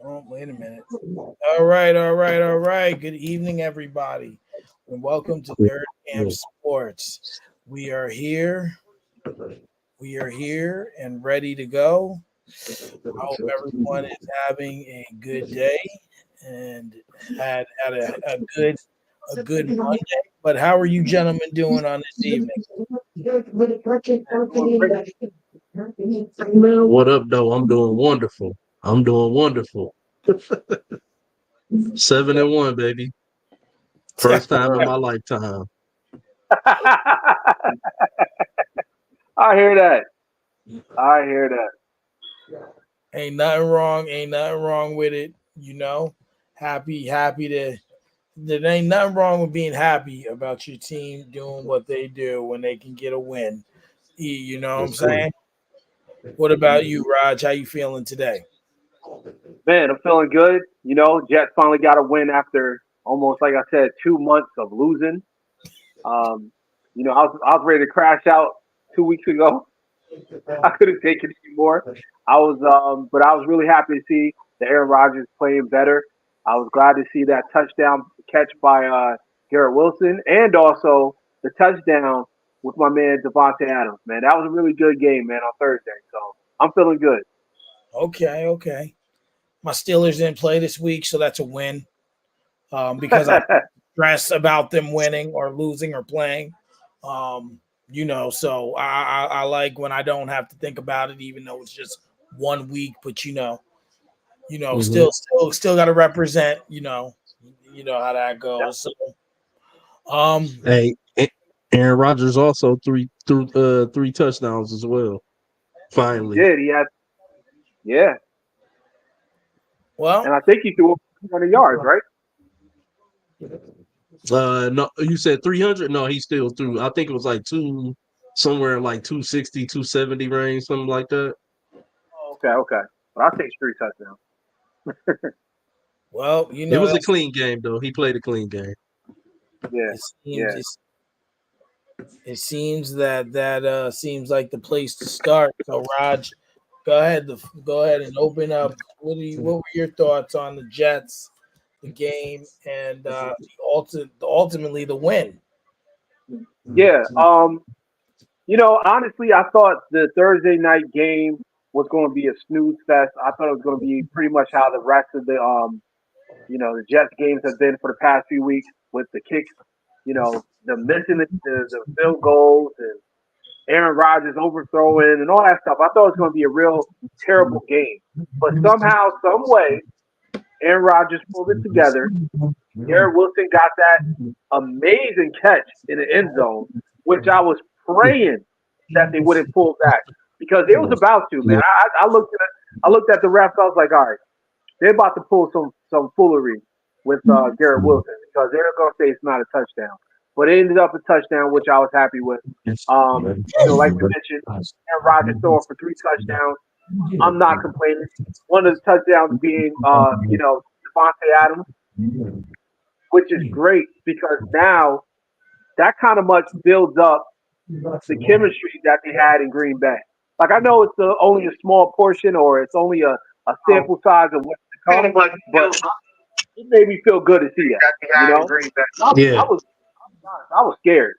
Oh, wait a minute. All right. Good evening, everybody, and welcome to Nerd Camp Sports. We are here. We are here and ready to go. I hope everyone is having a good day and had a good Monday. But how are you gentlemen doing on this evening? What up, though? I'm doing wonderful. I'm doing wonderful. 7-1, baby. First time in my lifetime. I hear that. I hear that. Ain't nothing wrong. Ain't nothing wrong with it. Happy to. There ain't nothing wrong with being happy about your team doing what they do when they can get a win. You know what I'm That's cool. saying? What about you, Raj? How you feeling today? Man, I'm feeling good. Jets finally got a win after almost, like I said, 2 months of losing. I was ready to crash out 2 weeks ago. I couldn't take it anymore. But I was really happy to see the Aaron Rodgers playing better. I was glad to see that touchdown catch by Garrett Wilson, and also the touchdown with my man Devontae Adams. Man, that was a really good game, man, on Thursday. So I'm feeling good. Okay. My Steelers didn't play this week, so that's a win. Because I stress about them winning or losing or playing. So I like when I don't have to think about it, even though it's just 1 week. But Mhm. still got to represent. You know how that Yep. goes. So, um, Hey, Aaron Rodgers also threw three touchdowns as well. He Finally. did. He had, yeah, well, and I think he threw over 200 yards, right? No, you said 300? No, he still threw. I think it was like somewhere in like 260, 270 range, something like that. Oh, okay. But I'll take three touchdowns. well, It was a that's clean game though. He played a clean game. Yeah, it seems. yeah. It seems that seems like the place to start. So, Raj, go ahead and open up. What were your thoughts on the Jets, the game, and ultimately the win? Yeah. Honestly, I thought the Thursday night game was going to be a snooze fest. I thought it was going to be pretty much how the rest of the Jets games have been for the past few weeks with the kicks, the missing the field goals and Aaron Rodgers overthrowing and all that stuff. I thought it was going to be a real terrible game. But somehow, some way, Aaron Rodgers pulled it together. Garrett Wilson got that amazing catch in the end zone, which I was praying that they wouldn't pull back because they was about to, man. Yeah. I looked at the refs. I was like, all right, they're about to pull some foolery with Garrett Wilson because they're going to say it's not a touchdown, but it ended up a touchdown, which I was happy with. Like we mentioned, Aaron Rodgers throwing for three touchdowns. I'm not complaining. One of the touchdowns being, Devontae Adams, which is great because now that kind of much builds up the chemistry that they had in Green Bay. Like I know it's only a small portion or it's only a sample size of what's to come, but it made me feel good to see that. You know, I Yeah. was I was scared.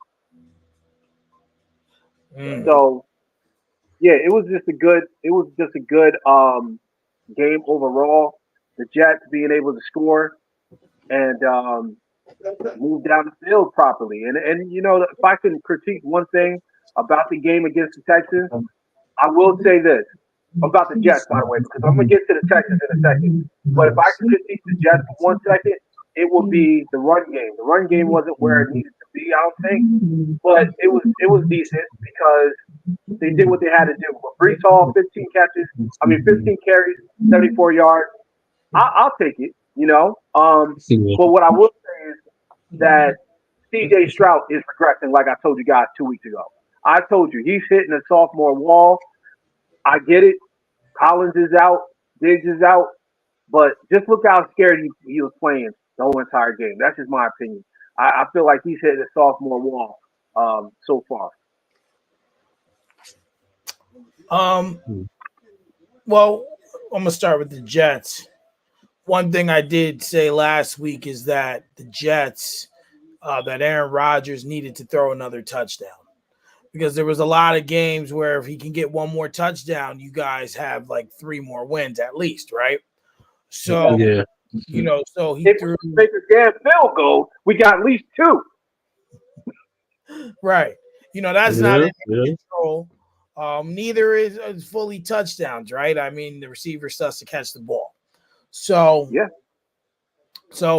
Mm. So yeah, it was just a good game overall. The Jets being able to score and move down the field properly. And if I can critique one thing about the game against the Texans, I will say this about the Jets, by the way, because I'm gonna get to the Texans in a second. But if I could critique the Jets for 1 second, it would be the run game. The run game wasn't where it needed to be, I don't think, but it was decent because they did what they had to do. But Brees Hall, 15 carries, 74 yards. I'll take it. Yeah. But what I will say is that C.J. Stroud is regressing, like I told you guys 2 weeks ago. I told you he's hitting a sophomore wall. I get it. Collins is out, Diggs is out, but just look how scared he was playing the whole entire game. That's just my opinion. I feel like he's hitting a sophomore wall so far. Um. Well, I'm gonna start with the Jets. One thing I did say last week is that the Jets, that Aaron Rodgers needed to throw another touchdown because there was a lot of games where if he can get one more touchdown, you guys have like three more wins at least, right? So, Yeah. so he If threw we make a damn field goal, we got at least two. right. That's not Yeah. in Yeah. control. Neither is fully touchdowns, right? I mean, the receiver still has to catch the ball. So, Yeah,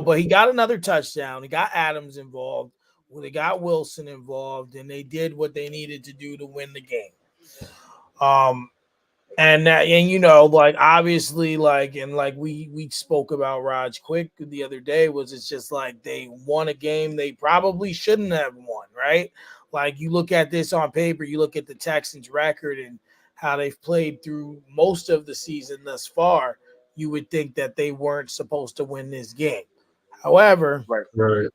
but he got another touchdown. He got Adams involved. Well, they got Wilson involved, and they did what they needed to do to win the game. Um, like obviously, like we spoke about Raj Quick the other day, was it's just like they won a game they probably shouldn't have won, right? Like you look at this on paper, you look at the Texans record and how they've played through most of the season thus far, you would think that they weren't supposed to win this game. However, right. Right.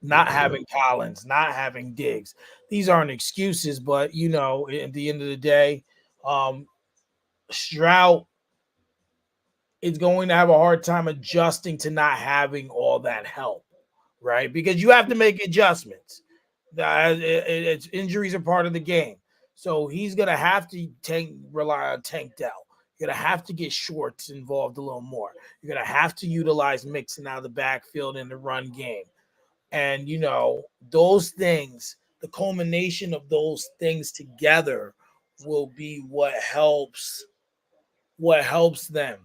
not having Collins, not having Diggs, these aren't excuses, but at the end of the day, um, Stroud is going to have a hard time adjusting to not having all that help, right? Because you have to make adjustments. It's injuries are part of the game, so he's gonna have to rely on Tank Dell. You're gonna have to get Shorts involved a little more. You're gonna have to utilize Mixon out of the backfield in the run game, and those things. The culmination of those things together will be what helps them,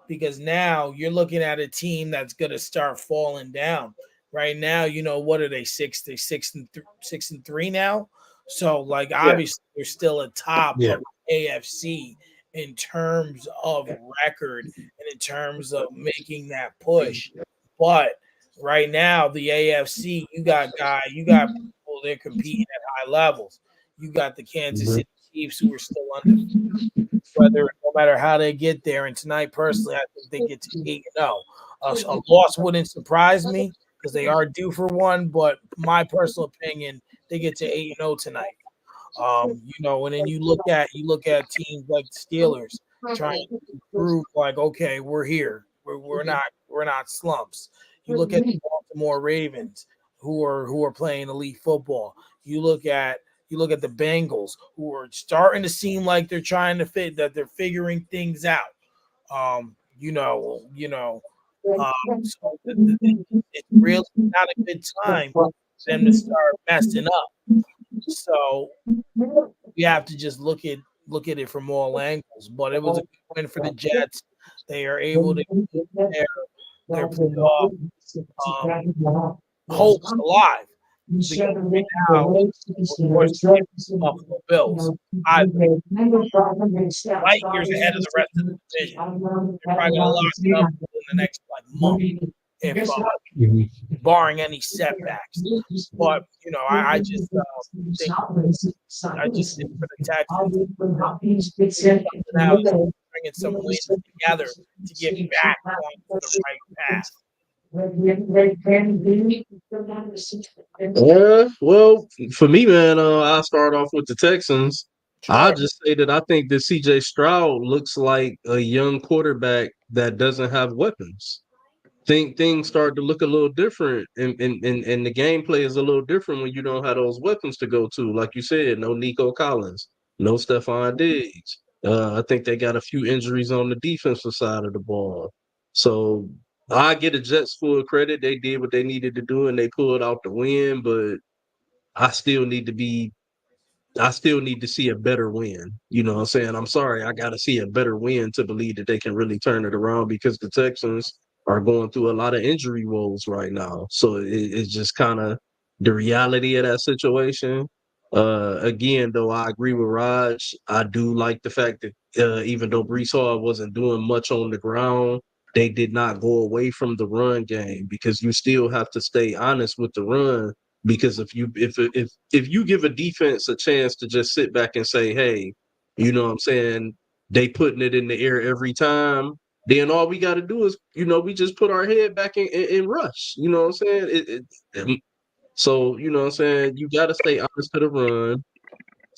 because now you're looking at a team that's going to start falling down right now. What are they, six and three now? So like Yeah, obviously they're still atop Yeah. of AFC in terms of record and in terms of making that push. But right now the AFC, you got people they're competing at high levels. You got the Kansas Mhm. City Chiefs who are still undefeated, whether no matter how they get there. And tonight, personally, I think they get to 8-0. A loss wouldn't surprise me because they are due for one. But my personal opinion, they get to 8-0 tonight. And then you look at teams like the Steelers trying to prove like, okay, we're here. We're not slumps. You look at the Baltimore Ravens who are playing elite football. You look at the Bengals who are starting to seem like they're trying to they're figuring things out. Um, you know, you know, so it's really not a good time for them to start messing up. So we have to just look at it from all angles. But it was a good win for the Jets. They are able to keep their playoff hopes alive because right now, of course, the Buffalo Bills, I light years ahead of the rest of the division. They're probably going to lock it up in the next like month, if Mhm. barring any setbacks. But I just think I just think for the Texans, something out is bringing some wins together to get back onto the right path. Well, for me, man, I'll start off with the Texans. I'll Sure. just say that I think that CJ Stroud looks like a young quarterback that doesn't have weapons. Think things start to look a little different, and the gameplay is a little different when you don't have those weapons to go to. Like you said, no Nico Collins, no Stephon Diggs. I think they got a few injuries on the defensive side of the ball. So I get the Jets full credit. They did what they needed to do and they pulled out the win, but I still need to be I still need to see a better win. You know what I'm saying? I'm sorry, I got to see a better win to believe that they can really turn it around because the Texans are going through a lot of injury woes right now. So it's just kind of the reality of that situation. Again, though, I agree with Raj. I do like the fact that even though Brees Hall wasn't doing much on the ground, they did not go away from the run game because you still have to stay honest with the run because if you give a defense a chance to just sit back and say, hey, you know what I'm saying, they putting it in the air every time, then all we got to do is, we just put our head back and rush. You know what I'm saying? So, you know what I'm saying, you got to stay honest to the run,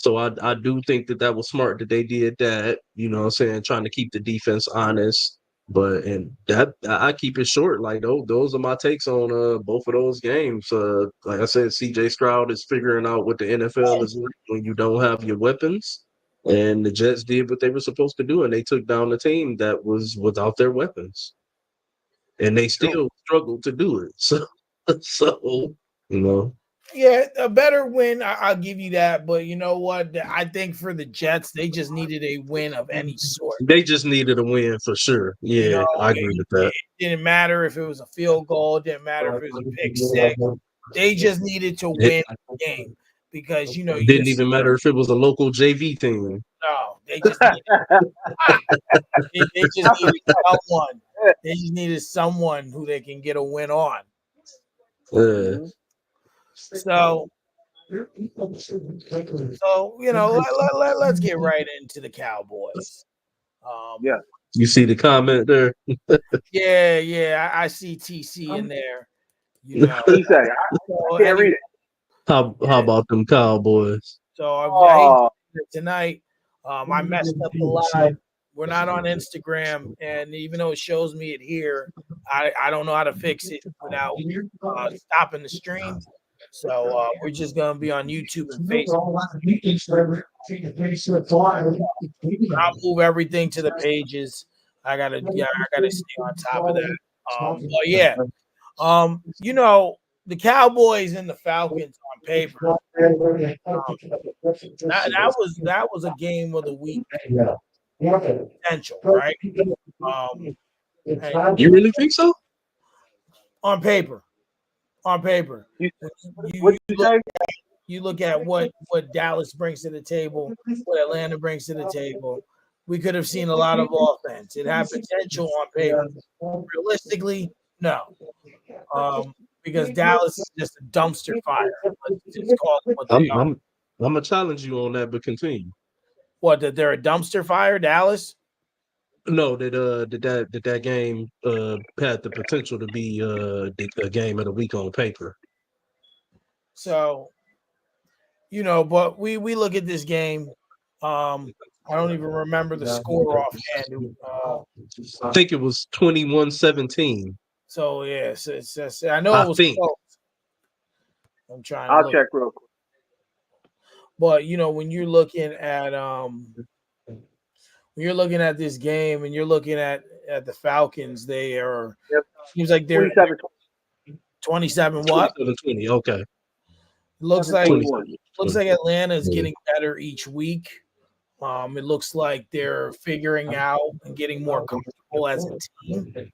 So I do think that was smart that they did that. You know what I'm saying? Trying to keep the defense honest. But and that I keep it short. Like those are my takes on both of those games. Like I said, CJ Stroud is figuring out what the NFL is like when you don't have your weapons. And the Jets did what they were supposed to do, and they took down the team that was without their weapons. And they still struggled to do it. So you know. Yeah, a better win. I'll give you that. But you know what? I think for the Jets, they just needed a win of any sort. They just needed a win for sure. You Yeah, know, I agree with that. it didn't matter if it was a field goal. It didn't matter if it was a pick six. They just needed to It win the game because you know didn't even matter if it was a local JV team. no, they just needed they just needed someone. They just needed someone who they can get a win on. Yeah. So you know, let's get right into the Cowboys. Yeah. You see the comment there? Yeah, I see TC in there. You know, What do you say? I so, can't read it. How about them Cowboys? so I hate Oh, tonight. I messed up the live. We're not on Instagram, and even though it shows me it here, I don't know how to fix it without stopping the stream. So we're just gonna be on YouTube and Facebook. I'll move everything to the pages. I gotta stay on top of that. But yeah, you know, the Cowboys and the Falcons on paper. That was a game of the week potential, right? And You really think so? on paper, you, you what you look say? you look at what Dallas brings to the table, what Atlanta brings to the table. We could have seen a lot of offense. It had potential on paper. Realistically, no, because Dallas is just a dumpster fire. Let's just call it what they I'm are. I'm I'm gonna challenge you on that, but continue. What? That they're a dumpster fire, Dallas? No, that game had the potential to be a game of the week on paper. So you know, but we look at this game. I don't even remember the score offhand. I think it was 21-17. So yes, I know I it was think. close. I'm trying to I'll look, check real quick. but you know when you're looking at this game and you're looking at the Falcons, they are Yep. seems like they're 27 27. What 27-20. Okay. looks like 21. looks like Atlanta is getting better each week. It looks like they're figuring out and getting more comfortable as a team.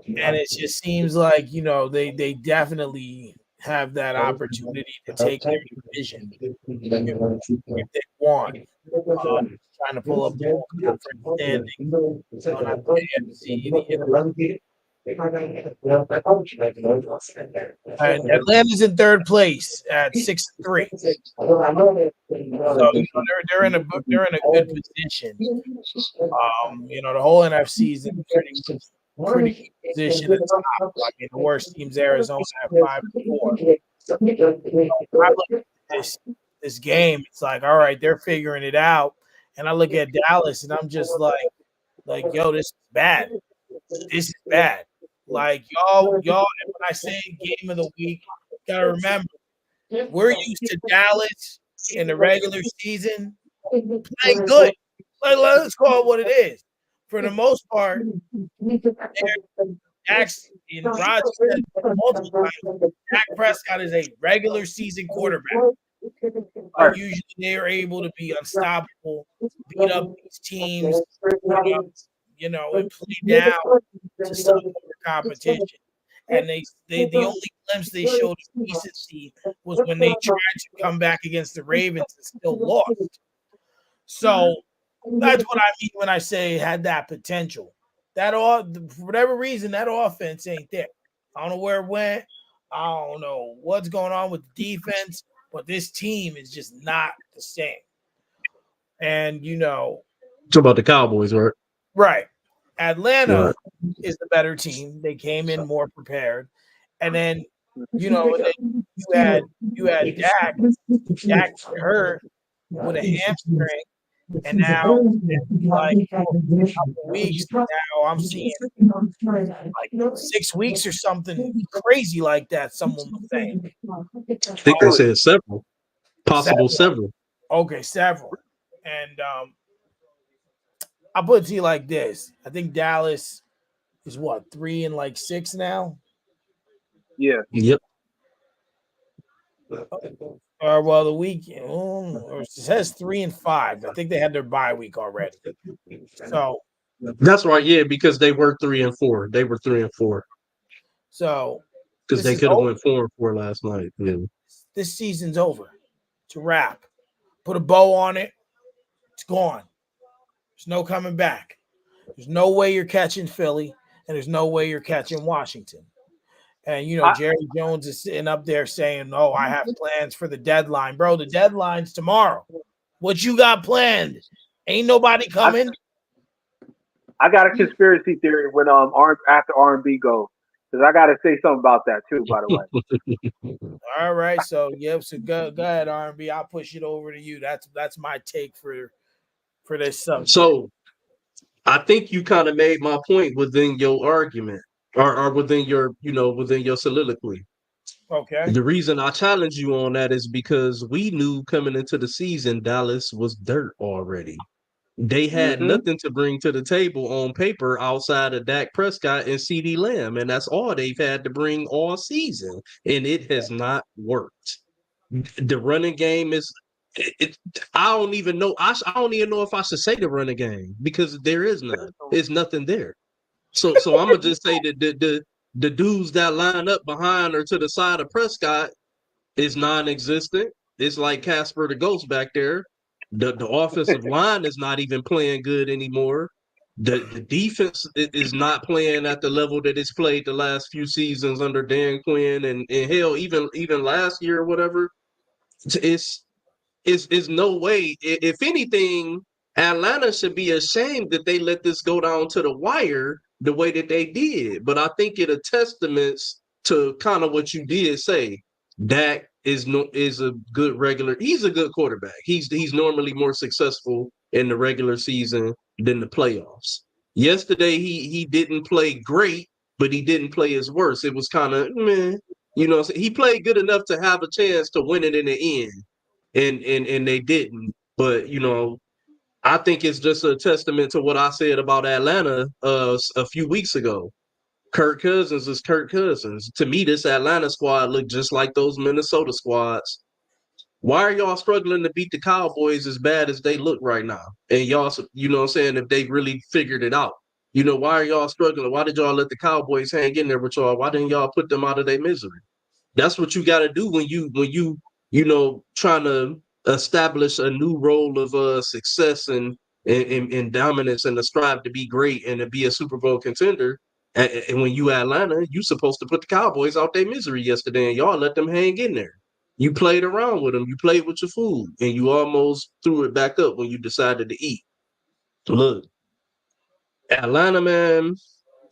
And it just seems like you know they definitely have that opportunity to take their division if they want. Trying to pull up the whole conference standing on the AFC. And Atlanta's in third place at 6-3. So you know, they're in a good position. You know the whole NFC is in pretty good position at the top. I mean the worst team's Arizona at 5-4. I look at this game, it's like, all right, they're figuring it out. And I look at Dallas and I'm just like, yo, this is bad. This is bad. Like y'all, and when I say game of the week, gotta remember we're used to Dallas in the regular season playing good. Let's call it what it is. For the most part, and Roger said multiple times, Dak Prescott is a regular season quarterback. Usually they are able to be unstoppable, beat up these teams, you know, and play down to stop the competition. And the only glimpse they showed of decency was when they tried to come back against the Ravens and still lost. So that's what I mean when I say it had that potential. That all for whatever reason, that offense ain't there. I don't know where it went. I don't know what's going on with the defense, but this team is just not the same. And you know, Talk about the Cowboys, right? right. Atlanta Right. is the better team. They came in more prepared. And then you know, and then you had Dak. Dak got hurt with a hamstring, and now like weeks now I'm seeing like 6 weeks or something crazy like that. Someone was saying I think they Really? said several, possible several. several. Okay, several, and I'll put it to you like this: I think Dallas is what 3-6 now. Yeah. Yep. Or well, the week or it says 3-5. I think they had their bye week already. So That's right. Yeah, because they were 3-4. They were 3-4 so because this they is could have over. went 4-4 last night. Yeah. This season's over. It's a wrap. Put a bow on it. It's gone. There's no coming back. There's no way you're catching Philly, and there's no way you're catching Washington. And I, Jerry Jones is sitting up there saying, "Oh, I have plans for the deadline, bro. The deadline's tomorrow. What you got planned? Ain't nobody I coming." I got a conspiracy theory when after R&B goes, because I got to say something about that too. By the way, All right, so yep, so go ahead, R&B. I'll push it over to you. That's my take for this subject. So I think you kind of made my point within your argument or within your, within your soliloquy. Okay. The reason I challenge you on that is because we knew coming into the season Dallas was dirt already. They had hmm nothing to bring to the table on paper outside of Dak Prescott and CeeDee Lamb, and that's all they've had to bring all season, and it has not worked. The running game is. I don't even know. I don't even know if I should say the running game because there is none. There's nothing there. So I'm gonna just say that the dudes that line up behind or to the side of Prescott is non-existent. It's like Casper the Ghost back there. The offensive line is not even playing good anymore. The defense is not playing at the level that it's played the last few seasons under Dan Quinn and hell even last year or whatever. It's is no way. If anything, Atlanta should be ashamed that they let this go down to the wire the way that they did. But I think it a testaments to kind of what you did say. Dak is a good regular. He's a good quarterback. He's normally more successful in the regular season than the playoffs. Yesterday he didn't play great, but he didn't play his worst. It was kind of meh. He played good enough to have a chance to win it in the end and they didn't. But I think it's just a testament to what I said about Atlanta a few weeks ago. Kirk Cousins is Kirk Cousins. To me, this Atlanta squad looked just like those Minnesota squads. Why are y'all struggling to beat the Cowboys as bad as they look right now? And y'all, what I'm saying, if they really figured it out, why are y'all struggling? Why did y'all let the Cowboys hang in there with y'all? Why didn't y'all put them out of their misery? That's what you got to do when you trying to establish a new role of success and dominance and to strive to be great and to be a Super Bowl contender. And when you Atlanta, you supposed to put the Cowboys out their misery yesterday, and y'all let them hang in there. You played around with them. You played with your food, and you almost threw it back up when you decided to eat. Look, Atlanta, man,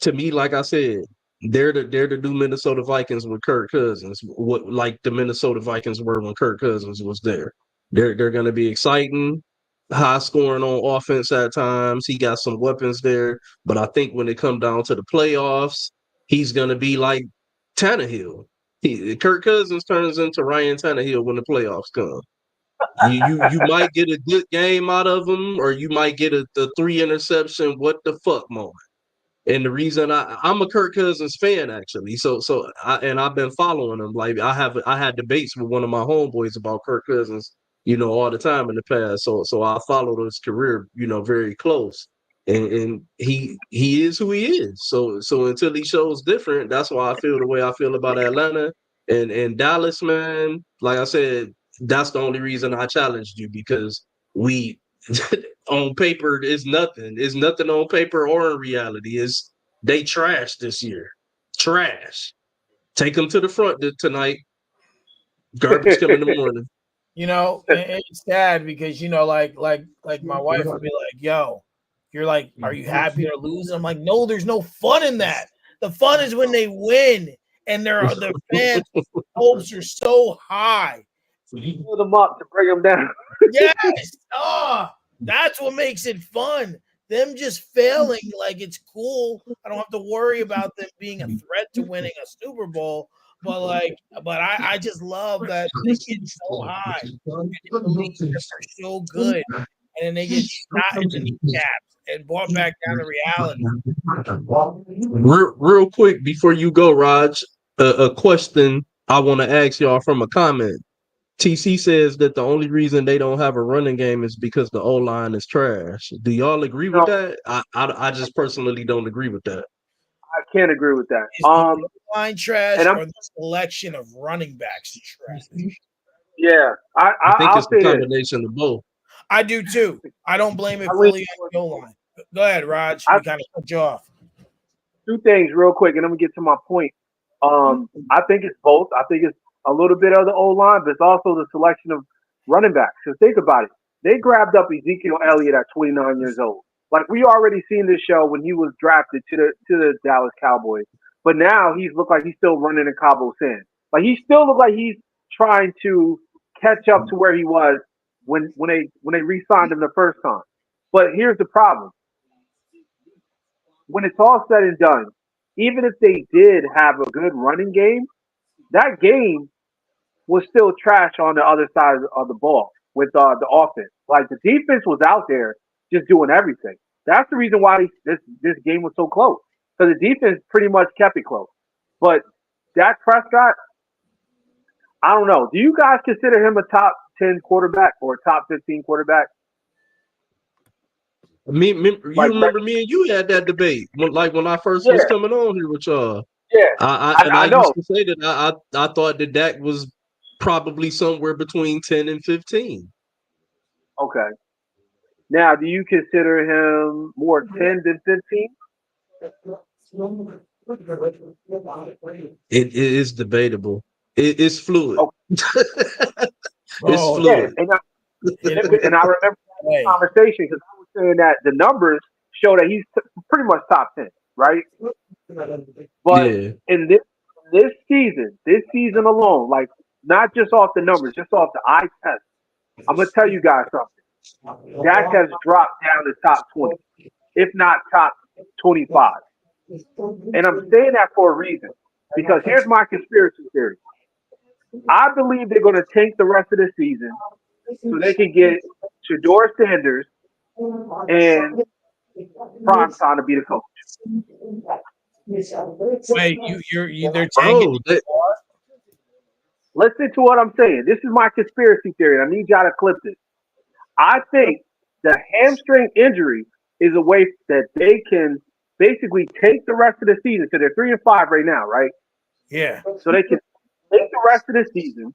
to me, like I said, they're the new Minnesota Vikings with Kirk Cousins. What like the Minnesota Vikings were when Kirk Cousins was there. They're gonna be exciting, high scoring on offense at times. He got some weapons there, but I think when it come down to the playoffs, he's gonna be like Tannehill. Kirk Cousins turns into Ryan Tannehill when the playoffs come. You might get a good game out of him, or you might get the 3 interception what the fuck moment. And the reason I'm a Kirk Cousins fan actually, I've been following him. Like I had debates with one of my homeboys about Kirk Cousins, all the time in the past. So I followed his career, very close. And he is who he is. So until he shows different, that's why I feel the way I feel about Atlanta and Dallas, man. Like I said, that's the only reason I challenged you because we on paper is nothing. It's nothing on paper or in reality. Is they trash this year. Trash. Take them to the front tonight. Garbage come in the morning. It's sad because like my wife would be like, "Yo, you're like, are you happy to lose?" I'm like, "No, there's no fun in that. The fun is when they win and the fans' hopes are so high. Pull them up to bring them down. Yes. Oh, that's what makes it fun. Them just failing like it's cool. I don't have to worry about them being a threat to winning a Super Bowl. But I just love that they get so high and they believe that they're so good, and then they get shot in the kneecaps and brought back down to reality. Real quick before you go, Raj, a question I want to ask y'all from a comment. TC says that the only reason they don't have a running game is because the O line is trash. Do y'all agree with No, that? I just personally don't agree with that. I can't agree with that. Is the line trash And I'm or the selection of running backs trash? yeah, I think I'll it's a say this. combination of both. I do too. I don't blame it I lean fully on the line. Go ahead, Raj. I We kind of cut you off. two things real quick, and I'm gonna get to my point. I think it's both. I think it's a little bit of the O line, but it's also the selection of running backs. Because think about it, they grabbed up Ezekiel Elliott at 29 years old. Like we already seen this show when he was drafted to the Dallas Cowboys, but now he's looked like he's still running in Cabo San. Like he still look like he's trying to catch up to where he was when they re-signed him the first time. But here's the problem: when it's all said and done, even if they did have a good running game, that game was still trash on the other side of the ball with the offense. Like the defense was out there just doing everything. That's the reason why this game was so close because the defense pretty much kept it close. But Dak Prescott, I don't know. Do you guys consider him a top 10 quarterback or a top 15 quarterback? You Like, remember me and you had that debate when I first yeah, was coming on here with y'all. yeah. I I used know. to say that I thought that Dak was probably somewhere between 10 and 15. Okay. Now, do you consider him more 10 than 15? It is debatable. It's fluid. Okay. It's Oh, Yeah, fluid. it and I remember that way. conversation because I was saying that the numbers show that he's pretty much top 10, right? But Yeah. in this season alone, like not just off the numbers, just off the eye test, I'm gonna tell you guys something. Dak has dropped down to top 20, if not top 25, and I'm saying that for a reason because here's my conspiracy theory. I believe they're gonna tank the rest of the season so they can get Shador Sanders and Prime Time to be the coach. Wait, they're tanking. Bro, that, Listen to what I'm saying. This is my conspiracy theory, and I need y'all to clip this. I think the hamstring injury is a way that they can basically take the rest of the season because they're 3-5 right now, right? Yeah. So they can take the rest of the season,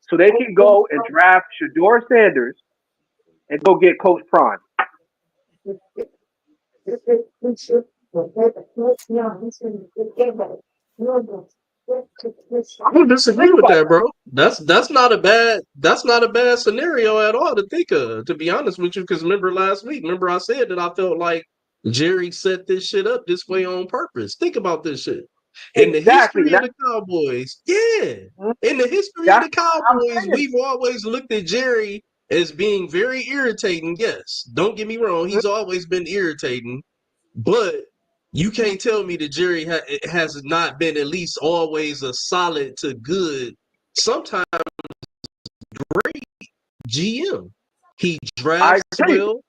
so they can go and draft Shador Sanders and go get Coach Prime. I don't disagree Think with about that, bro. That's not a bad scenario at all to think of, to be honest with you. Because remember last week, remember I said that I felt like Jerry set this shit up this way on purpose. Think about this shit. In the exactly. history of the Cowboys, yeah. In the history of That's the what I'm Cowboys, saying. we've always looked at Jerry as being very irritating. Yes, don't get me wrong, he's always been irritating, but you can't tell me that Jerry has not been at least always a solid to good, sometimes great GM. He I drafts agree. well.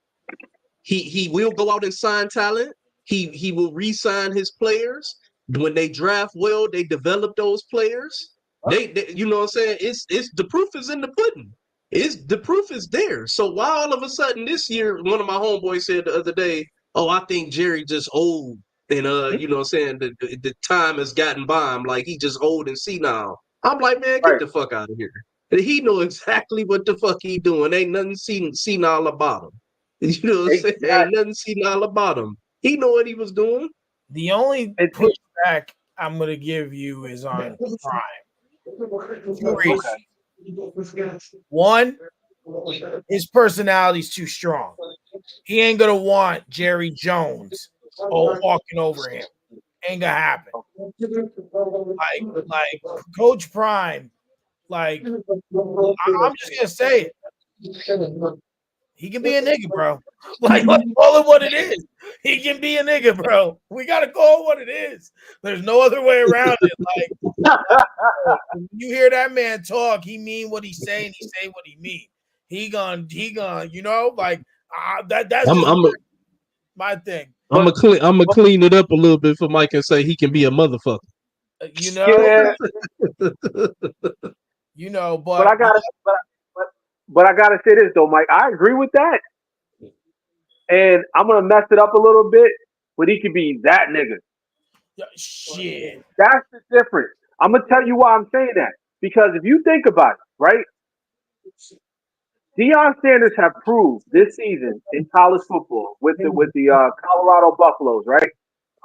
He will go out and sign talent. He will re-sign his players. When they draft well, they develop those players. They you know what I'm saying? It's the proof is in the pudding. It's the proof is there. So why all of a sudden this year, one of my homeboys said the other day, "Oh, I think Jerry just old and you know what I'm saying, the time has gotten by him, like he just old and senile." I'm like, man, get Right. the fuck out of here. He know exactly what the fuck he doing. Ain't nothing senile about him. You know what I'm saying? Ain't Exactly. nothing senile about him. He know what he was doing. The only And pushback I'm gonna give you is on Prime. Two okay. reasons. One, his personality's too strong. He ain't gonna want Jerry Jones hawking over him Ain't gonna happen. Like Coach Prime, like I'm just gonna say it. He can be a nigga, bro. Like, let's call it what it is. He can be a nigga, bro. We gotta call it what it is. There's no other way around it. Like, when you hear that man talk, he mean what he say, and he say what he mean. He gonna, you know, like that's I'm just I'm my thing. I'm gonna clean it up a little bit for Mike and say he can be a motherfucker. You know, Yeah, you know, but I gotta, but I gotta say this though, Mike. I agree with that, and I'm gonna mess it up a little bit, but he could be that nigga. shit. That's the difference. I'm gonna tell you why I'm saying that because if you think about it, right? Deion Sanders have proved this season in college football with the Colorado Buffaloes, right?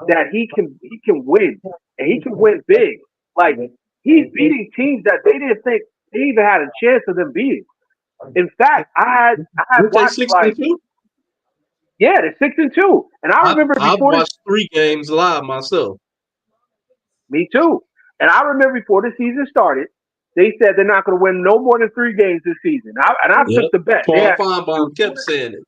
That he can win and he can win big. Like he's beating teams that they didn't think they even had a chance of them beating. In fact, I had Weren't they watched six like and two? yeah, they're 6-2, and I remember I've before this. watched 3 games live myself. Me too. And I remember before the season started, they said they're not going to win no more than 3 games this season. I Yep. took the bet. Paul It Feinbaum kept saying it.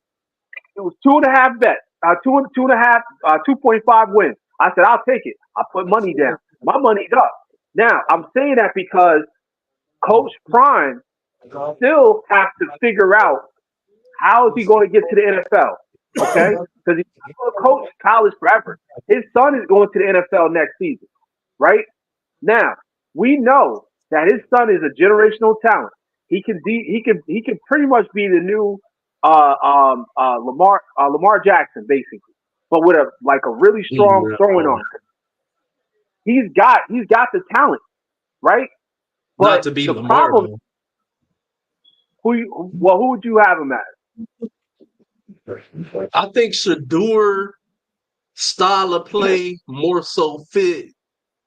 was 2.5 bets, two and a half, 2.5 wins. I said I'll take it. I put money down. My money's up. Now I'm saying that because Coach Prime still has to figure out how is he going to get to the NFL. Okay, because he's not going to coach college forever. His son is going to the NFL next season, right? Now we know that his son is a generational talent. He can pretty much be the new Lamar Jackson basically, but with a really strong throwing arm. He's got the talent, right? Not But to be the Lamar problem, though. who would you have him as? I think Shador style of play more so fit,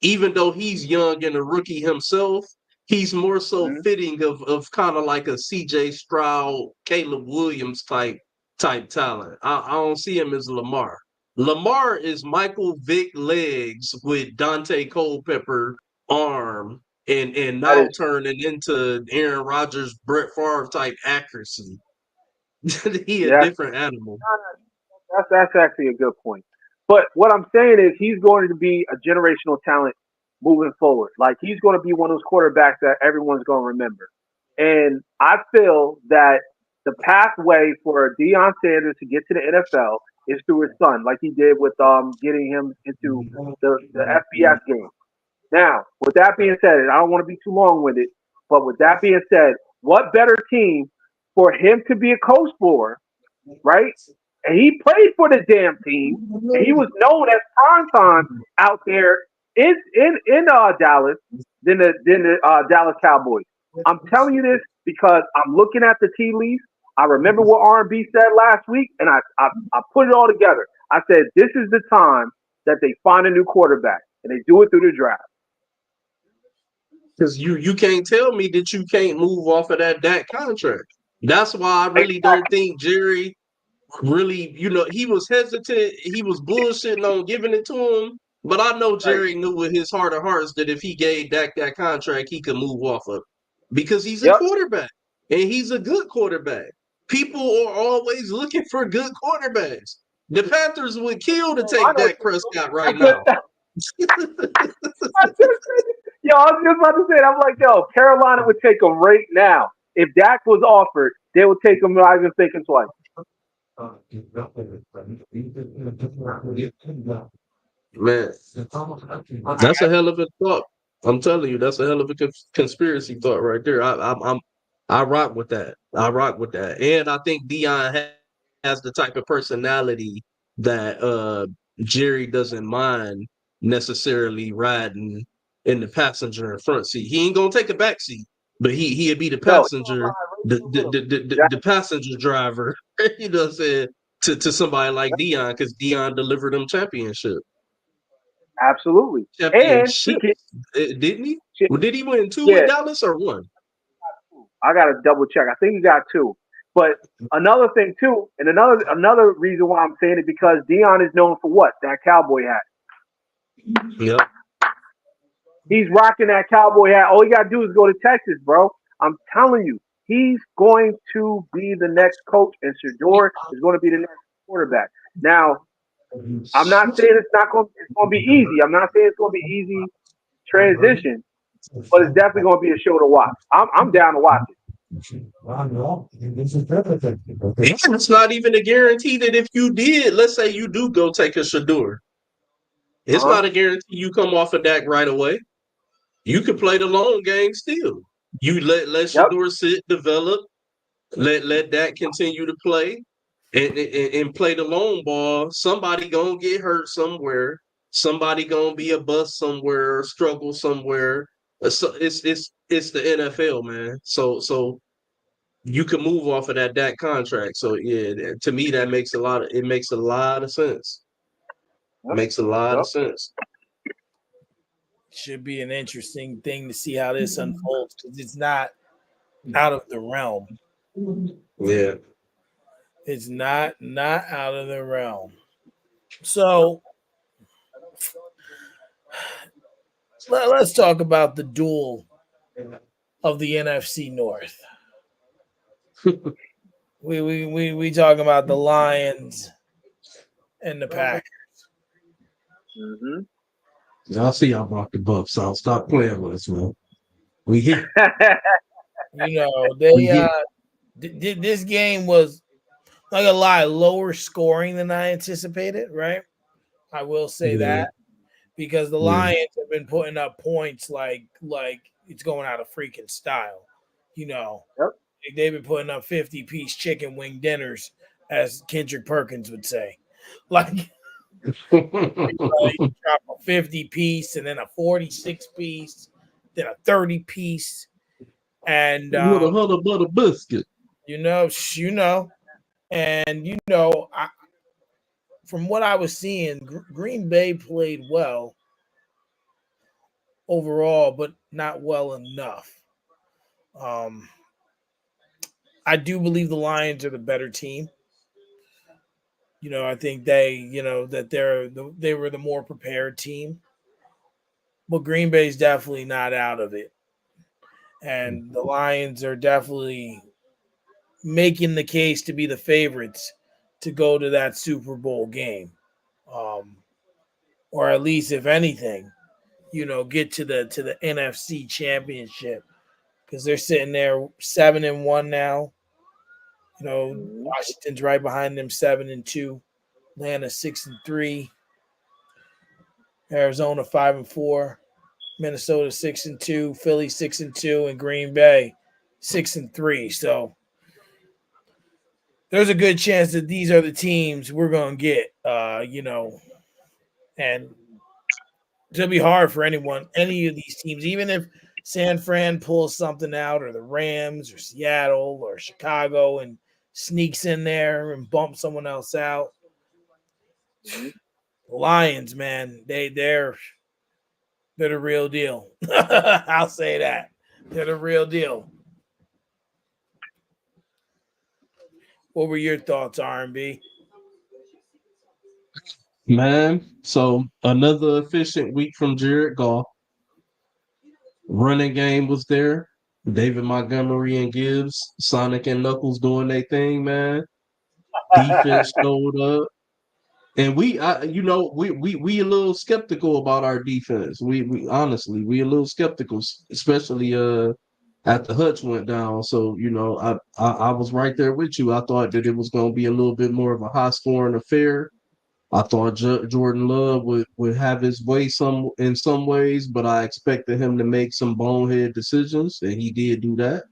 even though he's young and a rookie himself, he's more so Mhm. fitting of kind of like a CJ Stroud, Caleb Williams type talent. I don't see him as Lamar. Lamar is Michael Vick legs with Dante Culpepper arm and That now is turning into Aaron Rodgers, Brett Favre type accuracy. He a yes, different animal. that's actually a good point. But what I'm saying is he's going to be a generational talent moving forward. Like he's going to be one of those quarterbacks that everyone's going to remember. And I feel that the pathway for Deion Sanders to get to the NFL is through his son, like he did with getting him into the FBS game. Now, with that being said, and I don't want to be too long with it, but with that being said, what better team for him to be a coach for, right? And he played for the damn team, and he was known as prime time out there in Dallas than the Dallas Cowboys. I'm telling you this because I'm looking at the tea leaves. I remember what R&B said last week, and I put it all together. I said this is the time that they find a new quarterback, and they do it through the draft. Because you can't tell me that you can't move off of that contract. That's why I really don't Exactly. think Jerry really, he was hesitant. He was bullshitting on giving it to him. But I know Right. Jerry knew with his heart of hearts that if he gave Dak that contract, he could move off of it. Because he's a Yep. quarterback. And he's a good quarterback. People are always looking for good quarterbacks. The Panthers would kill to Oh, I take know. Dak Prescott I right just, now. I just, yo, I was just about to say, I'm like, yo, Carolina would take him right now. If Dak was offered, they would take him not even thinking twice. Man, that's a hell of a thought. I'm telling you, that's a hell of a conspiracy thought right there. I rock with that. I rock with that, and I think Dion has the type of personality that Jerry doesn't mind necessarily riding in the passenger and front seat. He ain't gonna take a back seat, but he'd be the No, passenger, the passenger driver. You know what I'm saying? To somebody like Dion, because Dion delivered them absolutely. And he can, championships, didn't he? Well, did he win 2 with yeah, Dallas or 1? I got to double check. I think he got two. But another thing too, and another reason why I'm saying it because Dion is known for what that cowboy hat. Yep. He's rocking that cowboy hat. All you gotta do is go to Texas, bro. I'm telling you, he's going to be the next coach, and Shador is going to be the next quarterback. Now, I'm not saying it's going to be easy. I'm not saying it's going to be easy transition, but it's definitely going to be a show to watch. I'm down to watch it. And it's not even a guarantee that if you did, let's say you do go take a Shador, Uh it's huh. not a guarantee you come off of Dak right away. You could play the long game still. You let Yep. Shador sit, develop, let Dak continue to play, and play the long ball. Somebody gonna get hurt somewhere. Somebody gonna be a bust somewhere, or struggle somewhere. So it's the NFL, man. So you can move off of that contract. So yeah, to me that makes a lot of sense. Yep. Makes a lot Yep. of sense. Should be an interesting thing to see how this unfolds because it's not out of the realm. Yeah. It's not out of the realm. So let's talk about the duel of the NFC North. We talking about the Lions and the Packers. Mm-hmm. Y'all see y'all brought the Bucks, so stop playing with us, man. We hit. You know We they hit. this game was not gonna lie lower scoring than I anticipated. Right, I will say Yeah. that because the Yeah. Lions have been putting up points like it's going out of freaking style. You know, Yep. they've been putting up 50-piece chicken wing dinners, as Kendrick Perkins would say. Like you drop a 50-piece and then a 46-piece, then a 30-piece, and With a Hunter Butter biscuit. you know, and you know, from what I was seeing, Green Bay played well overall, but not well enough. Um, I do believe the Lions are the better team. You know, I think that they were the more prepared team, but Green Bay's definitely not out of it, and the Lions are definitely making the case to be the favorites to go to that Super Bowl game, um, or at least, if anything, get to the NFC Championship because they're sitting there 7-1 now. You know, Mm-hmm. Washington's right behind them, 7-2. Atlanta 6-3. Arizona 5-4. Minnesota 6-2. Philly 6-2, and Green Bay 6-3. So there's a good chance that these are the teams we're gonna get. And it'll be hard for any of these teams, even if San Fran pulls something out, or the Rams, or Seattle, or Chicago, and sneaks in there and bumps someone else out. Mm-hmm. Lions, man, they're the real deal. I'll say that they're the real deal. What were your thoughts, R&B? Man, so another efficient week from Jared Goff. Running game was there. David Montgomery and Gibbs, Sonic and Knuckles doing their thing, man. Defense showed up. And we a little skeptical about our defense. We honestly we a little skeptical, especially after Hutch went down. So I was right there with you. I thought that it was going to be a little bit more of a high scoring affair. I thought Jordan Love would have his way in some ways, but I expected him to make some bonehead decisions, and he did do that.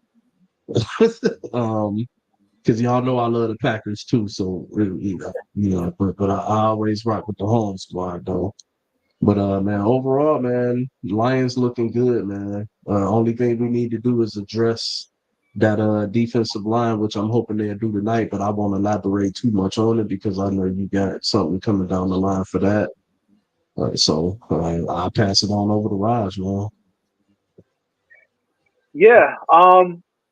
Because y'all know I love the Packers too, so but I always rock with the home squad though. But man, overall, man, Lions looking good, man. Only thing we need to do is address that defensive line, which I'm hoping they'll do tonight, but I won't elaborate too much on it because I know you got something coming down the line for that. So I'll pass it on over to Raj, man. Yeah.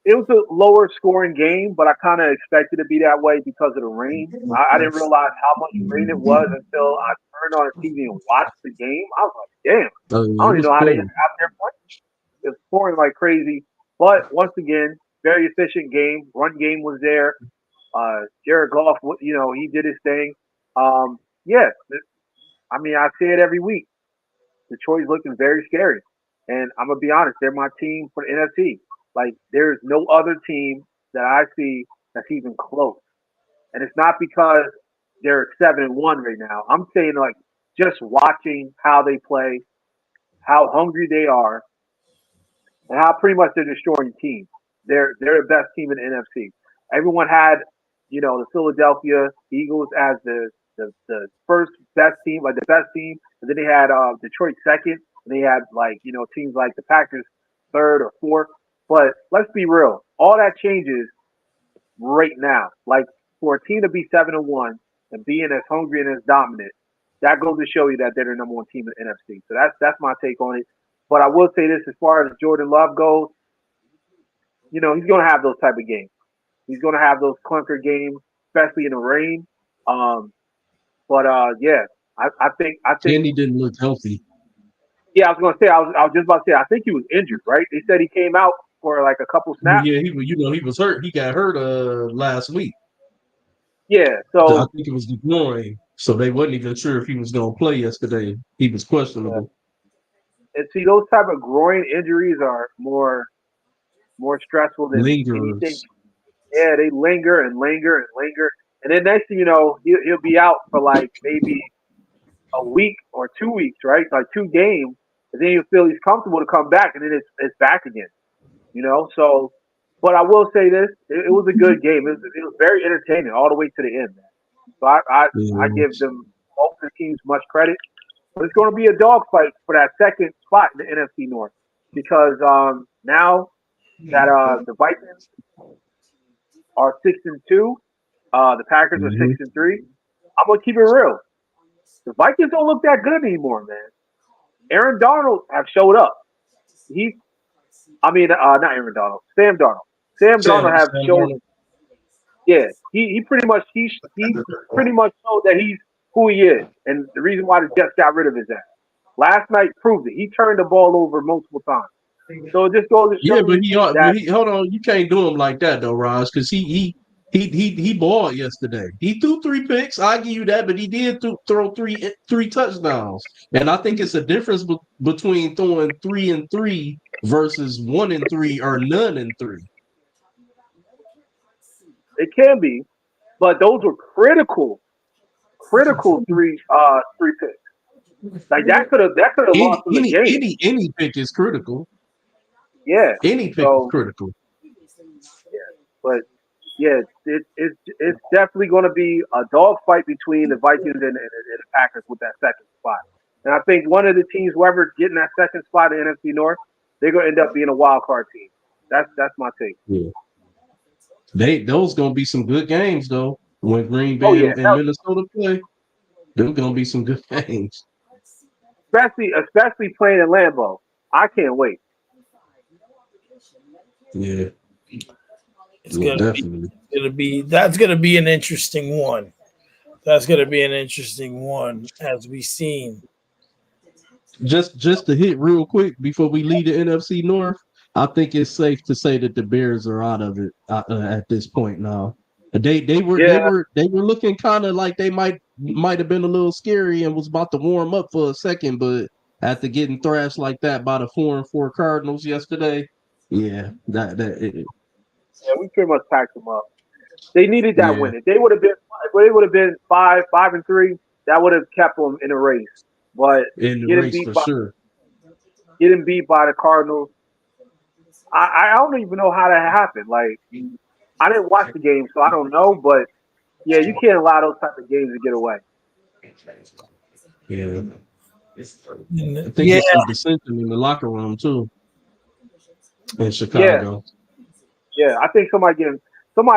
It was a lower scoring game, but I kind of expected it to be that way because of the rain. I didn't realize how much rain it was until I turned turned on the TV and watched the game, I was like, damn, Oh, I yeah, it don't even was know how they cool. out there playing. It's pouring like crazy. But once again, very efficient game. Run game was there. Jared Goff, he did his thing. Yeah, I mean, I say it every week. Detroit's looking very scary. And I'm gonna be honest, they're my team for the NFC. Like, there's no other team that I see that's even close. And it's not because they're 7-1 right now. I'm saying, like, just watching how they play, how hungry they are, and how pretty much they're destroying teams. They're the best team in the NFC. Everyone had, the Philadelphia Eagles as the first best team, like the best team, and then they had Detroit second, and they had, like, teams like the Packers third or fourth. But let's be real, all that changes right now. Like, for a team to be 7-1 and being as hungry and as dominant, that goes to show you that they're the number one team in the NFC. So that's my take on it. But I will say this: as far as Jordan Love goes, he's going to have those type of games. He's going to have those clunker games, especially in the rain. Um, but yeah, I think And he didn't look healthy. yeah, I was going to say I was just about to say I think he was injured, right? They said he came out for like a couple snaps. Yeah, he was hurt. He got hurt last week. Yeah, I so think it was the groin. So they wasn't even sure if he was gonna play yesterday. He was yeah. questionable. And see, those type of groin injuries are more stressful than anything. Lingers. Yeah, they linger and linger and linger, and then next thing you know, he'll be out for like maybe a week or 2 weeks, right? Like 2 games, and then you feel he's comfortable to come back, and then it's back again. So, but I will say this: it was a good game. It was very entertaining all the way to the end, man. So I Yeah. give them both the teams much credit, but it's going to be a dogfight for that second spot in the NFC North because now that the Vikings are 6-2, the Packers are Mhm. 6-3. I'm gonna keep it real. The Vikings don't look that good anymore, man. Aaron Donald have showed up. He, I mean, not Aaron Donald, Sam Darnold. Sam Darnold have Sam showed. Darnold. Yeah, he pretty much he pretty much showed that he's who he is, and the reason why the Jets got rid of his ass. Last night proved it. He turned the ball over multiple times. So it just goes to Yeah, show but you that hold on, you can't do him like that though, Roz, because he balled yesterday. He threw 3 picks. I give you that, but he did throw three touchdowns. And I think it's a difference between throwing 3 and 3 versus 1 and 3 or none and 3. it can be, but those were critical three picks. Like that could have lost them the game. Any pick is critical. Yeah. Any pick is So critical. yeah, but yeah, it's definitely going to be a dogfight between the Vikings and the Packers with that second spot. And I think one of the teams, whoever getting that second spot in the NFC North, they're going to end up being a wild card team. That's my take. Yeah. Those gonna be some good games though. When Green Oh Bay yeah, and hell Minnesota play, they're gonna be some good games. yeah. Especially playing in Lambeau. I can't wait. Yeah, It's yeah, gonna be definitely. that's gonna be an interesting one. That's gonna be an interesting one as we seen. Just to hit real quick before we leave the NFC North, I think it's safe to say that the Bears are out of it at this point now. They were they Yeah, were they were looking kind of like they might have been a little scary and was about to warm up for a second, but after getting thrashed like that by the 4-4 Cardinals yesterday, yeah, yeah, we pretty much packed them up. They needed that yeah, win. If they would have been 5-3, that would have kept them in a race. But in the getting race beat for by sure. getting beat by the Cardinals, I don't even know how that happened. Like, I didn't watch the game, so I don't know. But yeah, you can't allow those type of games to get away. Yeah, I think Yeah, it's some dissension in the locker room too in Yeah, Chicago. yeah. I think somebody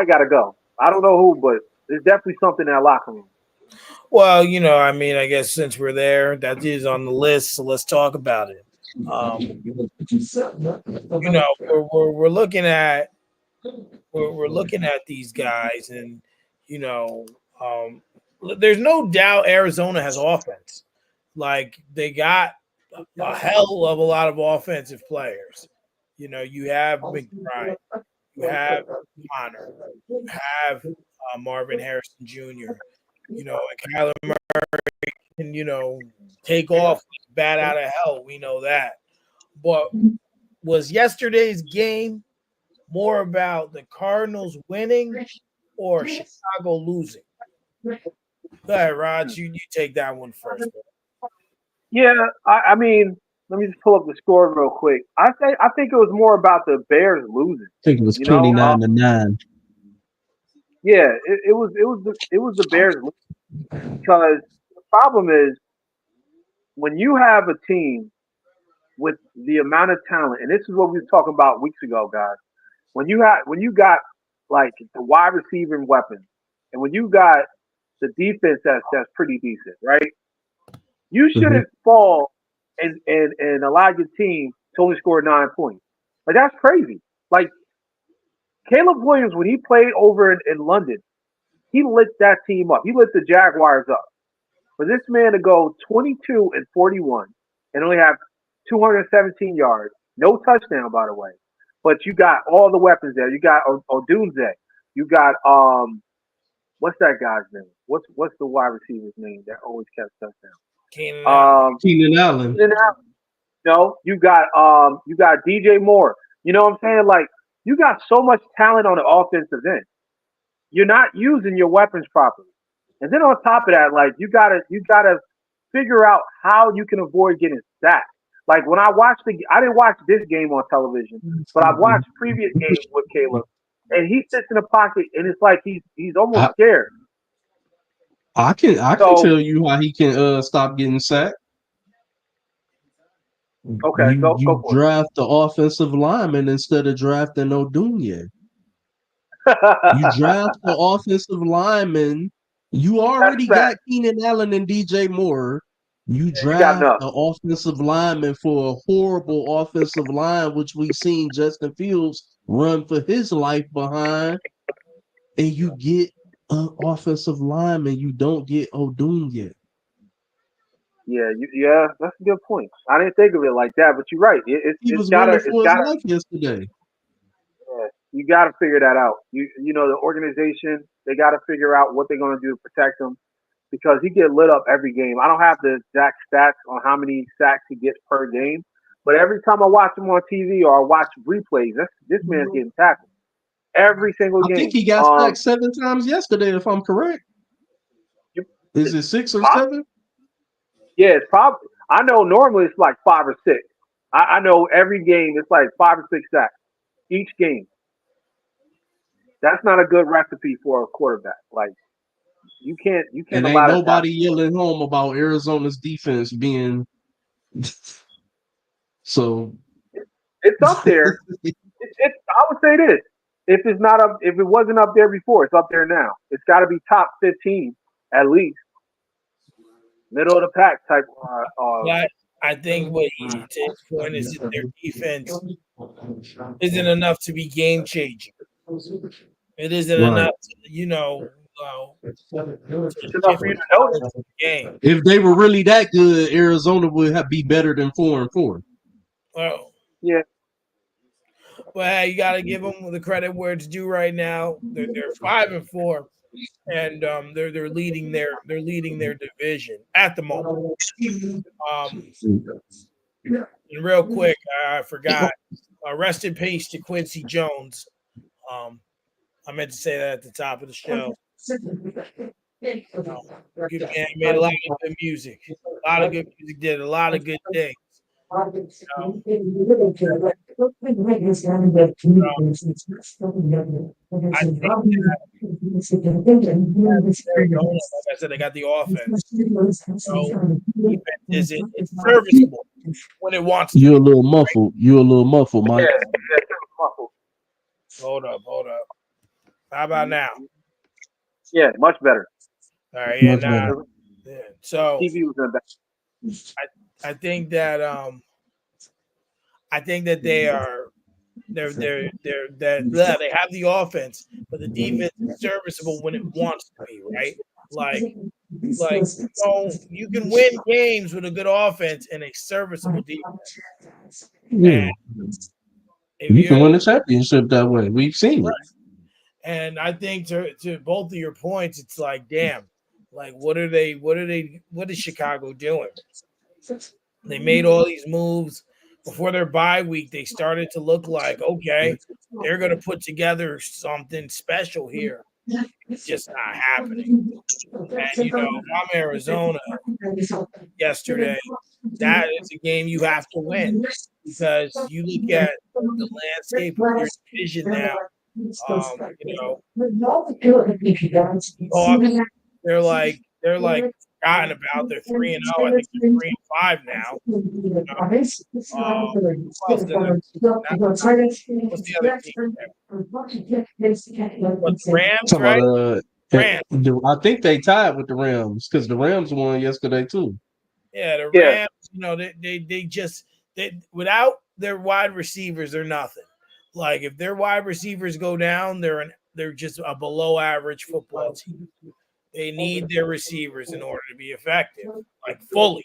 got to go. I don't know who, but there's definitely something in that locker room. well, I mean, I guess since we're there, that is on the list, so let's talk about it. Um, we're looking at we're looking at these guys, and you know, um, there's no doubt Arizona has offense. Like they got a hell of a lot of offensive players. You know, you have McBride, you have Connor, you have Marvin Harrison Jr. You know, and Kyler Murray can take off bat out of hell. We know that. But was yesterday's game more about the Cardinals winning or Chicago losing? Go ahead, Raj. You take that one first. Bro. Yeah, I mean, let me just pull up the score real quick. I think it was more about the Bears losing. I think it was You know, 29-9. yeah, it was the Bears losing because the problem is when you have a team with the amount of talent, and this is what we were talking about weeks ago, guys. When you got like the wide receiving weapons, and when you got the defense that's pretty decent, right? You Mm-hmm. shouldn't fall and allow your team to only score 9 points. Like that's crazy. Like Caleb Williams, when he played over in London, he lit that team up. He lit the Jaguars up. For this man to go 22 and 41 and only have 217 yards, no touchdown by the way, but you got all the weapons there. You got Odunze. You got what's that guy's name? What's the wide receiver's name that always catch touchdowns? Keenan Allen. Keenan Allen. No, you got DJ Moore. You know what I'm saying? Like you got so much talent on the offensive end. You're not using your weapons properly. And then on top of that, like you gotta figure out how you can avoid getting sacked. Like when I didn't watch this game on television, but I've watched previous games with Caleb, and he sits in the pocket, and it's like he's almost I, scared. I can So tell you how he can stop getting sacked. okay, go You for draft the offensive lineman instead of drafting Odunze. You it. draft the offensive lineman. You That's already fact. got Keenan Allen and DJ Moore. You Yeah, you got draft enough. the offensive lineman for a horrible offensive line, which we've seen Justin Fields run for his life behind, and you get an offensive lineman. You don't get Odunze. Yeah, that's a good point. I didn't think of it like that, but you're right. He It's was gotta running it's for his gotta life yesterday. you gotta figure that out. You know the organization they gotta figure out what they're gonna do to protect him because he get lit up every game. I don't have the exact stats on how many sacks he gets per game, but every time I watch him on TV or I watch replays, this man's getting tackled every single I think game. he got sacked 7 times yesterday, if I'm correct. You- Is it's it 6 or pop- 7? yeah, it's probably. I know normally it's like 5 or 6. I know every game it's like 5 or 6 sacks each game. That's not a good recipe for a quarterback. Like you can't And ain't allow that to nobody happen. yelling home about Arizona's defense being so. It's up there. I would say this. If it wasn't up there before, it's up there now. It's got to be top 15 at least, middle of the pack type. But I think what he to his point is that their defense isn't enough to be game changing. It isn't Right. enough to It's enough shift for you the to notice. balance of the game. If they were really that good, Arizona would be better than 4-4. Well, Yeah, hey, you got to give them the credit where it's due. Right now, they're 5-4, and they're leading their division at the moment. Um, and real quick, I forgot. Rest in peace to Quincy Jones. Um, I meant to say that at the top of the show. Good man, made a lot of good music. A lot of good music, did a lot of good things. Um, I think Arizona, like I said, they got the offense. So defense it's serviceable when it wants to You're a be. little muffled. You're a little muffled, yeah, Mike. yeah. Muffled. Hold up. How about now? Yeah, much better. All right, yeah, Much now. better. Yeah. So TV was in the back. I think that they are they have the offense, but the defense is serviceable when it wants to be, right? Like you can win games with a good offense and a serviceable defense. Yeah, And if you can you're win a championship that way. We've seen it. and I think to both of your points, it's like, damn, like what is Chicago doing? They made all these moves before their bye week. They started to look like, okay, they're going to put together something special here. It's just not happening. And if I'm Arizona yesterday, that is a game you have to win because you look at the landscape of your division now. Hawks, they're like forgotten about. They're 3-0. I think they're 3-5 now. Who else did not, what's the other team? What the Rams, Talking right? about Rams. I think they tied with the Rams because the Rams won yesterday too. Yeah, the Yeah. Rams. They just without their wide receivers, they're nothing. Like if their wide receivers go down, they're just a below average football team. They need their receivers in order to be effective, like fully.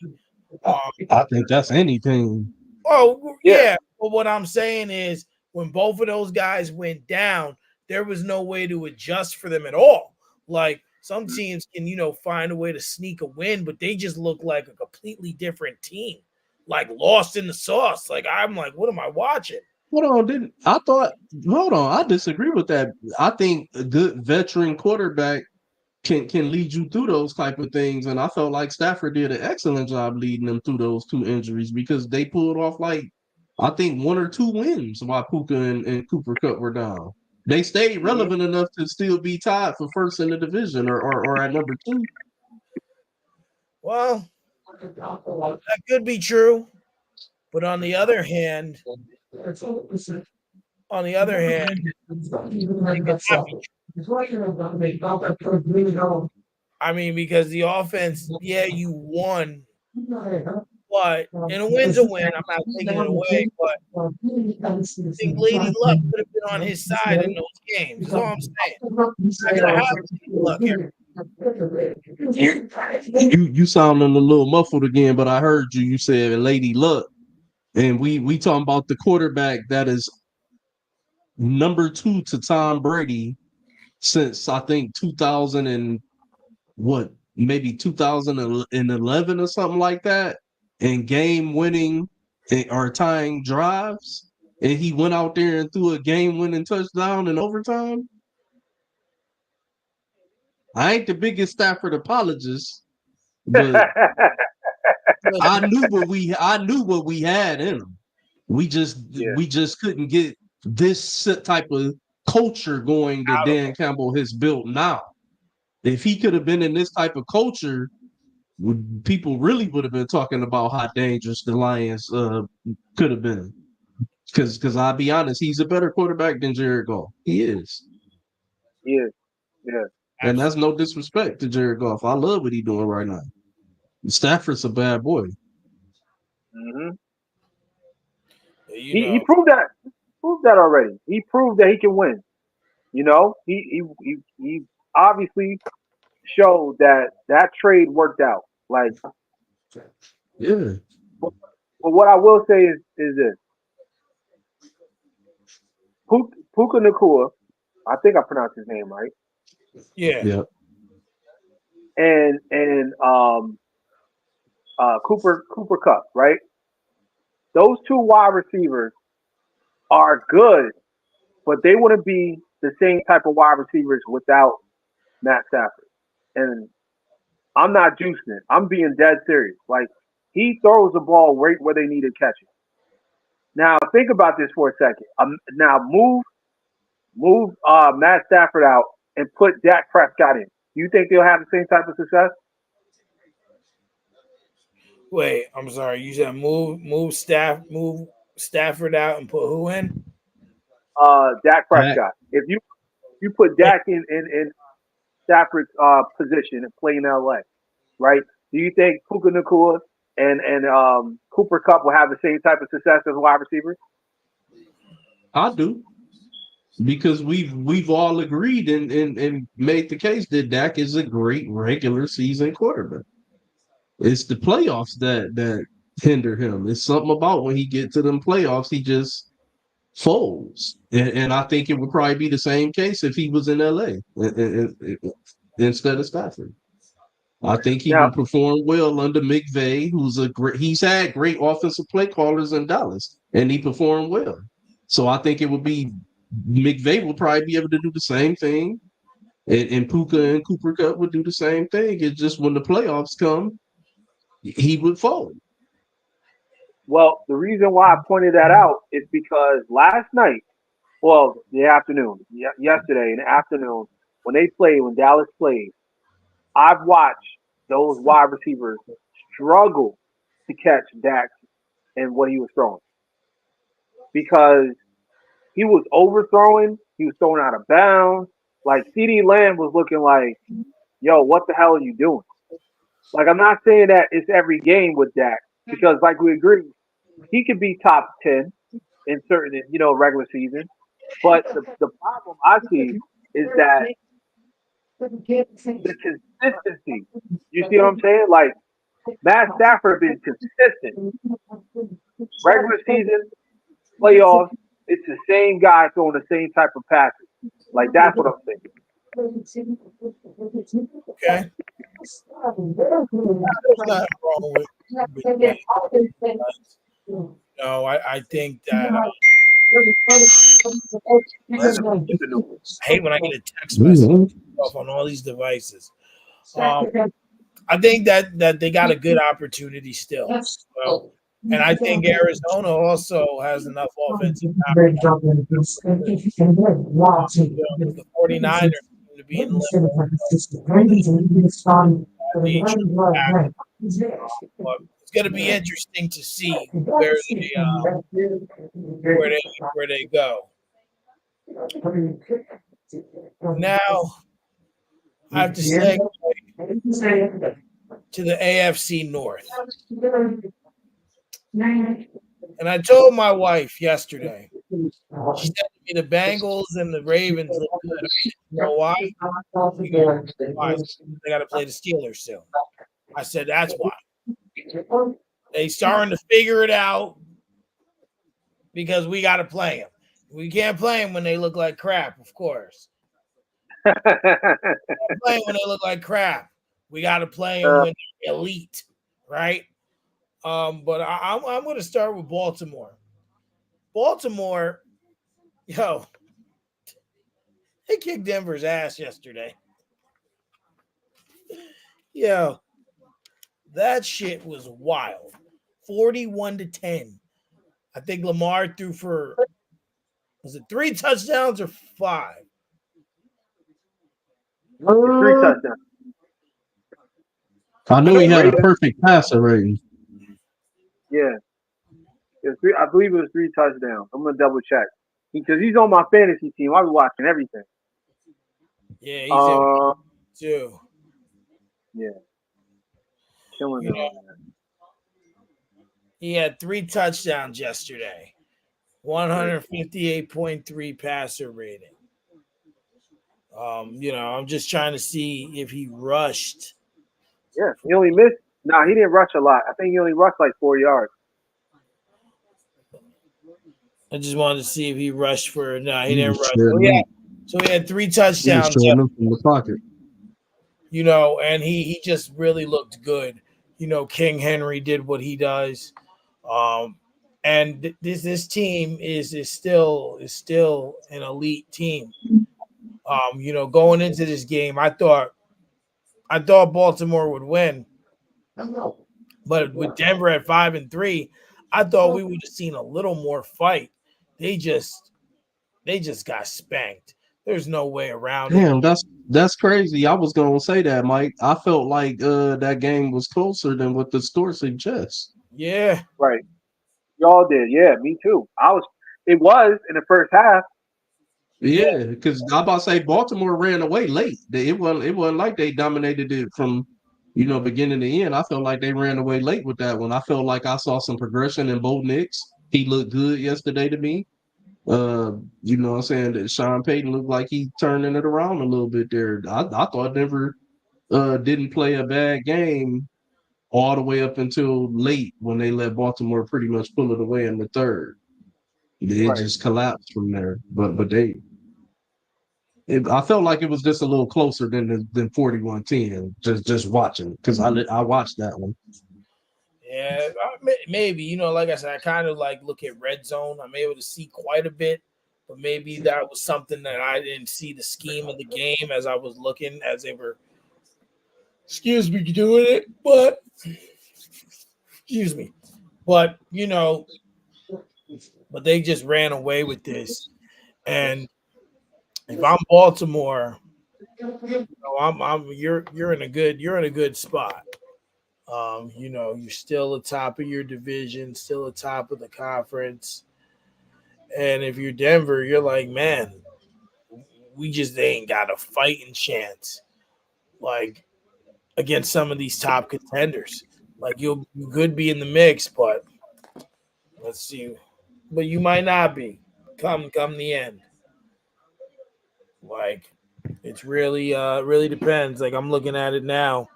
I think that's anything. Oh, Yeah. yeah. But what I'm saying is when both of those guys went down, there was no way to adjust for them at all. Like some teams can, find a way to sneak a win, but they just look like a completely different team, like lost in the sauce. Like I'm like, what am I watching? Hold on, didn't I thought? Hold on, I disagree with that. I think a good veteran quarterback can lead you through those type of things, and I felt like Stafford did an excellent job leading them through those two injuries because they pulled off like I think 1 or 2 wins while Puka and Cooper Cup were down. They stayed Mhm. relevant enough to still be tied for first in the division or at number 2. Well, that could be true, but on the other hand, it could not be true. I mean, because the offense, yeah, you won, but and a win's a win. I'm not taking it away, but I think Lady Luck could have been on his side in those games. Is all I'm saying. Not gonna have Lady Luck here. You sounding a little muffled again, but I heard you. You said Lady Luck, and we talking about the quarterback that is number 2 to Tom Brady since I think 2000 and what maybe 2011 or something like that, and game winning or tying drives, and he went out there and threw a game winning touchdown in overtime. I ain't the biggest Stafford apologist, but I knew what we had in him. We just Yeah. we just couldn't get this type of culture going that Dan Campbell has built now. If he could have been in this type of culture, people really would have been talking about how dangerous the Lions could have been. Because I'll be honest, he's a better quarterback than Jared Goff. He is. Yeah. Yeah. And that's no disrespect to Jared Goff. I love what he's doing right now. Stafford's a bad boy. Hmm. You He know, proved that already. He proved that he can win. He obviously showed that that trade worked out. Like, Yeah. but, but what I will say is this: Puka Nakua, I think I pronounced his name right, yeah. Yeah. and Cooper Cup, right? Those two wide receivers are good, but they wouldn't be the same type of wide receivers without Matt Stafford. And I'm not juicing it. I'm being dead serious. Like he throws the ball right where they need to catch it. Now think about this for a second. Now move Matt Stafford out and put Dak Prescott in. Do you think they'll have the same type of success? Wait, I'm sorry. You said move Stafford out and put who in? Dak Dak. Prescott. If you put Yeah. Dak in Stafford's position and play in LA, right? Do you think Puka Nakua and Cooper Cup will have the same type of success as wide receivers? I do. because we've all agreed and made the case that Dak is a great regular season quarterback. It's the playoffs that hinder him. It's something about when he gets to them playoffs, he just folds. And I think it would probably be the same case if he was in LA instead of Stafford. I think he Now, would perform well under McVay, he's had great offensive play callers in Dallas, and he performed well. So I think it would be McVay will probably be able to do the same thing, and Puka and Cooper Cup would do the same thing. It's just when the playoffs come, he would fold. well, the reason why I pointed that out is because last night, well, the afternoon, yesterday in the afternoon, when Dallas played, I've watched those wide receivers struggle to catch Dak and what he was throwing because he was overthrowing, he was throwing out of bounds. Like CD Lamb was looking like, yo, what the hell are you doing? Like I'm not saying that it's every game with Dak because, like we agree, he could be top 10 in certain, regular season. But the problem I see is that the consistency. You see what I'm saying? Like Matt Stafford been consistent. Regular season, playoffs, it's the same guy throwing the same type of passes. Like that's what I'm saying. Okay. There's nothing wrong with that. No, I think that I hate when I get a text message on all these devices. Um, I think that they got a good opportunity still. Well, and I think Arizona also has enough offensive power. The 49ers seem to be in limbo. Being back. But it's going to be interesting to see where they go. Now I have to segue to the AFC North. And I told my wife yesterday, she said to me, the Bengals and the Ravens look good. You know why? Why? They got to play the Steelers soon. I said, that's why. They starting to figure it out because we got to play them. We can't play them when they look like crap, of course. We can't play them when they look like crap. We got to play them when they're elite, right? But I'm going to start with Baltimore. Baltimore, yo, they kicked Denver's ass yesterday. Yo, that shit was wild. 41-10. I think Lamar threw for, was it 3 touchdowns or 5? It's 3 touchdowns. I knew The he had a Ravens, perfect passer rating. yeah, I believe it was 3 touchdowns. I'm gonna double check because he's on my fantasy team. I be watching everything. Yeah, he's in Uh, too. yeah, killing You it know, on that. he had 3 touchdowns yesterday. 158.3 passer rating. I'm just trying to see if he rushed. Yeah, he only missed. Nah, he didn't rush a lot. I think he only rushed like 4 yards. I just wanted to see if he rushed for. No, he He didn't was rush. shredding them. So he had 3 He was touchdowns. shredding them from the pocket. And he just really looked good. King Henry did what he does. And this team is still an elite team. Going into this game, I thought Baltimore would win, but with Denver at 5-3, I thought we would have seen a little more fight. They just got spanked. There's no way around it. Damn, that's crazy. I was gonna say that, Mike. I felt like that game was closer than what the score suggests. Yeah. Right, y'all did. Yeah, me too. It was in the first half. Yeah, because I'm about to say Baltimore ran away late. It wasn't like they dominated it from beginning to end. I felt like they ran away late with that one. I felt like I saw some progression in Bo Nix. He looked good yesterday to me. You know what I'm saying, that Sean Payton looked like he turning it around a little bit there. I thought Denver didn't play a bad game all the way up until late when they let Baltimore pretty much pull it away in the third. It Right. just collapsed from there. But I felt like it was just a little closer than 41-10. Just watching, because I watched that one. Yeah, maybe, like I said, I kind of like look at red zone. I'm able to see quite a bit, but maybe that was something that I didn't see the scheme of the game as I was looking as they were, excuse me, doing it. But excuse me, but but they just ran away with this. And if I'm Baltimore, you're in a good spot. You're still atop of your division, still atop of the conference. And if you're Denver, you're like, man, we just ain't got a fighting chance, like against some of these top contenders. Like you could be in the mix, but let's see. But you might not be. Come the end. Like it's really depends. Like I'm looking at it now.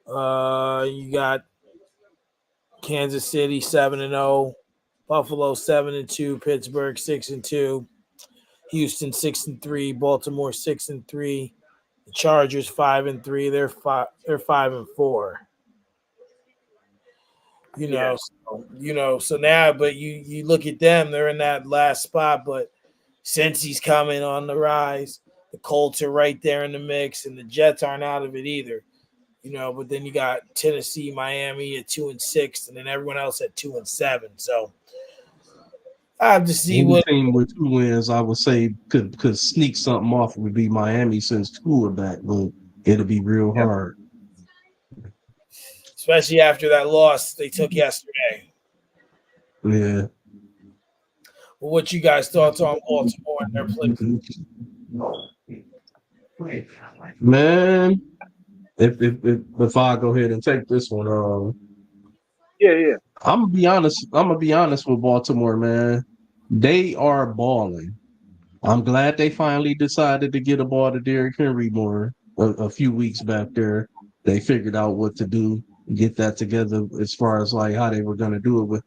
You got Kansas City 7-0, Buffalo 7-2, Pittsburgh 6-2, Houston 6-3, Baltimore 6-3, the Chargers 5-3. They're 5-4. Yeah. So now, but you look at them, they're in that last spot. But since he's coming on the rise, the Colts are right there in the mix, and the Jets aren't out of it either. But then you got Tennessee, Miami at 2-6, and then everyone else at 2-7. So I have to see Any what, team with 2 wins, I would say, could sneak something off would be Miami, since Tua back, but it'll be real Yep. hard. especially after that loss they took yesterday. Yeah. Well, what you guys thoughts on Baltimore and their play? Man, if I go ahead and take this one, Yeah. I'm gonna be honest with Baltimore, man. They are balling. I'm glad they finally decided to get a ball to Derrick Henry more a few weeks back there. They figured out what to do, get that together as far as like how they were gonna do it with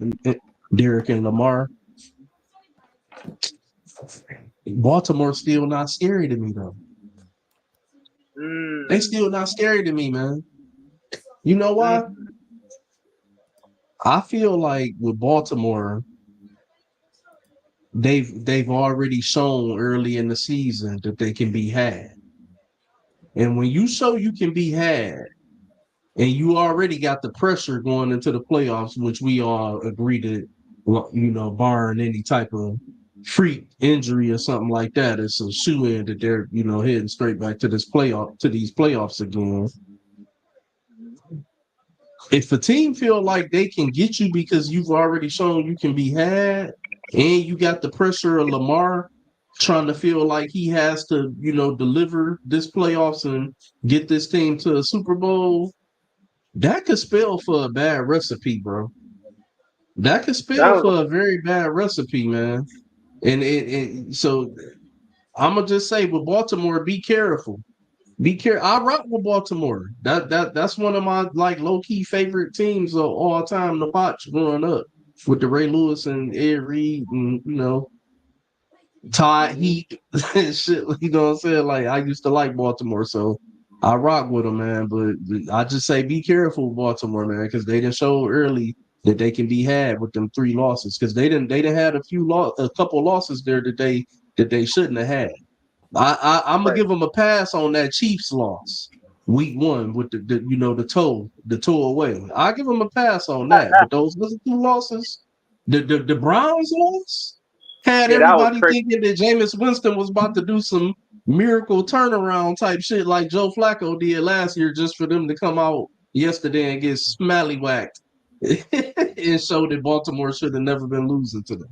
Derrick and Lamar. Baltimore's still not scary to me though. They still not scary to me, man. You know why? I feel like with Baltimore, they've already shown early in the season that they can be had. And when you show you can be had, and you already got the pressure going into the playoffs, which we all agree to, barring any type of freak injury or something like that, it's a shoe in that they're, heading straight back to these playoffs again. If a team feel like they can get you because you've already shown you can be had, and you got the pressure of Lamar trying to feel like he has to, deliver this playoffs and get this team to a Super Bowl, that could spell for a bad recipe, bro. That could spell Sounds for a very bad recipe, man. So I'm gonna just say with Baltimore, be careful. Be careful. I rock with Baltimore. That's one of my like low key favorite teams of all time to watch growing up, with the Ray Lewis and Ed Reed and Todd Heat and shit. You know what I'm saying? Like I used to like Baltimore, so I rock with them, man. But I just say be careful with Baltimore, man, because they didn't show early that they can be had with them 3 losses. Because they didn't had a couple losses there that they shouldn't have had. I'm gonna right. give them a pass on that Chiefs loss week 1 with the toe away. I give them a pass on that. But those other 2 losses, the Browns loss had Yeah, that was everybody crazy. thinking that Jameis Winston was about to do some miracle turnaround type shit like Joe Flacco did last year, just for them to come out yesterday and get smallywhacked and show that Baltimore should have never been losing to them.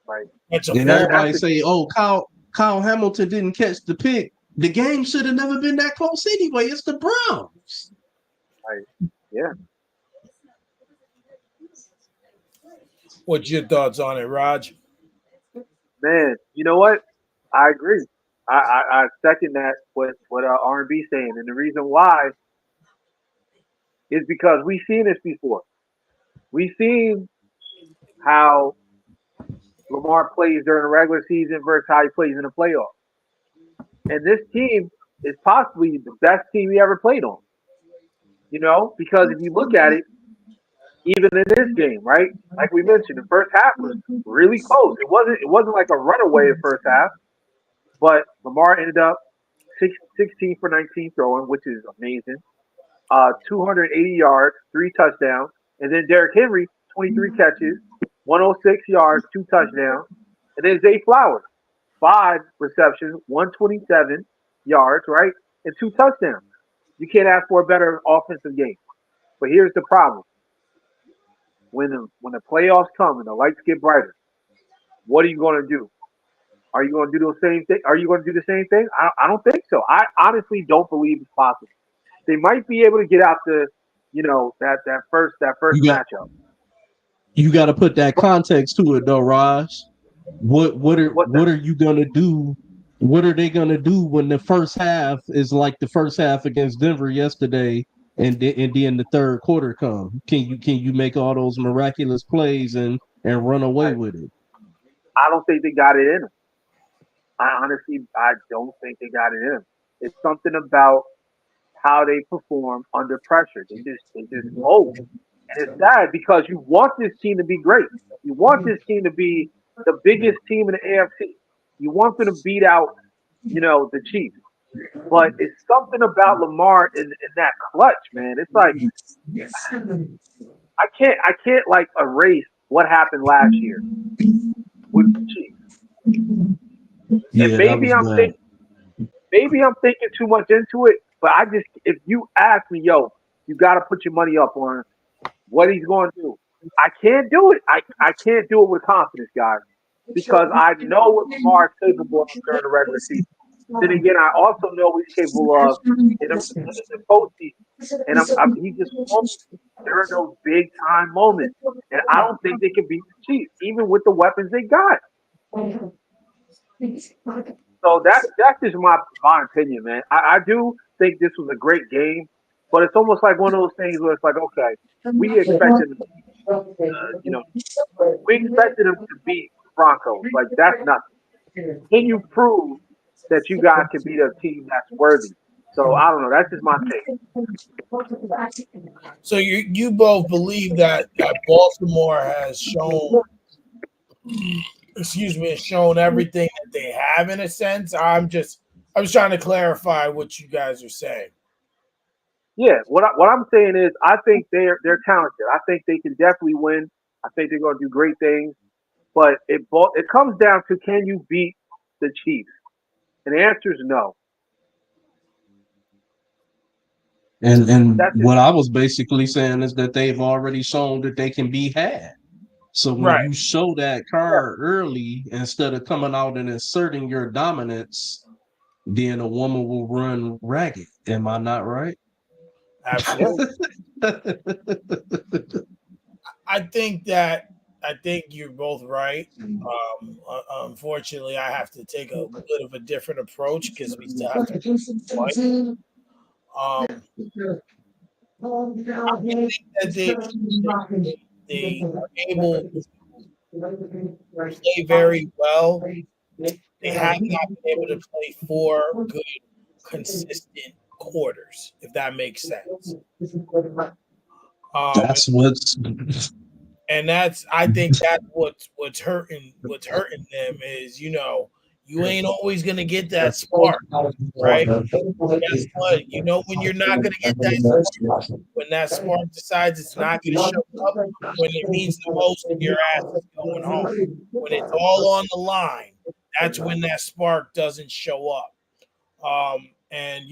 Like It's a And full. everybody say, "Oh, Kyle Hamilton didn't catch the pick." The game should have never been that close anyway. It's the Browns. yeah. What's your thoughts on it, Raj? Man, you know what? I agree. I second that what R&B saying, and the reason why is because we've seen this before. We've seen how Lamar plays during the regular season versus how he plays in the playoffs. And this team is possibly the best team he ever played on. Because if you look at it, even in this game, right? Like we mentioned, the first half was really close. It wasn't like a runaway in first half, but Lamar ended up 16 for 19 throwing, which is amazing. 280 yards, 3 touchdowns, and then Derrick Henry 23 catches, 106 yards, 2 touchdowns, and then Zay Flowers 5 receptions, 127 yards, right, and 2 touchdowns. You can't ask for a better offensive game. But here's the problem: when the playoffs come and the lights get brighter, what are you going to do? Are you going to do the same thing? Are you going to do the same thing? I don't think so. I honestly don't believe it's possible. They might be able to get out that first You got matchup. you got to put that But context to it, though, Raj. what's that? What are you gonna do? What are they gonna do when the first half is like the first half against Denver yesterday, and then the third quarter come? Can you make all those miraculous plays and run away I, with it? I don't think they got it in them. I don't think they got it in them. It's something about how they perform under pressure. They just fold. And it's sad because you want this team to be great. You want this team to be the biggest team in the AFC. You want them to beat out, the Chiefs. But it's something about Lamar in that clutch, man. It's like I can't like erase what happened last year with the Chiefs. And Yeah, that was bad. maybe I'm thinking too much into it, but if you ask me, yo, you got to put your money up on what he's going to do. I can't do it. I can't do it with confidence, guys, because I know what Lamar is capable of during the regular season. Then again, I also know what he's capable of in the postseason, and he just won't during those big time moments. And I don't think they can beat the Chiefs, even with the weapons they got. So that's just my opinion, man. I do think this was a great game, but it's almost like one of those things where it's like, okay, we expected, you know, we expected them to beat Broncos. Like that's nothing. Can you prove that you guys can beat a team that's worthy? So I don't know. That's just my take. So you both believe that Baltimore has shown, excuse me, has shown everything that they have in a sense. I was trying to clarify what you guys are saying. Yeah, what I'm saying is, I think they're talented. I think they can definitely win. I think they're going to do great things. But it comes down to, can you beat the Chiefs? And the answer is no. And That's just what I was basically saying is that they've already shown that they can be had. So when Right. you show that yeah, card early, instead of coming out and asserting your dominance, then a woman will run ragged. Am I not right? yeah. Absolutely. I think you're both right. Unfortunately, I have to take a bit of a different approach because we still have to play. Um, I think that they are able to play very well. They have not been able to play four good, consistent quarters, if that makes sense. Um, That's what's and that's I think that's what's hurting them is you ain't always gonna get that spark, right? Guess what? You know when you're not gonna get that spark, when that spark decides it's not gonna show up, when it means the most, and your ass is going home. When it's all on the line, that's when that spark doesn't show up. And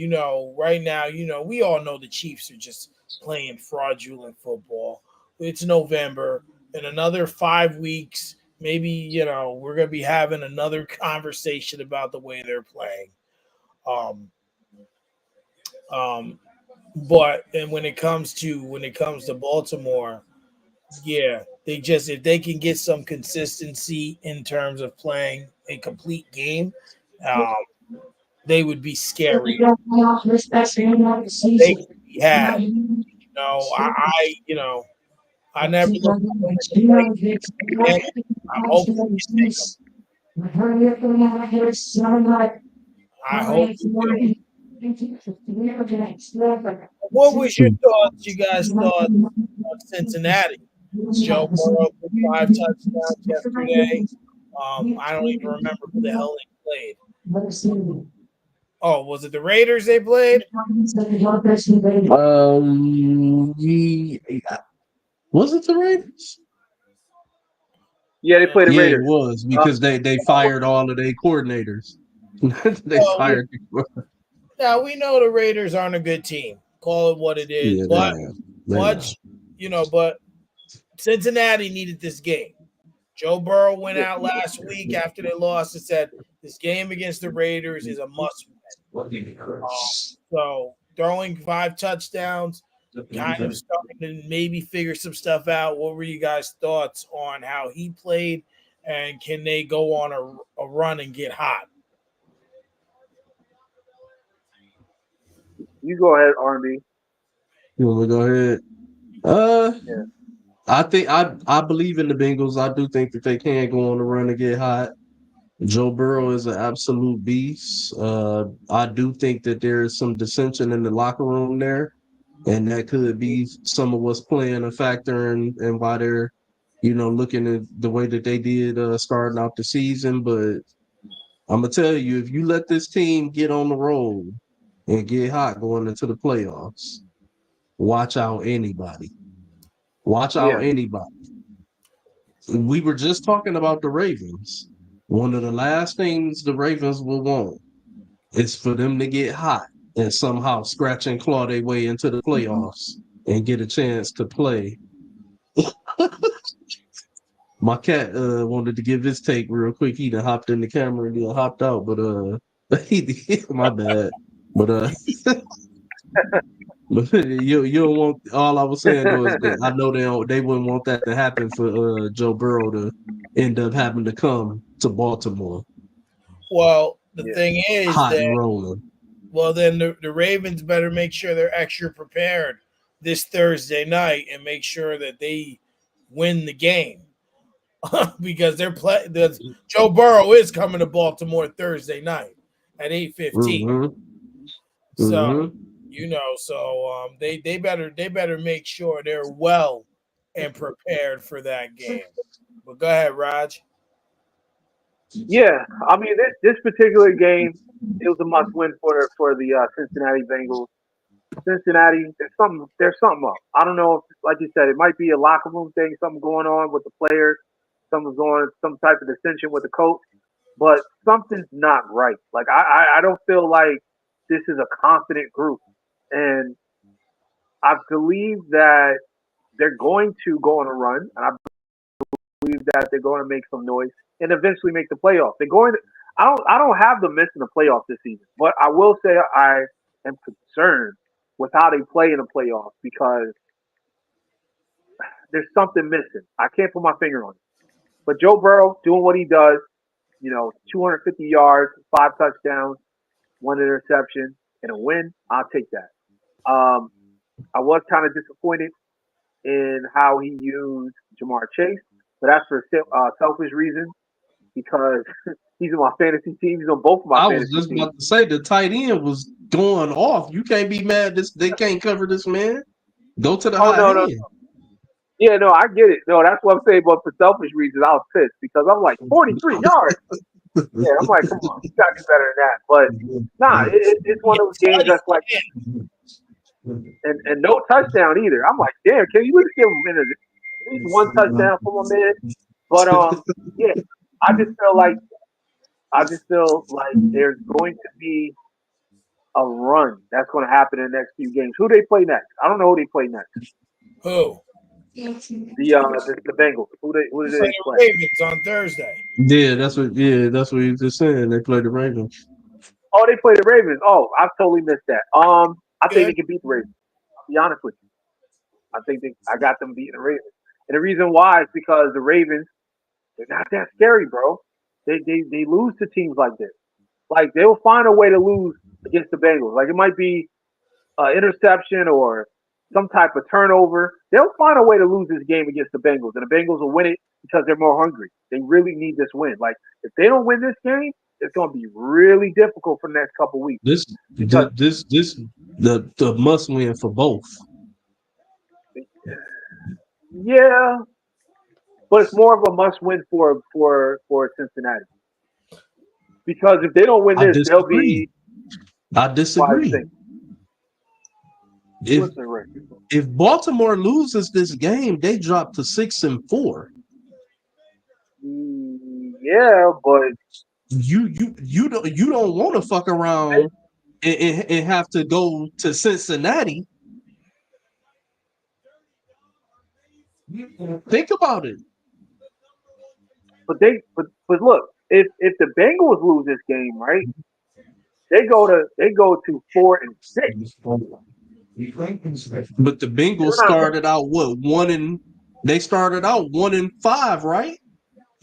right now, we all know the Chiefs are just playing fraudulent football. It's November. In another 5 weeks, maybe, we're gonna be having another conversation about the way they're playing. Um, but and when it comes to Baltimore, yeah. They just if they can get some consistency in terms of playing a complete game, um, they would be scary. They could be had. I never look forward to playing again. I'm hoping we can take them. I hope we do. What was your thoughts? You guys thought on Cincinnati? Joe Burrow threw 5 touchdowns yesterday. I don't even remember who the hell they played. Oh, was it the Raiders they played? He, was it the Raiders? Yeah, they play the Yeah, it Raiders. was because they fired all of their coordinators. They Well, fired. now we know the Raiders aren't a good team. Call it what it is, Yeah, but they not. but Cincinnati needed this game. Joe Burrow went out last week after they lost and said this game against the Raiders is a must win. So throwing 5 touchdowns, kind of starting to maybe figure some stuff out. What were you guys' thoughts on how he played, and can they go on a run and get hot? You go ahead, R&B. You want me to go ahead? Uh, Yeah. I think I believe in the Bengals. I do think that they can go on the run and get hot. Joe Burrow is an absolute beast. I do think that there is some dissension in the locker room there, and that could be some of what's playing a factor in why they're, looking at the way that they did starting out the season. But I'm gonna tell you, if you let this team get on the road and get hot going into the playoffs, watch out anybody. Watch out Yeah. anybody. We were just talking about the Ravens. One of the last things the Ravens will want is for them to get hot and somehow scratch and claw their way into the playoffs and get a chance to play. My cat wanted to give his take real quick. He done hopped in the camera and he done hopped out, but my bad. But but you don't want. All I was saying though is that I know they wouldn't want that to happen for Joe Burrow to end up having to come to Baltimore Well, the Yeah. thing is hot and that rolling. then the Ravens better make sure they're extra prepared this Thursday night and make sure that they win the game because Joe Burrow is coming to Baltimore Thursday night at 8:15. Mm-hmm. So Mm-hmm. they better make sure they're well and prepared for that game. But go ahead, Raj. Yeah. I mean, this particular game, it was a must win for the Cincinnati Bengals. Cincinnati, there's something up. I don't know if, like you said, it might be a locker room thing, something going on with the players, some type of dissension with the coach, but something's not right. Like I don't feel like this is a confident group, and I believe that they're going to go on a run, and I believe that they're going to make some noise and eventually make the playoffs. They're going to. I don't have them missing the playoffs this season, but I will say I am concerned with how they play in the playoffs because there's something missing. I can't put my finger on it. But Joe Burrow doing what he does, 250 yards, 5 touchdowns, 1 interception, and a win. I'll take that. Um, I was kind of disappointed in how he used Jamar Chase, but that's for selfish reasons because he's in my fantasy team. He's on both of my I was fantasy just teams. about to say the tight end was going off. You can't be mad. They can't cover this man. Go to the Oh hot no, no, hand. yeah, no, I get it. No, that's what I'm saying. But for selfish reasons, I was pissed because I'm like 43 yards. Yeah, I'm like, come on, you gotta do better than that. But nah, it's one of those games that's like, and no touchdown either. I'm like, damn, can you at least give him at least one touchdown for my man? But yeah, I just feel like there's going to be a run that's going to happen in the next few games. Who they play next? I don't know who they play next. Who? The Bengals. Who do Play they play? the Ravens on Thursday. That's what he was just saying. They play the Ravens. Oh, they play the Ravens. Oh, I totally missed that. I think they Good. can beat the Ravens. I'll be honest with you. I got them beating the Ravens. And the reason why is because the Ravens, they're not that scary, bro. They lose to teams like this. Like they'll find a way to lose against the Bengals. Like it might be an interception or some type of turnover. They'll find a way to lose this game against the Bengals, and the Bengals will win it because they're more hungry. They really need this win. Like if they don't win this game, it's going to be really difficult for the next couple weeks This because the must win for both. yeah, but it's more of a must win for Cincinnati because if they don't win I this, they'll disagree. be I why do you disagree. think? If Listen, Rick. if Baltimore loses this game, they drop to 6-4. Yeah, but You don't want to fuck around and have to go to Cincinnati. Think about it. but look, if the Bengals lose this game, right? They go to 4-6. But the Bengals They're not started out what they started out 1-5, right?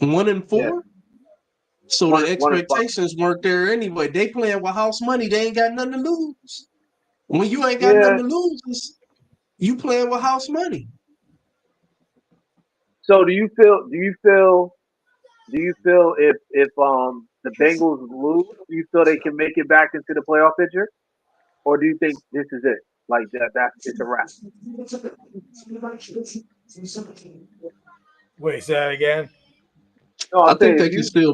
1-4. So the one and five. expectations weren't there anyway. They playing with house money. They ain't got nothing to lose. When you ain't got Yeah. nothing to lose, you playing with house money. So do you feel if the Bengals lose, do you feel they can make it back into the playoff picture, or do you think this is it? Like that's it's a wrap. Wait, say that again. No, I I'm think saying they can still.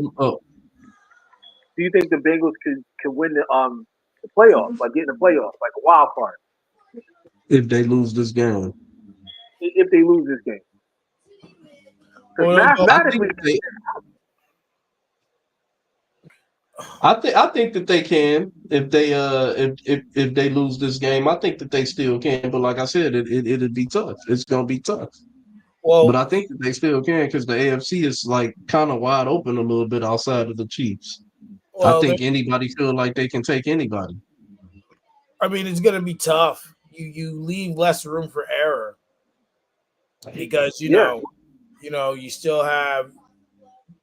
do you think the Bengals could win the playoffs, like get in the playoffs, like a wild card, If they lose this game, if they lose this game? Because Well, no, I think mathematically, they. I think that they can if they lose this game. I think that they still can. But like I said, it'd be tough. It's gonna be tough. But well, I think that they still can because the AFC is like kind of wide open a little bit outside of the Chiefs. I well. think anybody feel like they can take anybody. I mean, it's going to be tough. You leave less room for error because yeah, you still have.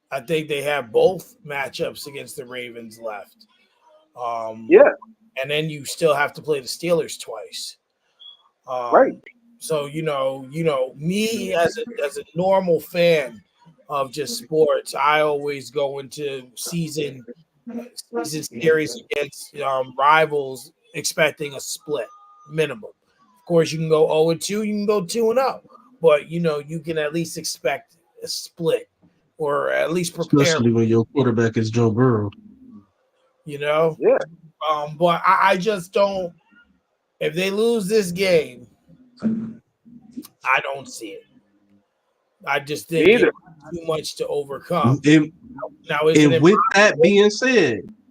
I think they have both matchups against the Ravens left. Um, yeah, and then you still have to play the Steelers twice. right, So me as a normal fan of just sports, I always go into season series against rivals expecting a split minimum. Of course, you can go 0-2, you can go 2-0, but you can at least expect a split or at least prepare. Especially when your quarterback is Joe Burrow. You know, yeah. but I just don't. If they lose this game, I don't see it. I just think Me it's either. too much to overcome. And, Now, is it and impossible?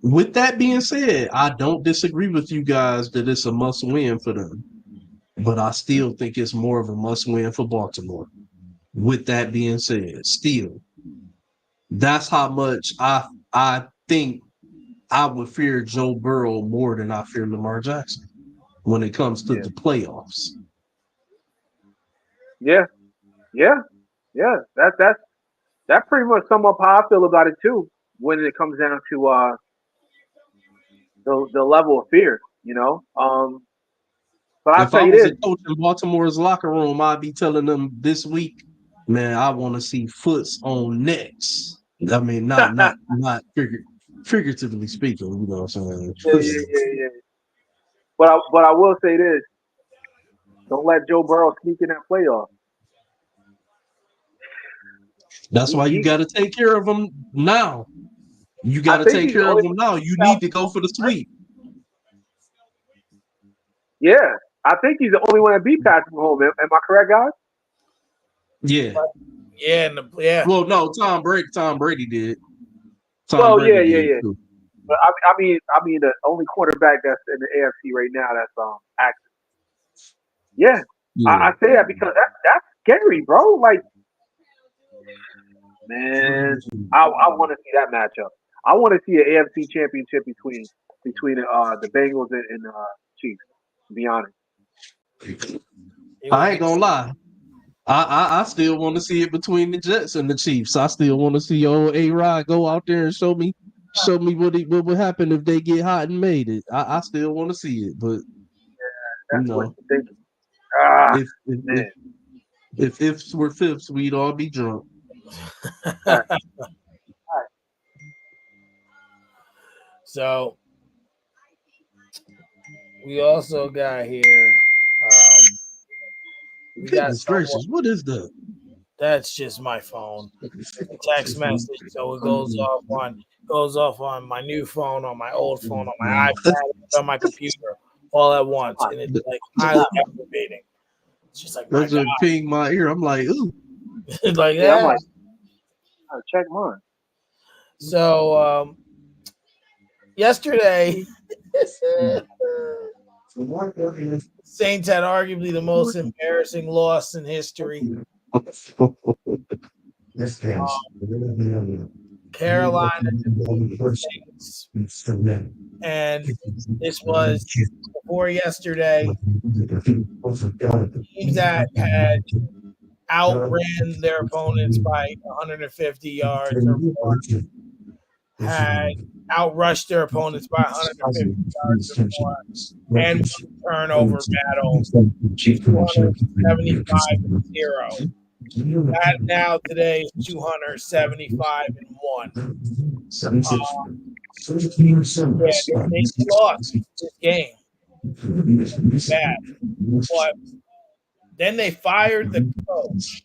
with that being said, I don't disagree with you guys that it's a must win for them. But I still think it's more of a must win for Baltimore. With that being said, still, that's how much I think I would fear Joe Burrow more than I fear Lamar Jackson when it comes to Yeah, the playoffs. yeah, yeah, yeah. That pretty much sum up how I feel about it too. When it comes down to the level of fear, But I'll If tell I you was this. a coach in Baltimore's locker room, I'd be telling them this week, man, I want to see foots on necks. I mean, not figuratively speaking, you know what I'm Yeah, saying? yeah, yeah, yeah. But I will say this: don't let Joe Burrow sneak in that playoff. That's He, why you he got to take care of them now. You I got to think take he's the care of only them one. now. You need to go for the Right? sweep. Yeah, I think he's the only one that beat Patrick Mahomes. Am I correct, guys? Yeah. Yeah, yeah. Well, no, Tom Brady did. Tom Well, Brady yeah, yeah, did yeah. too. But I mean, the only quarterback that's in the AFC right now that's active. Yeah, I Yeah. say that because that's scary, bro. Like, man, I want to see that matchup. I want to see an AFC championship between the Bengals and Chiefs. To be honest. It would I be ain't gonna lie. I still want to see it between the Jets and the Chiefs. I still want to see old A-Rod go out there and show me what would happen if they get hot and made it. I still want to see it, but you That's what know, you're thinking. Ah, if if if man. if ifs were fifths, we'd all be drunk. All right. So we also got here. We got Goodness someone. gracious, what is that? That's just my phone. It's a text message, so it goes off on my new phone, on my old phone, on my iPad, on my computer, all at Come once, on. and it's like highly aggravating. It's just like my That's God, just ping my ear. I'm like, ooh. like Yeah, I'm that. like, I gotta check mine. So yesterday, Saints had arguably the most embarrassing loss in history. Carolina defeated the Saints, and this was before yesterday. Teams that had outran their opponents by 150 yards or more had outrushed their opponents by 150 yards or more and won turnover battles 275-0. That now today is 275-1. Yeah, they lost this game bad, but then they fired the coach.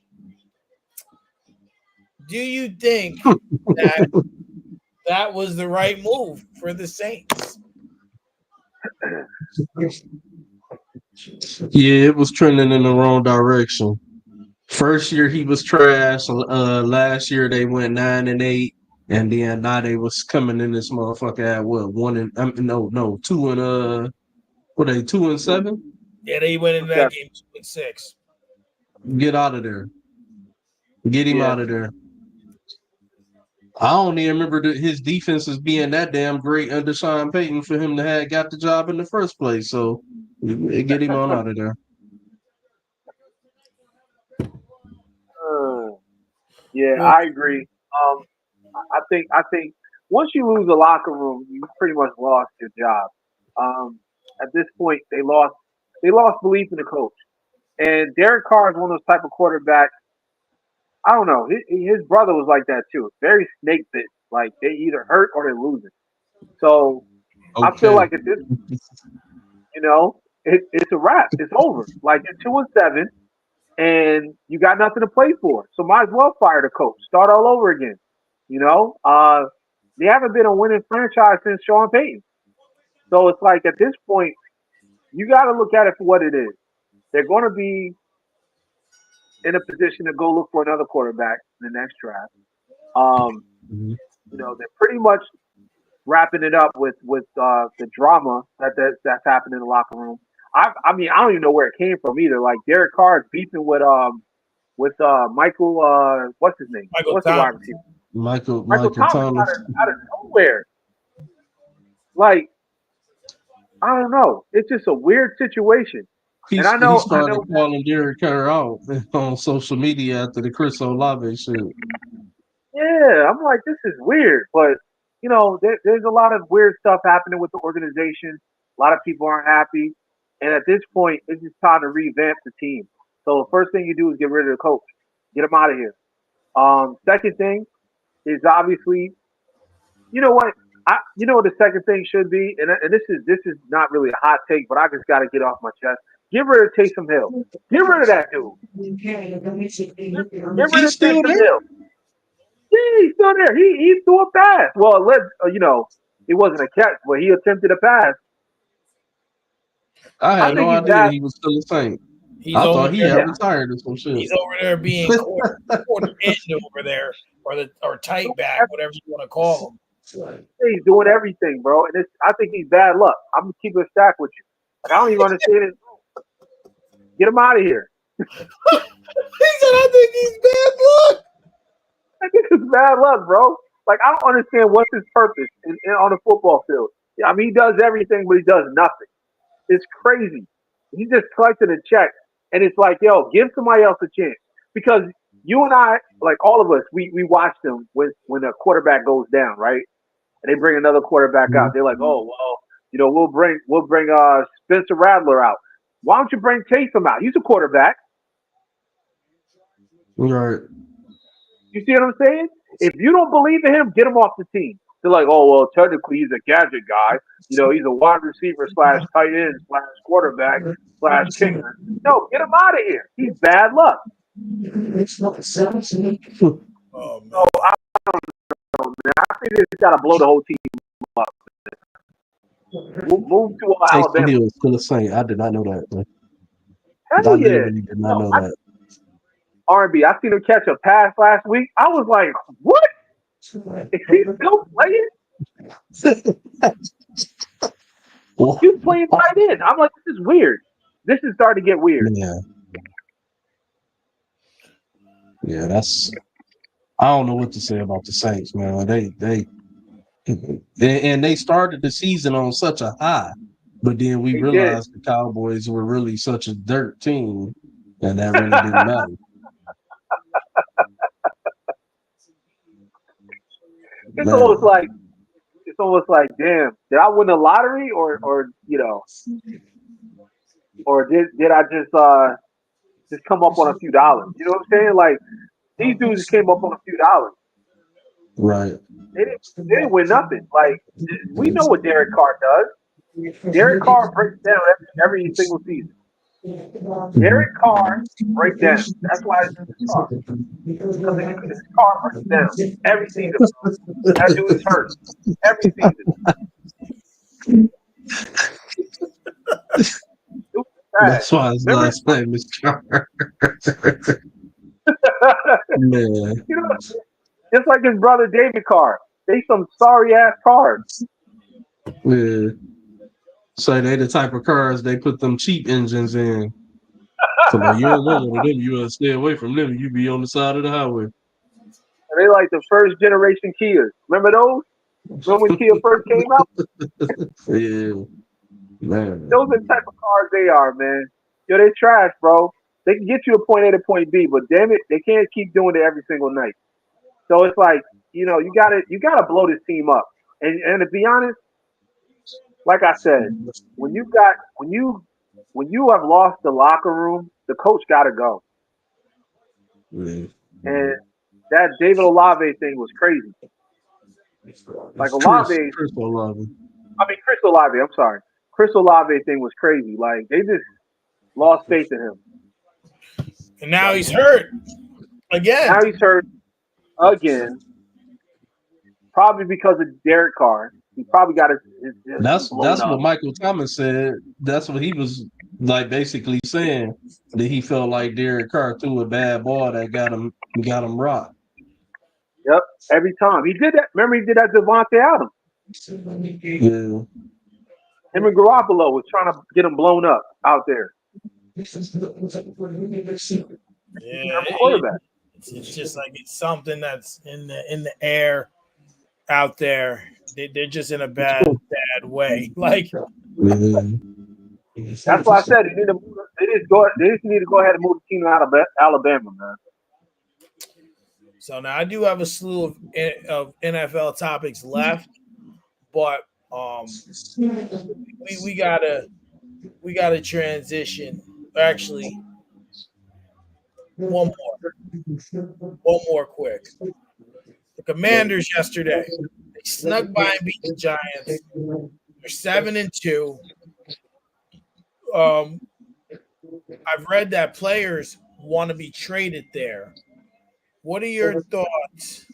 Do you think that that was the right move for the Saints? Yeah, it was trending in the wrong direction. First year he was trash. Last year they went 9-8, and then now they was coming in this motherfucker at what 2 and what are they 2-7? Yeah, they went into that game 2-6. Get out of there. Get him Yeah. out of there. I don't even remember his defenses being that damn great under Sean Payton for him to have got the job in the first place. So get him on out of there. Yeah, Well, I agree. I think once you lose the locker room, you pretty much lost your job. At this point, they lost belief in the coach. And Derek Carr is one of those type of quarterbacks. I don't know. His brother was like that too. Very snake bit. Like they either hurt or they're losing. So I feel Okay. like at this, it's a wrap. It's over. Like you're 2-7, and you got nothing to play for. So might as well fire the coach. Start all over again. You know, they haven't been a winning franchise since Sean Payton. So it's like at this point, you got to look at it for what it is. They're going to be in a position to go look for another quarterback in the next draft. Um, they're pretty much wrapping it up with the drama that's happened in the locker room. I mean, I don't even know where it came from either. Like Derek Carr is beefing with Michael what's his name? Michael What's the wide Thomas. receiver? Michael Michael Thomas Thomas. out of nowhere. Like, I don't know. It's just a weird situation. And I He know started calling Derek Carr out on social media after the Chris Olave shit. yeah, I'm like, this is weird. But there's a lot of weird stuff happening with the organization. A lot of people aren't happy. And at this point, it's just time to revamp the team. So the first thing you do is get rid of the coach. Get him out of here. Second thing is obviously, you know what? You know what the second thing should be, and this is not really a hot take, but I just got to get off my chest. Get rid of Taysom Hill. Get rid of that dude. Get rid He's of still Taysom there. Hill. Yeah, he's still there. He threw a pass. Well, it wasn't a catch, but he attempted a pass. I I had no think he's idea bad. he was still the same. He's I over thought he there. had Yeah, retired or some shit. He's over there being quarter end over there, or tight back, whatever you want to call him. he's doing everything, bro. And I think he's bad luck. I'm gonna keep it a stack with you. Like I don't even understand it. Get him out of here. He said, "I think he's bad luck." I think it's bad luck, bro. Like I don't understand what's his purpose on the football field. Yeah, I mean he does everything, but he does nothing. It's crazy. He's just collecting a check, and it's like, yo, give somebody else a chance. because you and I, like all of us, we watch them when a quarterback goes down, right? And they bring another quarterback out. They're like, oh well, we'll bring Spencer Rattler out. Why don't you bring Taysom out? He's a quarterback. Right. You see what I'm saying? If you don't believe in him, get him off the team. They're like, oh well, technically he's a gadget guy. He's a wide receiver slash tight end slash quarterback slash kicker. No, get him out of here. He's bad luck. Oh So man. I don't know, man. I think they just got to blow the whole team up. Move to Taysom Alabama. Hill is still a Saint. I did not know that. Man. I Hell yeah. literally did not know that. R&B. I seen him catch a pass last week. I was like, what? Is he still playing? He's playing tight end. I'm like, this is weird. This is starting to get weird. Yeah, that's. I don't know what to say about the Saints, man. They started the season on such a high, but then we They did. realized the Cowboys were really such a dirt team, and that really didn't matter. It's almost like, damn, did I win the lottery or did I just come up on a few dollars? You know what I'm saying? Like these dudes came up on a few dollars. Right. They didn't win nothing. Like we know what Derek Carr does. Derek Carr breaks down every single season. Derek Carr breaks down. That's why it's his car. Because his car breaks down every season. That dude is hurt every season. That's why his last name is Carr. Man. Just like his brother David Carr. They some sorry ass cars. Yeah. So they the type of cars they put them cheap engines in. So like, you don't want one of them, you gotta stay away from them. You be on the side of the highway. And they like the first generation Kias. Remember those? Remember when Kia first came out? Yeah. Man. Those are the type of cars they are, man. Yo, they trash, bro. They can get you to point A to point B, but damn it, they can't keep doing it every single night. So it's like, you gotta blow this team up. And to be honest, like I said, when you have lost the locker room, the coach gotta go. Yeah. And that David Olave thing was crazy. Like Chris Olave. Chris Olave, I'm sorry. Chris Olave thing was crazy. Like they just lost faith in him. And now he's hurt again. Now he's hurt again. Probably because of Derek Carr. He probably got his That's blown up. what Michael Thomas said. That's what he was like basically saying, that he felt like Derek Carr threw a bad ball that got him rocked. Yep, every time he did that. Remember, he did that to Devontae Adams. Yeah. Him and Garoppolo was trying to get him blown up out there. Yeah, Quarterback. it's just like it's something that's in the air out there. They're just in a bad way. Like that's why I said they just need to go ahead and move the team out of Alabama, man. So now I do have a slew of NFL topics left, but we gotta transition. Actually, one more quick. The Commanders yesterday, they snuck by and beat the Giants. They're 7-2. I've read that players want to be traded there. What are your thoughts?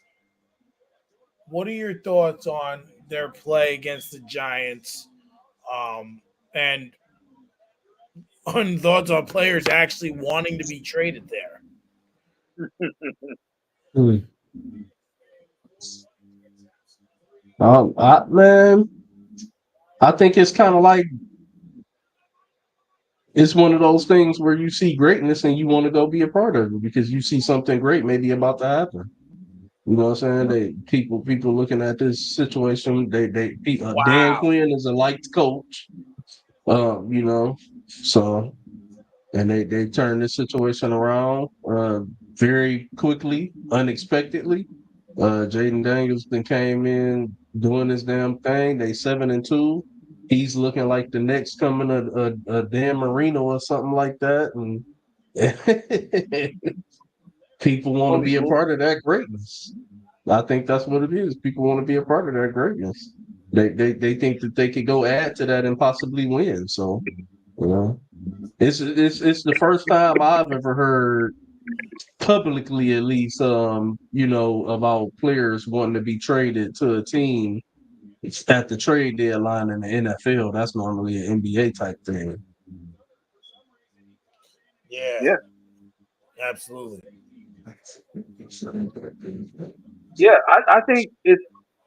What are your thoughts on their play against the Giants? And on thoughts on players actually wanting to be traded there? I think it's kind of like it's one of those things where you see greatness and you want to go be a part of it because you see something great maybe about to happen. You know what I'm saying? People looking at this situation. Dan Quinn is a liked coach. So and they turn this situation around. very quickly, unexpectedly. Jaden Daniels then came in doing his damn thing. They 7-2. He's looking like the next coming of Dan Marino or something like that, and people want to Gonna be be a cool. part of that greatness. I think that's what it is. People want to be a part of that greatness. They think that they could go add to that and possibly win. So, you know, it's the first time I've ever heard publicly, at least, about players wanting to be traded to a team at the trade deadline in the NFL. That's normally an NBA type thing. Yeah, Yeah, absolutely. yeah. I think it's,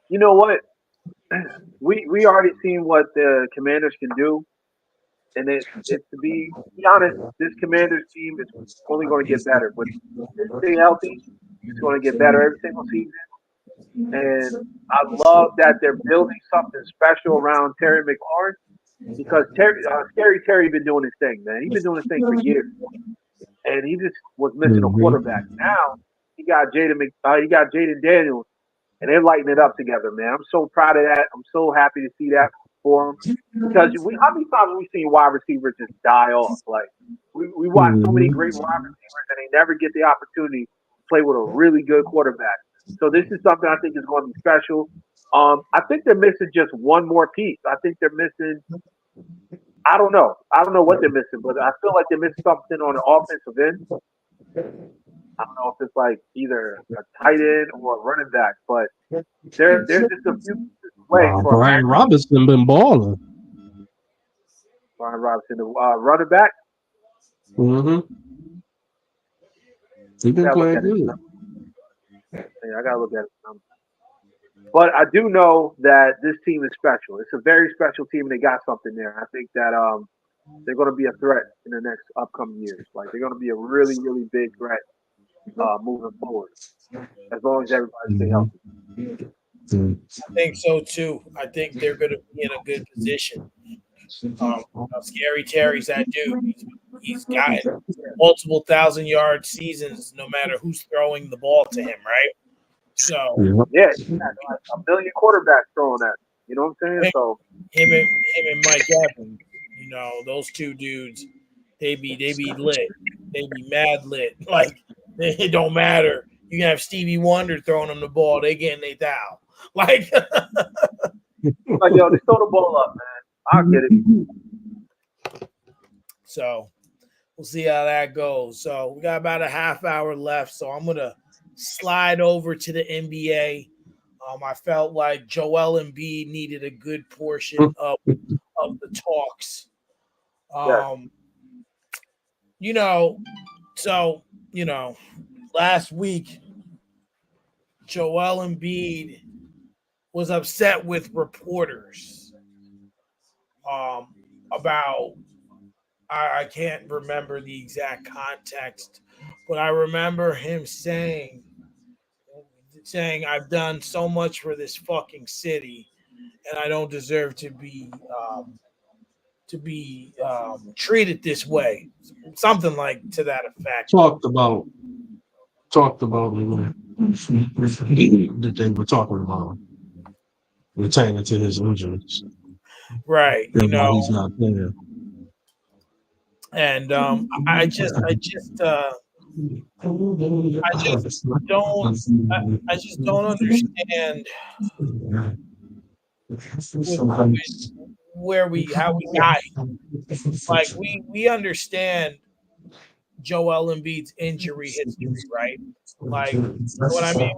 you know what, we already seen what the Commanders can do, and it to be honest, this Commanders team is only going to get better. But if they stay healthy, it's going to get better every single season. And I love that they're building something special around Terry McLaurin because Scary Terry been doing his thing, man. He's been doing his thing for years, and he just was missing a quarterback. Now he got Jaden Daniels, and they're lighting it up together, man. I'm so proud of that. I'm so happy to see that for them because how many times have we seen wide receivers just die off? Like we watch so many great wide receivers, and they never get the opportunity to play with a really good quarterback. So this is something I think is going to be special. I think they're missing just one more piece. I think they're missing. I don't know. I don't know what they're missing, but I feel like they're missing something on the offensive end. I don't know if it's like either a tight end or a running back, but they're just a few pieces away Wow, from Brian actually Robinson been balling. Brian Robinson, the running back. Mm-hmm. He I been gotta look playing at his good. number. Yeah, I gotta look at his number. But I do know that this team is special. It's a very special team, and they got something there. I think that they're going to be a threat in the next upcoming years. Like they're going to be a really, really big threat moving forward, as long as everybody stay Mm-hmm. healthy. I think so too. I think they're going to be in a good position. Scary Terry's that dude. He's got multiple 1,000-yard seasons, no matter who's throwing the ball to him, right? So Yep. Yeah, he had like a million quarterbacks throwing at him. You know what I'm saying? him, So him and Mike Evans, those two dudes, they be lit. They be mad lit. Like it don't matter. You can have Stevie Wonder throwing them the ball. They getting they thou. Like like, yo, just throw the ball up, man. I'll get it. so. We'll see how that goes. So we got about a half hour left. So I'm gonna slide over to the NBA. I felt like Joel Embiid needed a good portion of the talks. Yes. Um, you know, so last week Joel Embiid was upset with reporters um, about I can't remember the exact context, but I remember him saying I've done so much for this fucking city, and I don't deserve to be treated this way. Something like to that effect. talked about that they were talking about retaining to his injuries Right. and why he's not playing. And I just don't I just don't understand with where we how we got like we understand Joel Embiid's injury history, right? Like what I mean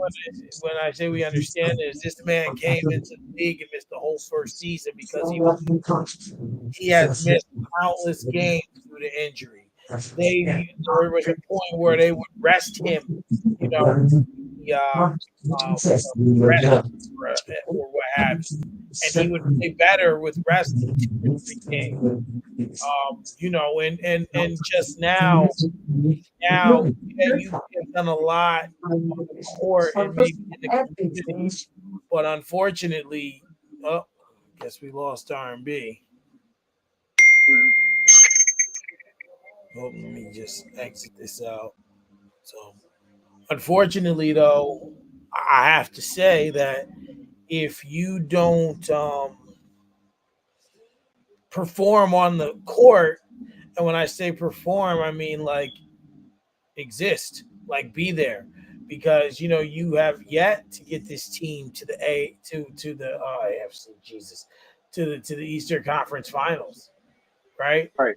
when I say we understand is this man came into the league and missed the whole first season because he has missed countless games due to injury. There was a point where they would rest him, you know, the rest or what have you, and he would play better with rest in 2 or 3 games. And just now yeah, you have done a lot on the court and maybe in the community, but unfortunately, oh, guess we lost R&B. Mhm. Oh, let me just exit this out. So Unfortunately, though, I have to say that if you don't perform on the court, and when I say perform, I mean like exist, like be there, because you have yet to get this team to the to the AFC, Jesus, to the Eastern Conference Finals, right? Right.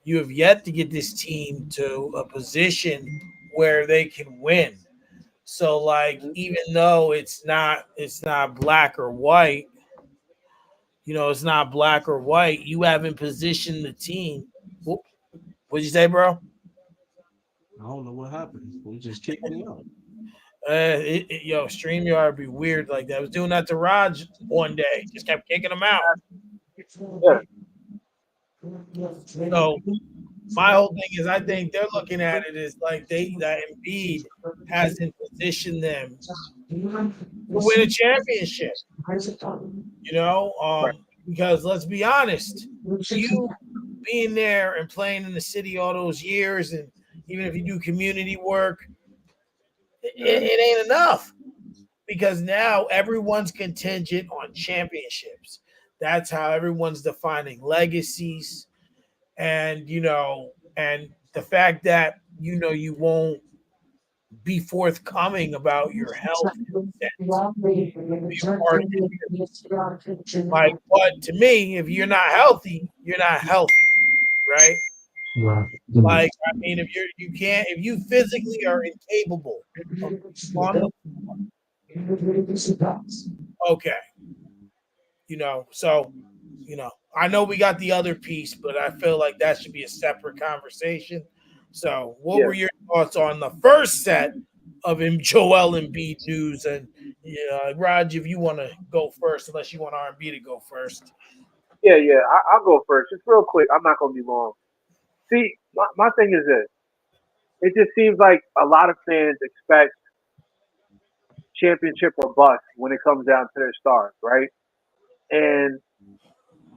You have yet to get this team to a position where they can win. So like Mhm. even though it's not black or white, it's not black or white, you haven't positioned the team. What'd you say, bro? I don't know what happened. He just kicked me out. Yo, StreamYard be weird like that. I was doing that to Raj one day, just kept kicking him out. Yeah. So my whole thing is, I think they're looking at it as like that Embiid hasn't positioned them to win a championship. Right. Because let's be honest, you being there and playing in the city all those years, and even if you do community work, it ain't enough because now everyone's contingent on championships. That's how everyone's defining legacies, and the fact that you won't be forthcoming about your health and be a part of it. Like, but to me, if you're not healthy, you're not healthy, right? Like, I mean, if you can't, if you physically are incapable of on the okay, so I know we got the other piece, but I feel like that should be a separate conversation. So, what Yeah. were your thoughts on the first set of Joel Embiid news? And Raj, if you want to go first, unless you want R&B to go first. Yeah. Yeah. I'll go first. Just real quick. I'm not gonna be long. See, my thing is this. It just seems like a lot of fans expect championship or bust when it comes down to their stars, right? And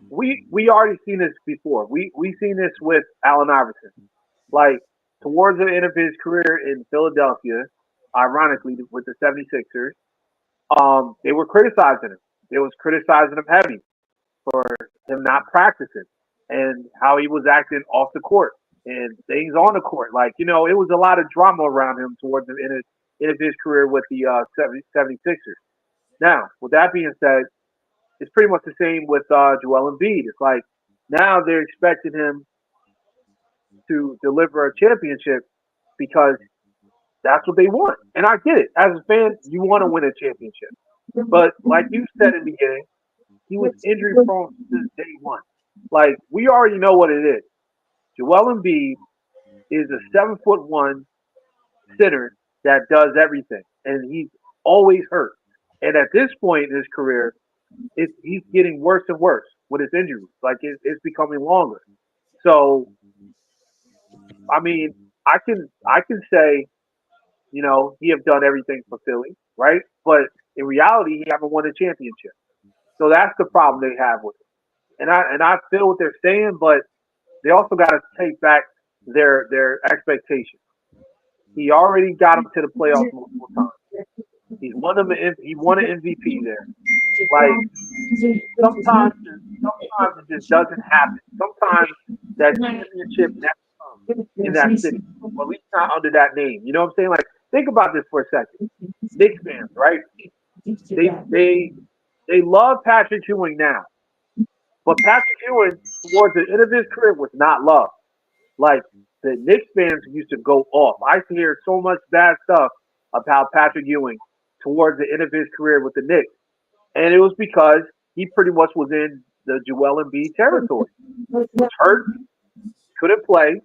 we already seen this before. We seen this with Allen Iverson. Like towards the end of his career in Philadelphia, ironically with the 76ers, they were criticizing him. They was criticizing him heavy for him not practicing and how he was acting off the court and things on the court. Like, it was a lot of drama around him towards the end of his career with the 76ers. Now, with that being said, it's pretty much the same with Joel Embiid. It's like now they're expecting him to deliver a championship because that's what they want. And I get it. As a fan, you want to win a championship. But like you said in the beginning, he was injury prone since day one. Like we already know what it is. Joel Embiid is a 7'1" center that does everything, and he's always hurt. And at this point in his career, he's getting worse and worse with his injuries. Like it's becoming longer. So I mean, I can say he have done everything for Philly, right? But in reality, he haven't won a championship. So that's the problem they have with him. And I feel what they're saying, but they also got to take back their expectations. He already got them to the playoffs multiple times. He won an MVP there. Like sometimes it just doesn't happen. Sometimes that championship never comes in that city, or at least not under that name. You know what I'm saying? Like think about this for a second. Knicks fans, right? They they they love Patrick Ewing now, but Patrick Ewing towards the end of his career was not loved. Like the Knicks fans used to go off. I used to hear so much bad stuff about Patrick Ewing towards the end of his career with the Knicks, and it was because he pretty much was in the Joel Embiid territory. He was hurt, couldn't play,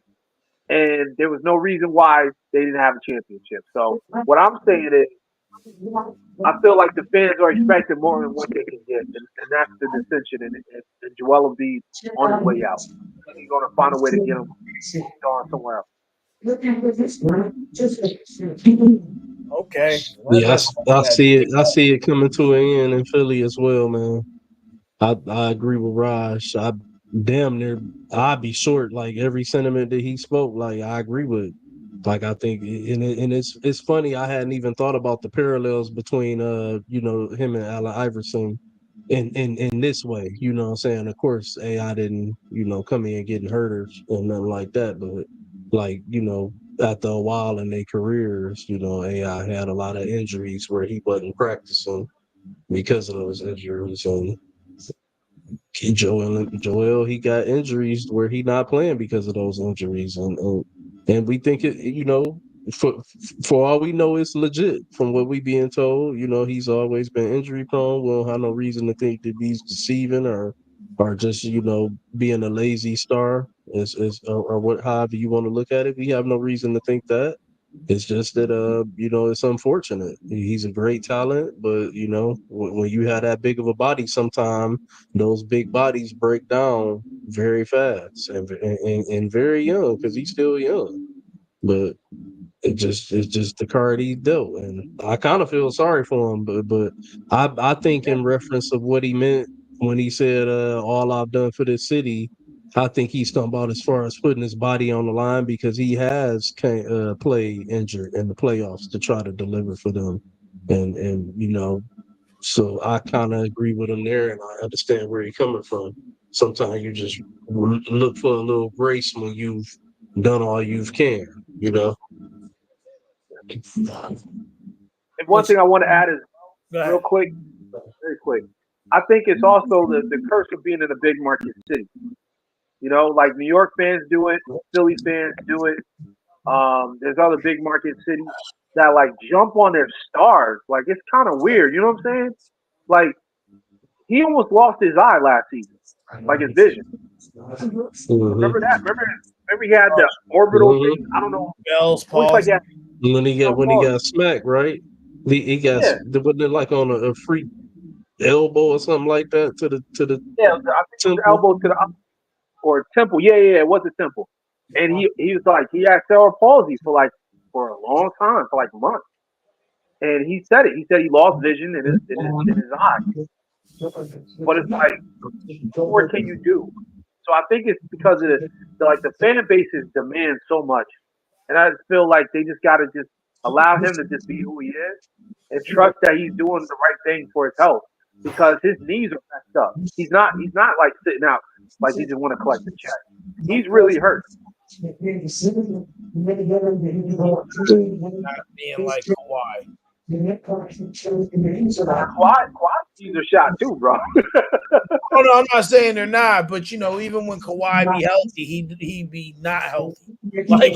and there was no reason why they didn't have a championship. So what I'm saying is, I feel like the fans are expecting more than what they can get, and that's the dissension. And Joel Embiid on his way out. He's going to find a way to get him going somewhere else. Okay, Yeah, let's I that. see it. I see it coming to an end in Philly as well, man. I agree with Raj. Damn near I'd be short like every sentiment that he spoke. Like I agree with. Like I think, and it's funny. I hadn't even thought about the parallels between him and Allen Iverson in this way. You know what I'm saying? Of course, AI didn't come in getting hurt or nothing like that, but like after a while in their careers, AI had a lot of injuries where he wasn't practicing because of those injuries, and Joel, he got injuries where he not playing because of those injuries, and we think it, for for all we know, it's legit from what we being told. He's always been injury prone. We don't have no reason to think that he's deceiving or just being a lazy star, or what, however you want to look at it. We have no reason to think that. It's just that it's unfortunate. He's a great talent, but when you have that big of a body, sometimes those big bodies break down very fast and very young because he's still young. But it's just the card he dealt, and I kind of feel sorry for him. But I think in reference of what he meant when he said all I've done for this city. I think he's talking about as far as putting his body on the line because he has played injured in the playoffs to try to deliver for them, and so I kind of agree with him there, and I understand where he's coming from. Sometimes you just look for a little grace when you've done all you can, you know. And one thing I want to add is Go real ahead. quick, very quick. I think it's also the curse of being in a big market city. Like New York fans do it, Philly fans do it. There's other big market cities that like jump on their stars. Like it's kind of weird. You know what I'm saying? Like he almost lost his eye last season, like his vision. Mhm. Remember that? Remember he had the orbital Mhm. thing. I don't know. Bell's It looks like he palsy. had When he palsy. got smacked, right? He got Yeah, wasn't it like on a free elbow or something like that to the yeah. I think it was the temple? elbow to the or temple. Yeah, yeah, yeah. It was the temple. And he was like he had cerebral palsy for a long time, for like months. And he said it. He said he lost vision in his eye. But it's like, what more can you do? So I think it's because of the fan bases demand so much, and I just feel like they just got to just allow him to just be who he is and trust that he's doing the right thing for his health because his knees are messed up. He's not like sitting out like he just want to collect the check. He's really hurt. Not being like Kawhi. Kawhi's knees are shot too, bro. Oh no, I'm not saying they're not, but even when Kawhi be healthy, he be not healthy. Like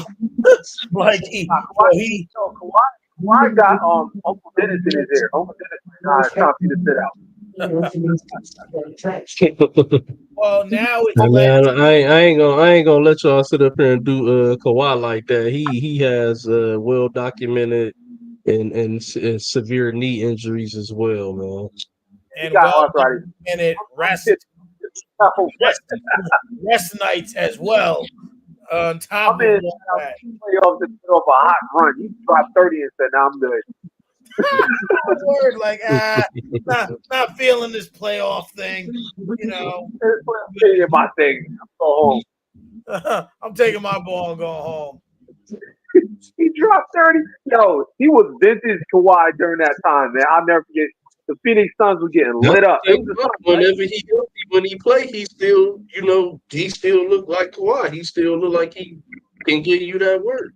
like Kawhi, he no, Kawhi got Uncle Dennis in his ear. Uncle Dennis like, nah, it's time for you to sit out. well now it's Hey, led man, I ain't gonna let y'all sit up here and do Kawhi like that. He has well documented and severe knee injuries as well, man. He and got well arthritis. documented Shit, no, rest rest nights as well. On my top of man all that. playoffs and put off a hot run. He dropped 30 and said, "Nah, I'm good." Word like not feeling this playoff thing, you know. It's my thing. I'm go home. I'm taking my ball and going home. He dropped 30. Yo, he was vintage Kawhi during that time, man. I'll never forget. The Phoenix Suns were getting That's lit up. the It thing, was the bro. Suns, right? Whenever when he play, he still he still look like Kawhi. He still look like he can give you that work.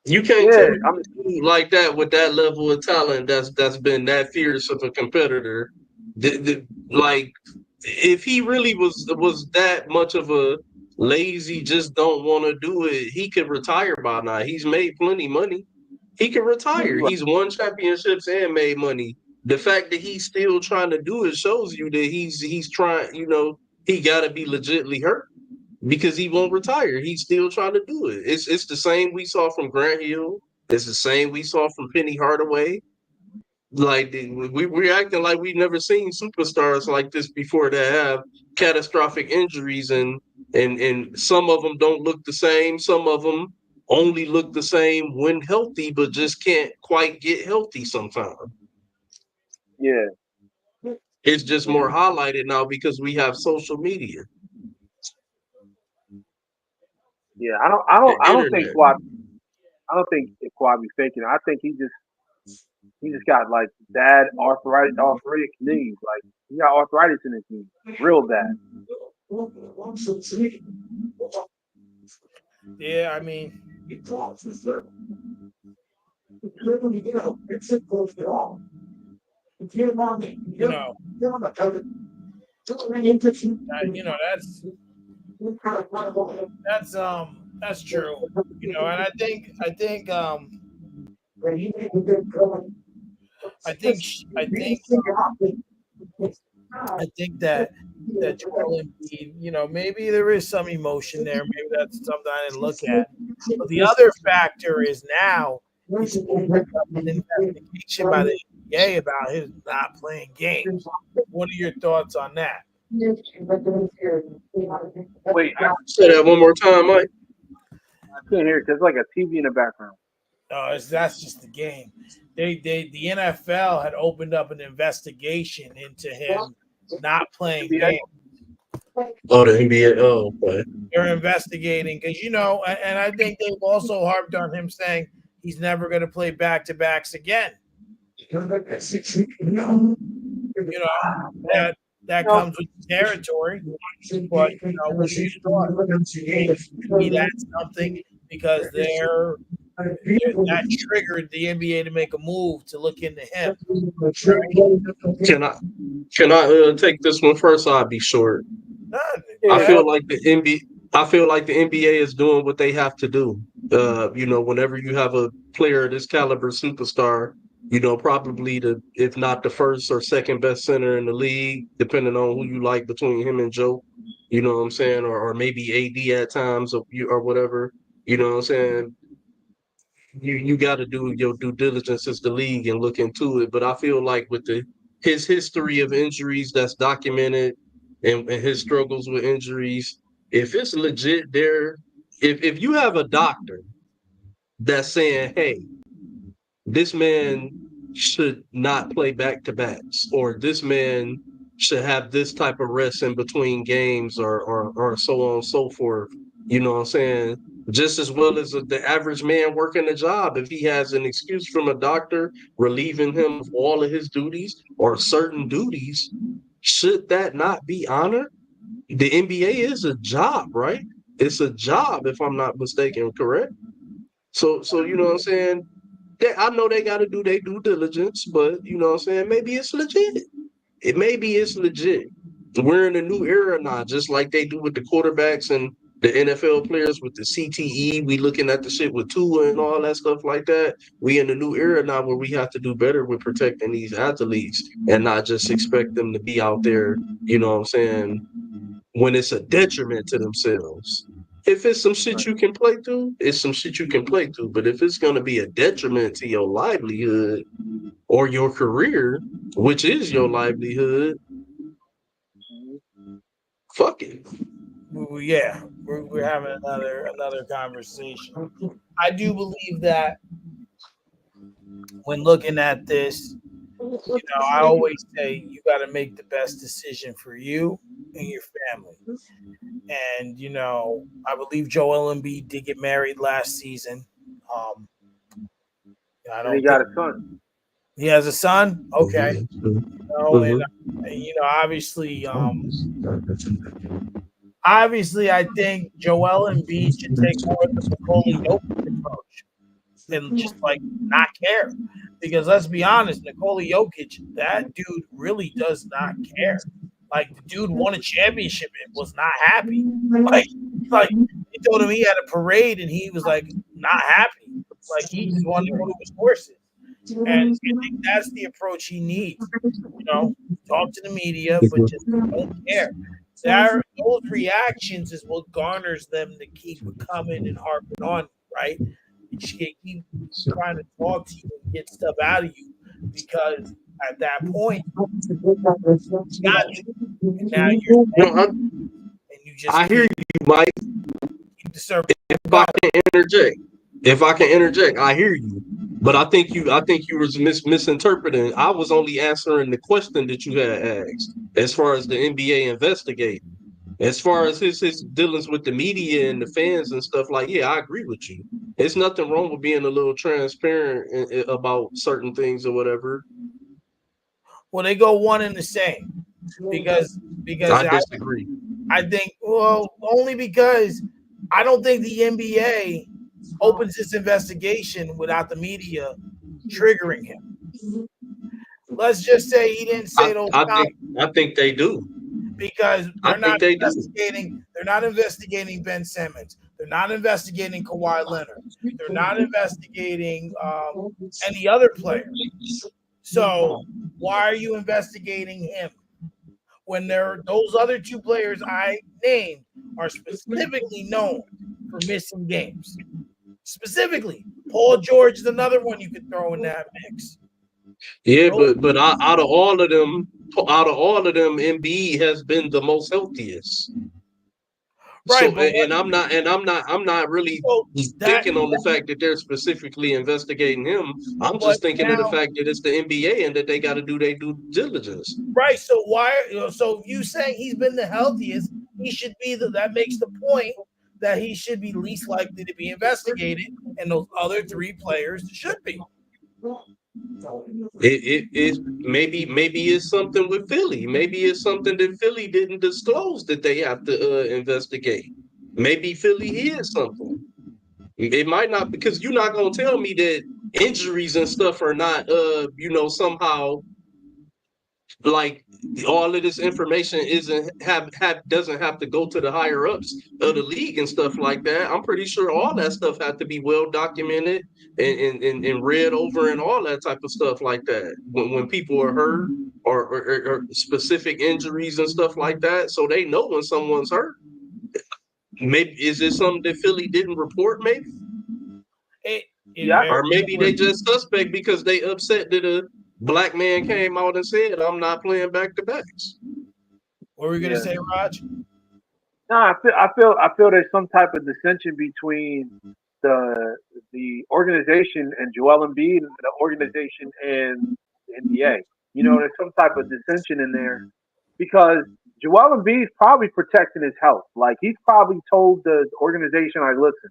You can't tell Yeah, me I mean, a dude like that with that level of talent that's been that fierce of a competitor. Like if he really was that much of a lazy, just don't want to do it, he could retire by now. He's made plenty money. He can yeah, retire. you're right. He's won championships and made money. The fact that he's still trying to do it shows you that he's trying. He got to be legitly hurt because he won't retire. He's still trying to do it. It's the same we saw from Grant Hill. It's the same we saw from Penny Hardaway. Like we're acting like we've never seen superstars like this before that have catastrophic injuries, and some of them don't look the same. Some of them only look the same when healthy, but just can't quite get healthy sometimes. Yeah, It's just more highlighted now because we have social media, yeah. I don't the think internet. Kawhi. I don't think Kawhi be faking. I think he just got like bad arthritic knees. Like he got arthritis in his knees, real bad. Yeah, I mean, you know, you know that's true. You know, and I think that Joel Embiid, you know, maybe there is some emotion there. Maybe that's something I didn't look at. But the other factor is now he's up an investigation by the NBA about his not playing games. What are your thoughts on that? Wait, Say that one more time, Mike. I couldn't hear it. There's like a TV in the background. That's just the game. The NFL had opened up an investigation into him not playing NBA? games. Oh, the NBA. Oh, okay. They're investigating because and I think they've also harped on him saying he's never going to play back to backs again. You know that No, comes with the territory. But what are your thoughts? Maybe that's something because that triggered the NBA to make a move to look into him. Can I take this one first? I'll be short. I Yeah, feel like the NBA is doing what they have to do. Whenever you have a player of this caliber, superstar, probably if not the first or second best center in the league, depending on who you like between him and Joe, you know what I'm saying, or maybe AD at times or whatever, you know what I'm saying. You got to do your due diligence as the league and look into it. But I feel like with his history of injuries that's documented and his struggles with injuries, if it's legit there, if you have a doctor that's saying, hey, this man should not play back to backs, or this man should have this type of rest in between games, or so on and so forth. You know what I'm saying? Just as well as the average man working a job, if he has an excuse from a doctor relieving him of all of his duties or certain duties, should that not be honored? The NBA is a job, right? It's a job, if I'm not mistaken, correct? So you know what I'm saying? I know they got to do their due diligence, but you know what I'm saying? Maybe it's legit. Maybe it's legit. We're in a new era now, just like they do with the quarterbacks and the NFL players with the CTE. We looking at the shit with Tua and all that stuff like that. We in a new era now where we have to do better with protecting these athletes and not just expect them to be out there, you know what I'm saying, when it's a detriment to themselves. If it's some shit you can play through, it's some shit you can play through. But if it's going to be a detriment to your livelihood or your career, which is your livelihood, fuck it. Yeah, we're having another conversation. I do believe that when looking at this, I always say you got to make the best decision for you and your family. And I believe Joel Embiid did get married last season. Um, I and he don't got think a son. he has a son. Okay, Mhm. and obviously, I think Joel Embiid should take more of the Nikola Jokic approach and just like not care. Because let's be honest, Nikola Jokic, that dude really does not care. Like the dude won a championship and was not happy. Like like they told him he had a parade and he was like not happy. Like he just wanted to go to his horses. And I think that's the approach he needs. Talk to the media, but just don't care. Those reactions is what garners them to keep coming and harping on, right? They just keep trying to talk to you and get stuff out of you because at that point, you got to. And now you're No, and you just I hear you, Mike. keep the circle If I going. can interject, I hear you. But I think you was misinterpreting. I was only answering the question that you had asked as far as the NBA investigating. As far as his dealings with the media and the fans and stuff, like, yeah, I agree with you. It's nothing wrong with being a little transparent about certain things or whatever. Well, they go one and the same because I disagree. I think only because I don't think the NBA opens this investigation without the media triggering him. Let's just say he didn't say those comments I think they do. because I think they do. they're not investigating Ben Simmons. They're not investigating Kawhi Leonard. They're not investigating any other player. So why are you investigating him when those other two players I named are specifically known for missing games? Specifically, Paul George is another one you could throw in that mix. Yeah, but out of all of them, Embiid has been the most healthiest. Right, so I'm not really thinking on the fact that they're specifically investigating him. I'm just thinking of the fact that it's the NBA and that they got to do their due diligence. Right. So so you saying he's been the healthiest, he should be that makes the point that he should be least likely to be investigated, and those other three players should be. It maybe it's something with Philly. Maybe it's something that Philly didn't disclose that they have to investigate. Maybe Philly is something. It might not, because you're not gonna tell me that injuries and stuff are not somehow like all of this information doesn't have to go to the higher ups of the league and stuff like that. I'm pretty sure all that stuff had to be well documented and read over and all that type of stuff like that when people are hurt or specific injuries and stuff like that, so they know when someone's hurt. Maybe is this something that Philly didn't report? Maybe or maybe they just suspect because they upset that a black man came out and said, "I'm not playing back to backs." What were we gonna say, Raj? No, I feel there's some type of dissension between the organization and Joel Embiid and the organization and the NBA. You know, there's some type of dissension in there because Joel Embiid's probably protecting his health. Like he's probably told the organization, "Like, listen,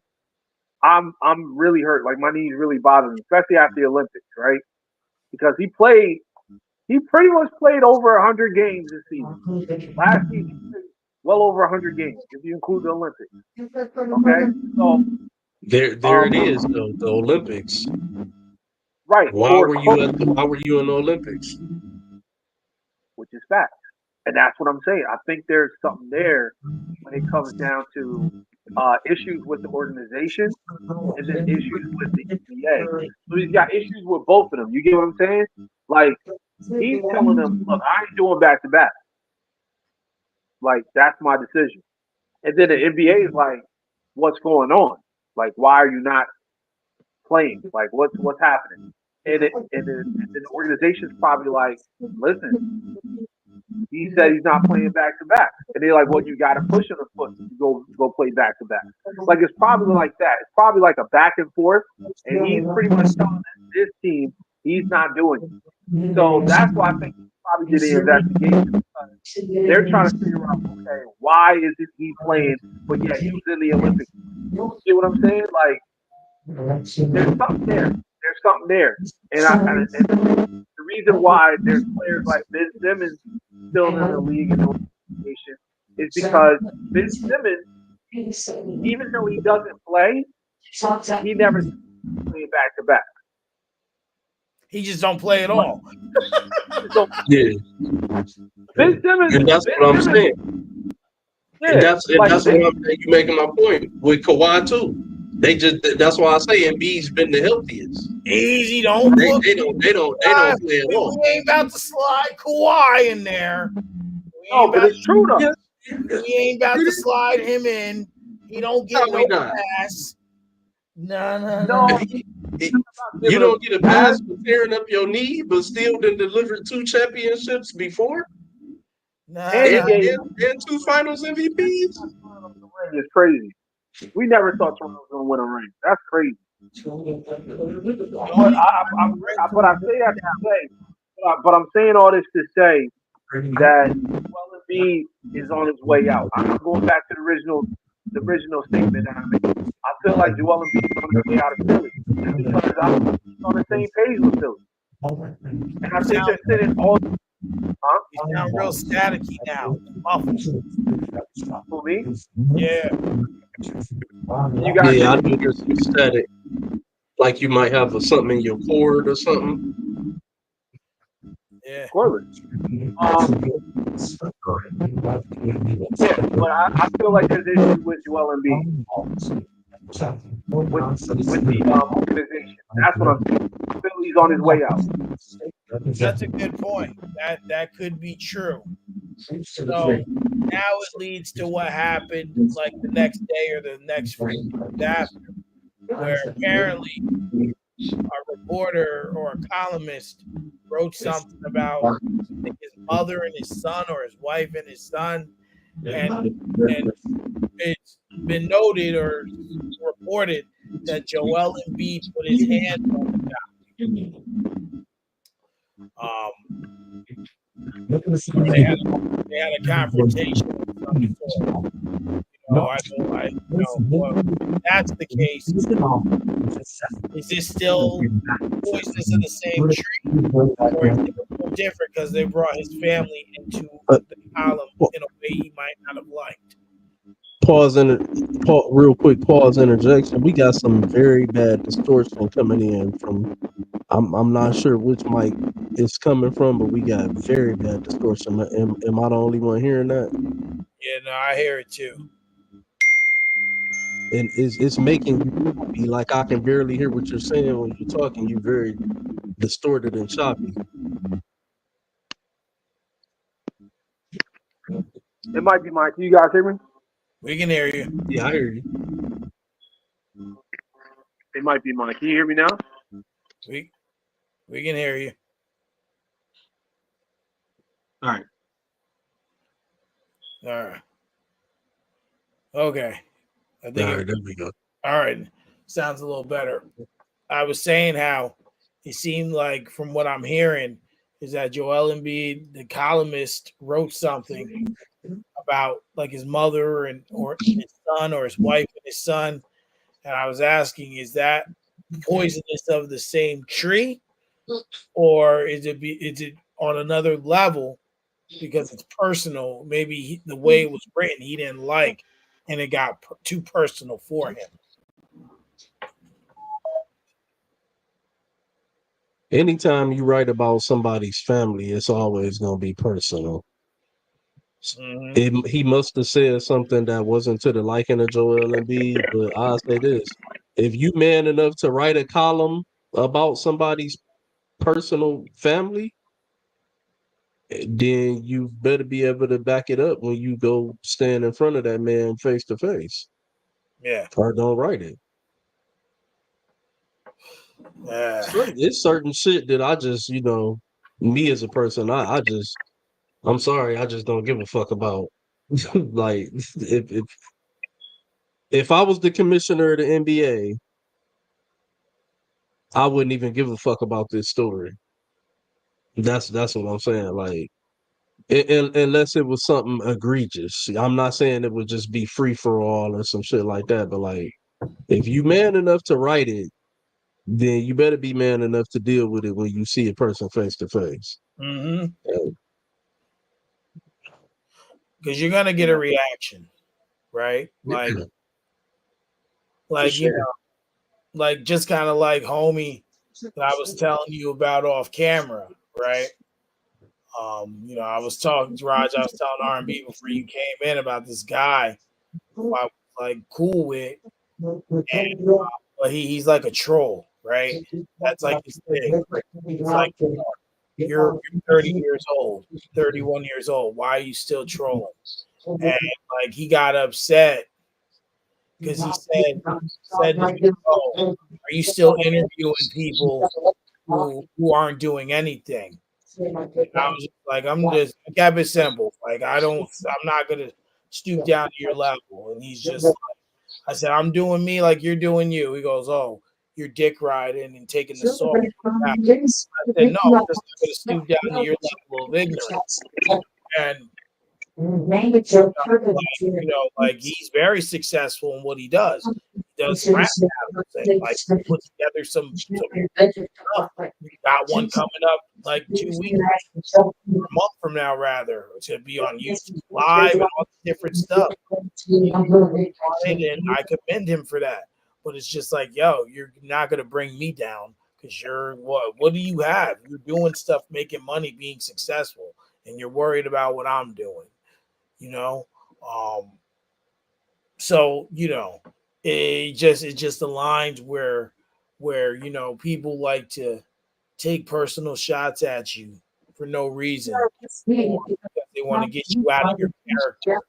I'm really hurt. Like my knees really bother me, especially after the Olympics, right?" Because he pretty much played over 100 games this season. Last season, he played well over 100 games if you include the Olympics. Okay, so there it is, though, the Olympics. Right. Why were you in the Olympics? Which is fact. And that's what I'm saying. I think there's something there when it comes down to issues with the organization and then issues with the NBA. So he's got issues with both of them. You get what I'm saying? Like he's telling them, "Look, I ain't doing back to back. Like that's my decision." And then the NBA is like, "What's going on? Like, why are you not playing? Like, what's happening?" And the organization's probably like, "Listen, he said he's not playing back to back," and they're like, "Well, you got to push him a foot to go play back to back." Like it's probably like that. It's probably like a back and forth, and he's pretty much telling this team he's not doing it. So that's why I think he probably did the investigation. They're trying to figure out, okay, why is it he's playing, but yet he was in the Olympics? You see what I'm saying? Like there's something there. There's something there, and the reason why there's players like Ben Simmons still in the league and the organization is because Ben Simmons, even though he doesn't play, he never played back to back. He just don't play at all. Yeah. Ben Simmons, and that's what I'm saying. Yeah, and that's what I'm saying. You're making my point with Kawhi too. That's why I say Embiid's been the healthiest. Easy, they don't play at all. We ain't about to slide Kawhi in there. No, but it's true though. We ain't about to slide him in. He don't get no pass. No. You don't get a pass for tearing up your knee, but still done delivered 2 championships before. And 2 Finals MVPs. It's crazy. We never thought Toronto was gonna win a ring. That's crazy. But I say that to say, but I'm saying all this to say that Embiid is on his way out. I'm not going back to the original the original statement that I made. I feel like Joel Embiid is on his way out of Philly because I'm on the same page with Philly, and I You think sound they're sitting all. Huh? you sound real staticky now, muffled. For me, Yeah, you guys hear Yeah, I me? do hear some static. Like you might have something in your cord or something. yeah. Scoreless. Yeah, but I feel like there's issues with Joel Embiid with the organization. That's what I'm saying. I feel he's on his way out. That's a good point. That could be true. So now it leads to what happened like the next day or the next few days after, where apparently a reporter or a columnist wrote something about I think his mother and his son or his wife and his son, and it's been noted or reported that Joel Embiid put his hand on the guy. They had a confrontation of some sort. Well, if that's the case, is this still voices of the same tree, or is it a little different because they brought his family into the column in a way he might not have liked? Real quick pause interjection. We got some very bad distortion coming in from. I'm not sure which mic it's coming from, but we got very bad distortion. Am I the only one hearing that? Yeah, no, I hear it too. And it's making you be like I can barely hear what you're saying when you're talking. You're very distorted and choppy. It might be mine. Can you guys hear me? We can hear you. Yeah, I hear you. It might be mine. Can you hear me now? We can hear you. All right. All right. Okay. I think All right, there we go. all right. Sounds a little better. I was saying how it seemed like, from what I'm hearing, is that Joel Embiid, the columnist, wrote something about like his mother and or his son or his wife and his son, and I was asking, is that poisonous of the same tree, or is it on another level because it's personal? Maybe the way it was written he didn't like, and it got too personal for him. Anytime you write about somebody's family, it's always gonna be personal. Mm-hmm. He must have said something that wasn't to the liking of Joel Embiid, but I'll say this: if you man enough to write a column about somebody's personal family, then you better be able to back it up when you go stand in front of that man face to face. Yeah. Or don't write it. It's certain shit that I just, me as a person, I'm sorry, I just don't give a fuck about. Like, if I was the commissioner of the NBA, I wouldn't even give a fuck about this story. That's what I'm saying. Like, unless it was something egregious. I'm not saying it would just be free for all or some shit like that, but like, if you man enough to write it, then you better be man enough to deal with it when you see a person face to face. Mm-hmm. Because you're gonna get a reaction, right? Like Sure. like just kind of like homie that I was telling you about off camera, right? I was talking to Raj, I was telling R&B before you came in about this guy who I was like cool with, and but he's like a troll, right? That's like his thing. It's like, you're 30 years old, 31 years old. Why are you still trolling? And like he got upset because he said to me, "Oh, are you still interviewing people who aren't doing anything?" And I was just like, I kept it simple. Like I'm not gonna stoop down to your level. And he's just like, I said, I'm doing me like you're doing you. He goes, "Oh, you're dick riding and taking the soft road out." I said, "No, I'm just not gonna stoop down to your level of ignorance." And Like he's very successful in what he does. He does rap battles and like put together some stuff. We got one coming up like 2 weeks, or a month from now, rather, to be on YouTube Live and all this different stuff. He's on it, and I commend him for that. But it's just like, yo, you're not gonna bring me down because you're what? What do you have? You're doing stuff, making money, being successful, and you're worried about what I'm doing. You know, um, so it just aligns where people like to take personal shots at you for no reason, or because they want to get you out of your character,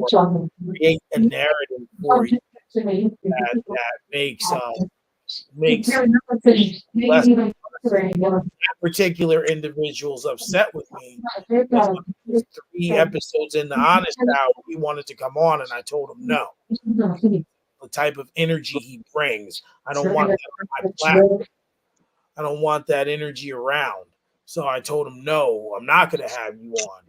or create a narrative for you that makes less that particular individual's upset with me because when he was 3 episodes in the Honest Hour, he wanted to come on, and I told him no. The type of energy he brings, I don't want that on my platform. I don't want that energy around. So I told him, no, I'm not going to have you on.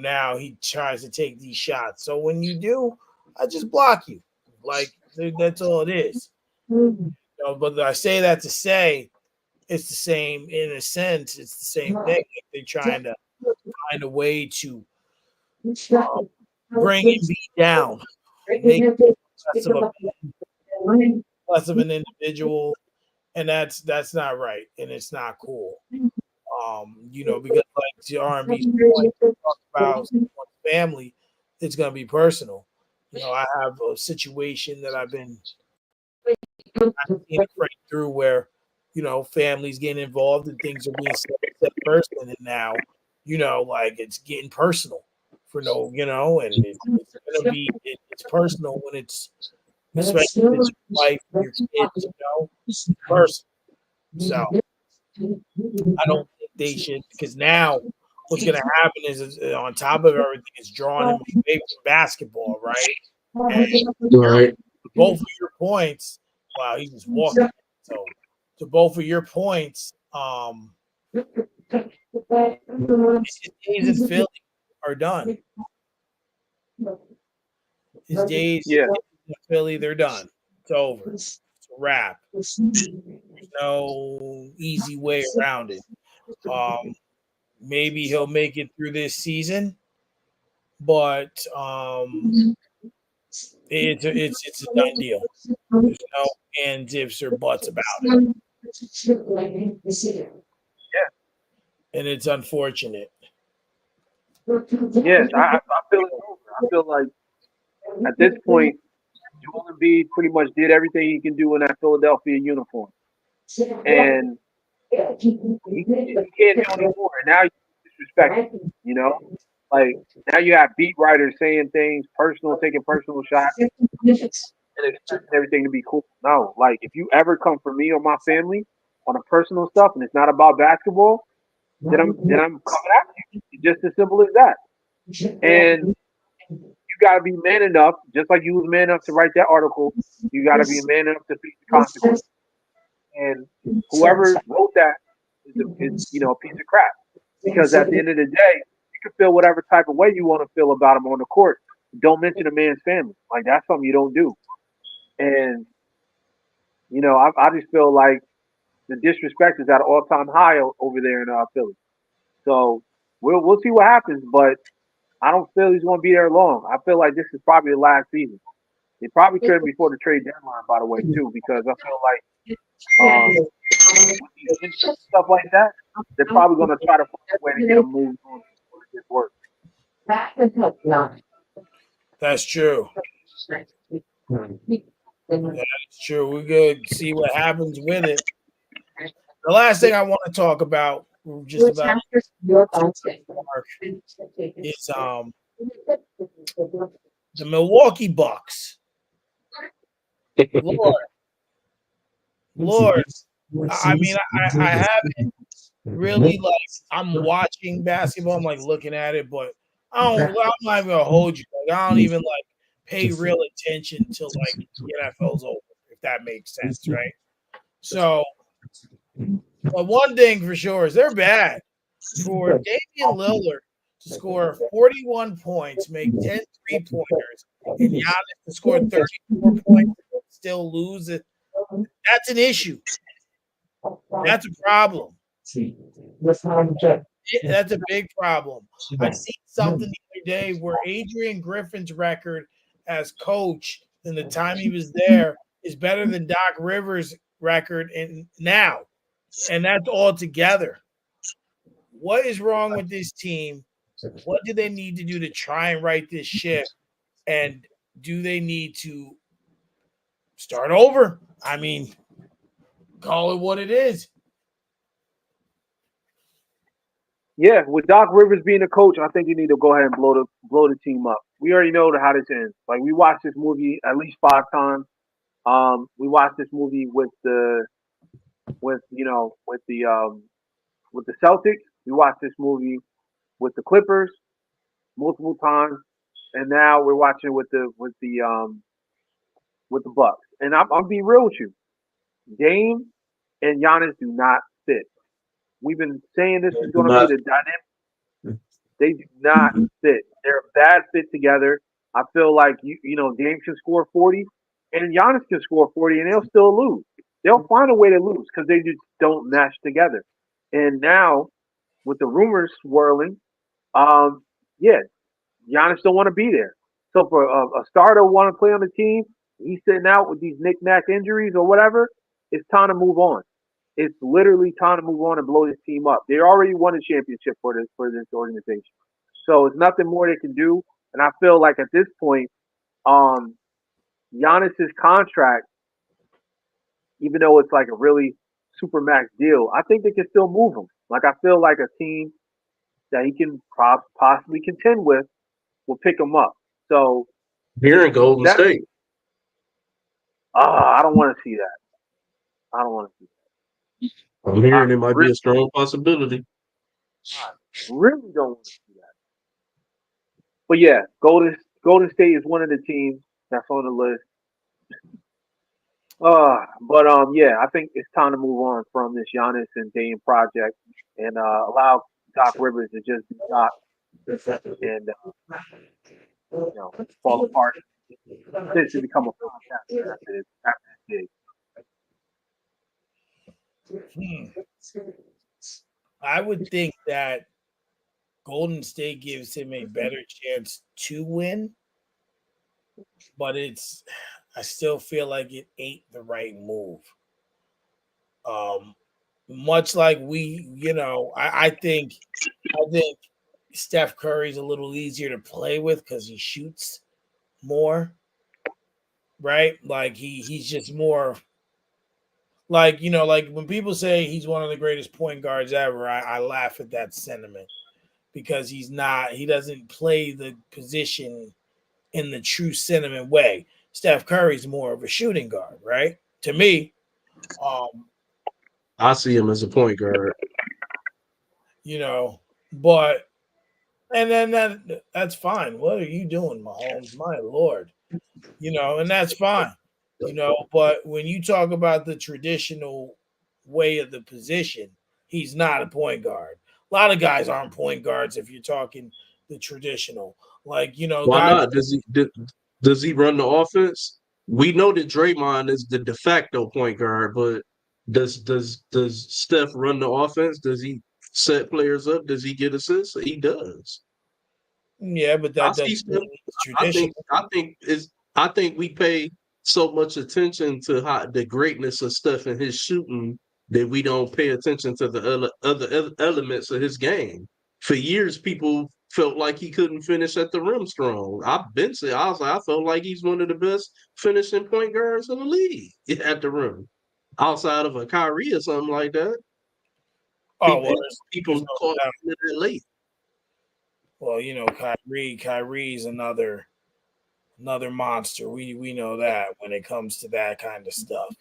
Now he tries to take these shots. So when you do, I just block you. Like, that's all it is. But I say that to say it's the same, in a sense, it's the same thing. Like they're trying to find a way to bring me down, make less of less of an individual, and that's not right, and it's not cool. Because like the R&B point talk about someone's family, it's gonna be personal. I have a situation that I've seen it right through where families getting involved and things are being said first, and then now like it's getting personal for no and it's gonna be it's personal when it's especially if it's your wife, your kids, personal. So I don't think they should, because now what's going to happen is on top of everything, it's drawing him away from basketball, right? And Right. both of your points, wow, he just walked. So to both of your points, his days in Philly are done. His days Yeah. in Philly, they're done. It's over. It's a wrap. There's no easy way around it. Maybe he'll make it through this season, but it's a done deal. There's no ands, ifs, or buts about it, Yeah. and it's unfortunate. Yes, I feel it's over. I feel like at this point, Joel Embiid pretty much did everything he can do in that Philadelphia uniform, and he can't do anymore. And now you disrespect him, like now you have beat writers saying things personal, taking personal shots, and expecting everything to be cool. No, like if you ever come for me or my family on a personal stuff and it's not about basketball, then I'm coming after you. It's just as simple as that. And you gotta be man enough, just like you was man enough to write that article. You gotta be man enough to face the consequences. And whoever wrote that is a piece of crap. Because at the end of the day, you can feel whatever type of way you want to feel about him on the court. Don't mention a man's family. Like that's something you don't do. And I just feel like the disrespect is at an all time high over there in Philly. So we'll see what happens, but I don't feel he's going to be there long. I feel like this is probably the last season. They probably could before the trade deadline, by the way, too, because I feel like with these injuries, stuff like that, they're probably going to try to find a way to get him moved on before it gets worse. That's true. That's true. We're going to see what happens with it. The last thing I want to talk about, just about, is the Milwaukee Bucks. Lord, I mean, I haven't really like. I'm watching basketball. I'm like looking at it, but I'm not even gonna hold you. Like I don't even like pay real attention till like the NFL's over, if that makes sense, right? So, but one thing for sure is they're bad. For Damian Lillard to score 41 points, make 10 3-pointers, and Giannis to score 34 points and still lose it. That's an issue. That's a problem. That's a big problem. I seen something the other day where Adrian Griffin's record as coach in the time he was there is better than Doc Rivers' record now. And that's all together. What is wrong with this team? What do they need to do to try and right this ship? And do they need to start over? I mean, call it what it is. Yeah, with Doc Rivers being a coach, I think you need to go ahead and blow the team up. We already know how this ends. Like we watched this movie at least 5 times. We watched this movie with with the Celtics. We watched this movie with the Clippers multiple times, and now we're watching with the Bucks. And I'm being real with you. Dame and Giannis do not fit. We've been saying this is going to be the dynamic. They do not fit. They're a bad fit together. I feel like Dame can score 40, and Giannis can score 40, and they'll still lose. They'll find a way to lose because they just don't mesh together. And now, with the rumors swirling, yeah, Giannis don't want to be there. So for a starter want to play on the team, he's sitting out with these knick-knack injuries or whatever. It's time to move on. It's literally time to move on and blow this team up. They already won a championship for this organization, so it's nothing more they can do. And I feel like at this point, Giannis's contract, even though it's like a really super max deal, I think they can still move him. Like I feel like a team that he can possibly contend with will pick him up. So Here in Golden State. I don't want to see that. I don't want to see that. I'm hearing it might be a strong possibility. I really don't want to see that. But yeah, Golden State is one of the teams that's on the list. Yeah, I think it's time to move on from this Giannis and Dame project and allow Doc Rivers to just be Doc and fall apart. Essentially become a podcast after this gig. I would think that Golden State gives him a better chance to win, but I still feel like it ain't the right move. Much like I think Steph Curry's a little easier to play with because he shoots more, right? Like he's just more like like when people say he's one of the greatest point guards ever, I laugh at that sentiment because he doesn't play the position in the true sentiment way. Steph Curry's more of a shooting guard, right? To me, I see him as a point guard. But and then that's fine. What are you doing, Mahomes? My Lord. And that's fine. But when you talk about the traditional way of the position, he's not a point guard. A lot of guys aren't point guards if you're talking the traditional. Like, Why guys, not? Does he run the offense? We know that Draymond is the de facto point guard, but does Steph run the offense? Does he set players up? Does he get assists? He does. Yeah, but that doesn't mean it's traditional. I think we pay so much attention to the greatness of Steph and his shooting that we don't pay attention to the other elements of his game. For years, people felt like he couldn't finish at the rim strong. I felt like he's one of the best finishing point guards in the league at the rim, outside of a Kyrie or something like that. Oh, well, People caught him late. Well, Kyrie's another monster. We know that when it comes to that kind of stuff.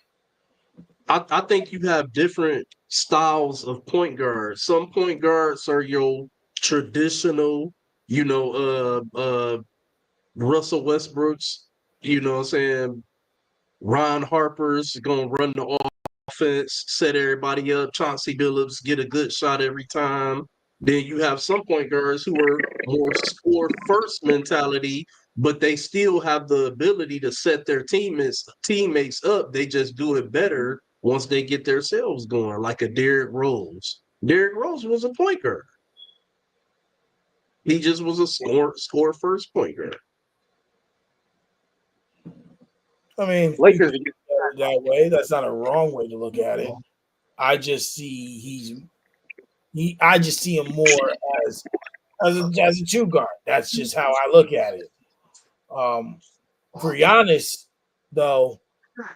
I think you have different styles of point guards. Some point guards are your traditional, Russell Westbrook's, what I'm saying, Ron Harper's gonna run the offense, set everybody up, Chauncey Billups get a good shot every time. Then you have some point guards who are more score first mentality, but they still have the ability to set their teammates up. They just do it better once they get themselves going, like a Derrick Rose. Derrick Rose was a point guard. He just was a score first point guard. I mean, you Lakers could look at it that way. That's not a wrong way to look at it. I just see I just see him more as as a two guard. That's just how I look at it. For Giannis, though,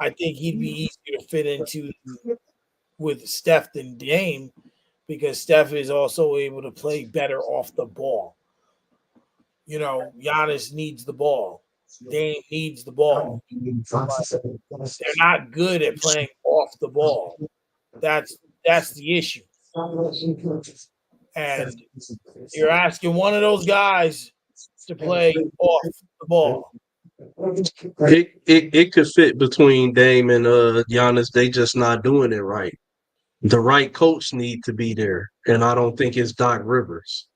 I think he'd be easier to fit into with Steph than Dame because Steph is also able to play better off the ball. You know, Giannis needs the ball. Dame needs the ball. But they're not good at playing off the ball. That's the issue. And you're asking one of those guys to play off the ball. It could fit between Dame and Giannis. They just not doing it right. The right coach need to be there, and I don't think it's Doc Rivers.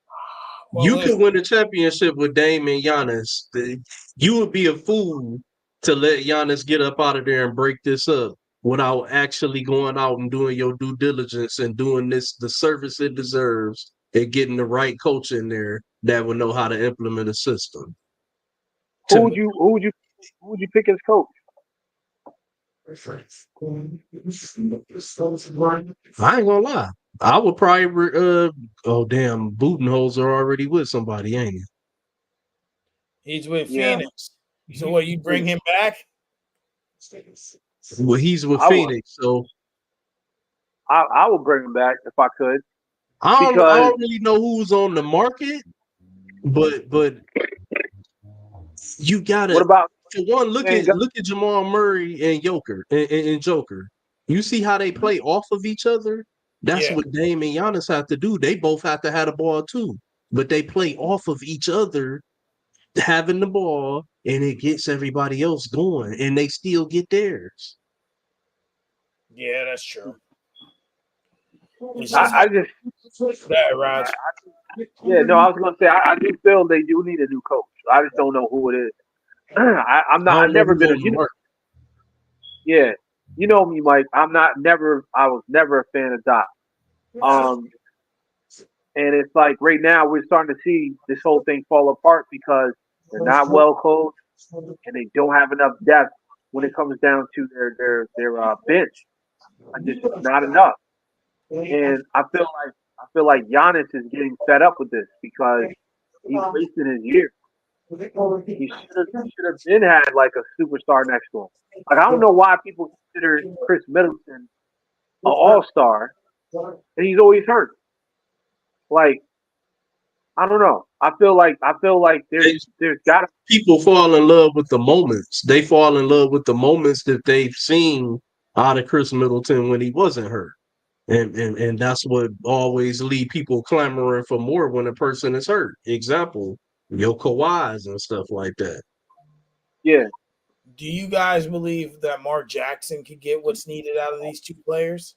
Well, You listen, could win a championship with Dame and Giannis. You would be a fool to let Giannis get up out of there and break this up without actually going out and doing your due diligence and doing this the service it deserves and getting the right coach in there that would know how to implement a system. Who To would you who would you who would you pick as coach? I ain't gonna lie. I would probably oh damn, Budenholzer already with somebody, ain't he? he's with Yeah, Phoenix. So what, you bring him back? Well, he's with I would. Phoenix, so I would bring him back if I could I because don't really know who's on the market, but you what gotta about for one man? look at Jamal Murray and Joker. You see how they play off of each other? That's Yeah. what Dame and Giannis have to do. They both have to have the ball too, but they play off of each other having the ball, and it gets everybody else going, and they still get theirs. Yeah, that's true. It's just I just that, Raj. yeah no I was gonna say I do feel they do need a new coach. I just don't know who it is. I'm I not. I've don't know never who's been a on the market. yeah. You know me, Mike. I'm not never. I was never a fan of Doc. Um, and it's like right now we're starting to see this whole thing fall apart because they're not well coached and they don't have enough depth when it comes down to their bench. Just not enough. And I feel like Giannis is getting fed up with this because he's wasting his year. He should have been had like a superstar next to him. Like I don't know why people consider Chris Middleton an all star and he's always hurt. Like I don't know. I feel like They, there's got to people fall in love with the moments. They fall in love with the moments that they've seen out of Chris Middleton when he wasn't hurt. And that's what always lead people clamoring for more when a person is hurt. Example, your Kawhis and stuff like that. yeah. Do you guys believe that Mark Jackson could get what's needed out of these two players?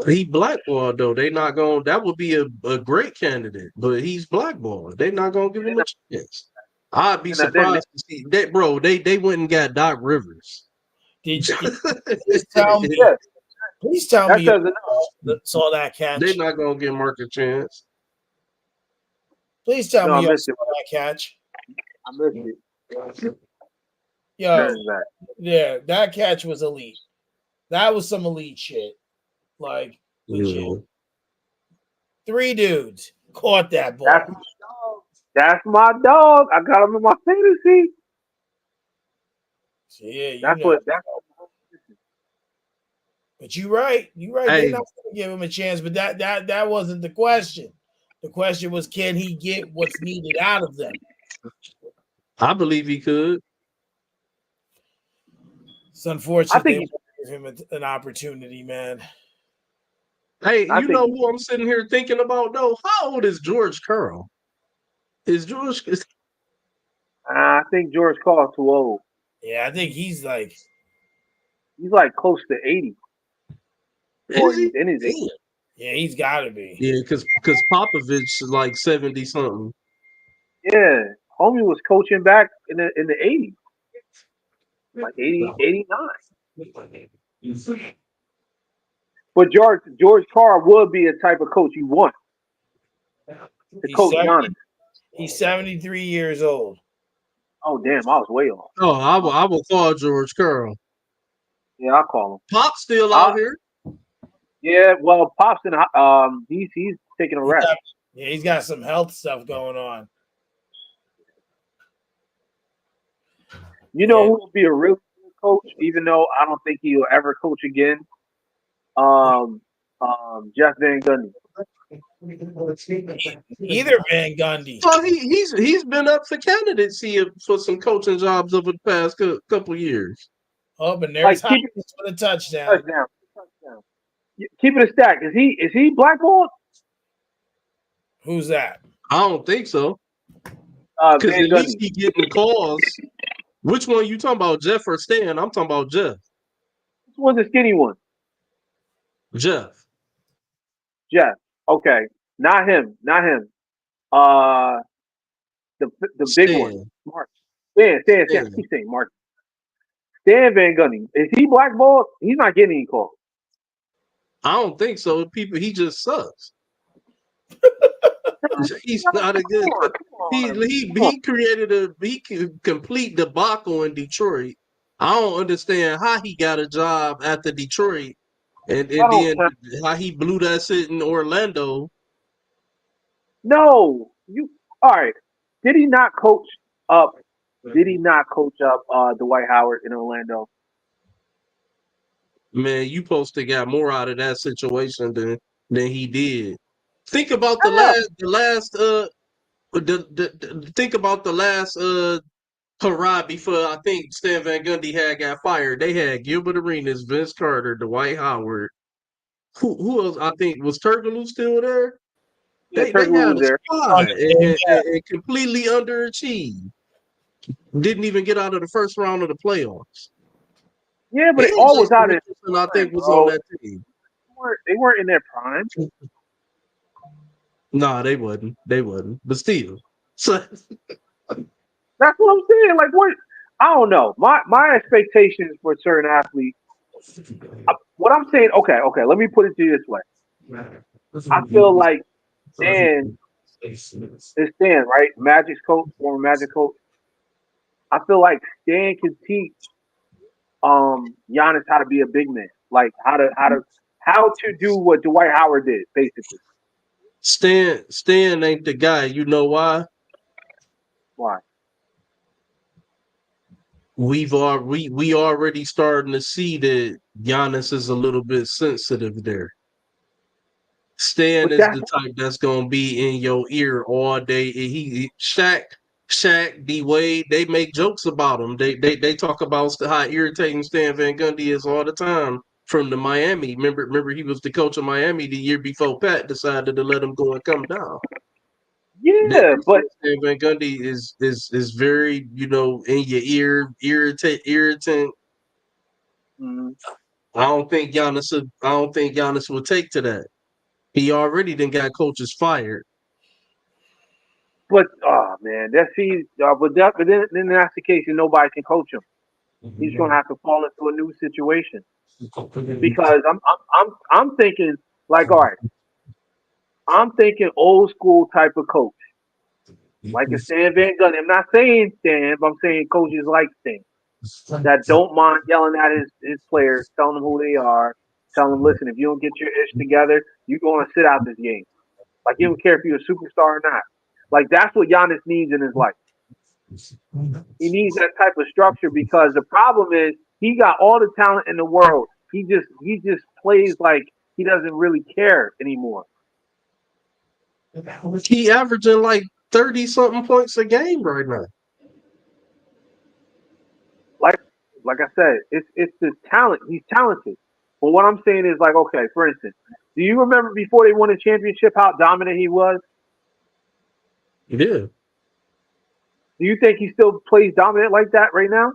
He blackballed though. They not going. That would be a great candidate, but he's blackballed. They not gonna give him a chance. I'd be Then surprised to see that, bro. They went and got Doc Rivers. Did please tell me? yeah, Please tell that me says you enough. saw that They catch. not gonna give Mark a chance. Please tell No, me I you missed saw it. that catch. I missed it. Yo, There's that. yeah, that catch was elite. That was some elite shit. Like legit. Yeah. 3 dudes caught that That's ball. my dog. That's my dog. I got him in my fantasy. So yeah, you That's know. what. That's But you're right. You're right. They're Hey, not going to give him a chance. But that wasn't the question. The question was, can he get what's needed out of them? I believe he could. It's I unfortunate they think he. won't give him an opportunity, man. Hey, I you think know he. who I'm sitting here thinking about though? How old is George Curl? Is George I think George Carl's too old. Yeah, I think he's like, He's like close to 80, or is he's he? in his 80s. Damn. Yeah, he's got to be. Yeah, because Popovich is like 70 something. Yeah, homie was coaching back in the 80s, like 80, 89. But George Carr would be a type of coach you want to He's coach 70, Giannis. he's 73 years old. Oh damn, I was way off. Oh, I will call George Curl. Yeah, I'll call him. Pop's still I, out here. yeah, well, Pops he's taking a He's rest. got, yeah, he's got some health stuff going on. You know Yeah. who will be a real good coach, even though I don't think he'll ever coach again. Um, Jeff Van Gundy. Either Van Gundy. Well, he's been up for candidacy for some coaching jobs over the past couple years. Oh, but there's Like Hopkins keep it for the touchdown. touchdown. Keep it a stack. Is he blackballed? Who's that? I don't think so. Because Van at least Gundy. he getting calls. Which one you talking about, Jeff or Stan? I'm talking about Jeff. This was the skinny one. Jeff. Jeff. Okay, not him. Not him. Uh, the big one. Stan. Mark. Stan. I keep saying Mark. Stan Van Gundy. Is he blackballed? He's not getting any calls. I don't think so. He just sucks. He's not a good. He created a complete debacle in Detroit. I don't understand how he got a job after Detroit, and then how he blew that shit in Orlando. No, you all right? Did he not coach up? Did he not coach up Dwight Howard in Orlando? Man, you supposed to got more out of that situation than he did. Think about Yeah. think about the last hurrah before I think Stan Van Gundy had got fired. They had Gilbert Arenas, Vince Carter, Dwight Howard. Who else? I think was Turkoglu still there. Yeah, They Turkoglu had was a there. squad and completely underachieved. Didn't even get out of the first round of the playoffs. Yeah, but it And all was Jason out of Richardson, I prime, think, was on bro. that team. They weren't in their prime. Nah, they wasn't. They wasn't. But still. So That's what I'm saying. Like what? I don't know. My expectations for certain athletes. What I'm saying. Okay. Let me put it to you this way. I feel like Stan is Stan, right? Magic's coach, former Magic coach. I feel like Stan can teach Giannis how to be a big man, like how to do what Dwight Howard did, basically. Stan ain't the guy. You know why? Why? We already starting to see that Giannis is a little bit sensitive there. Stan But is that's the type that's gonna be in your ear all day. And Shaq, D Wade, they make jokes about him. They talk about how irritating Stan Van Gundy is all the time from the Miami. Remember he was the coach of Miami the year before Pat decided to let him go and come down. They yeah, but say Stan Van Gundy is very, in your ear, irritant. mm, I don't think Giannis will take to that. He already then got coaches fired. but oh man, but then that's the case, and nobody can coach him. He's gonna have to fall into a new situation because I'm thinking like, all right, I'm thinking old school type of coach, like a Stan Van Gundy. I'm not saying Stan, but I'm saying coaches like Stan that don't mind yelling at his players, telling them who they are, telling them, listen, if you don't get your ish together, you're going to sit out this game. Like, you don't care if you're a superstar or not. Like, that's what Giannis needs in his life. He needs that type of structure because the problem is he got all the talent in the world. He just plays like he doesn't really care anymore. He averaging like 30 something points a game right now. Like like I said, it's the talent. He's talented. But what I'm saying is like, okay, for instance, do you remember before they won a championship how dominant he was? Yeah. Do you think he still plays dominant like that right now?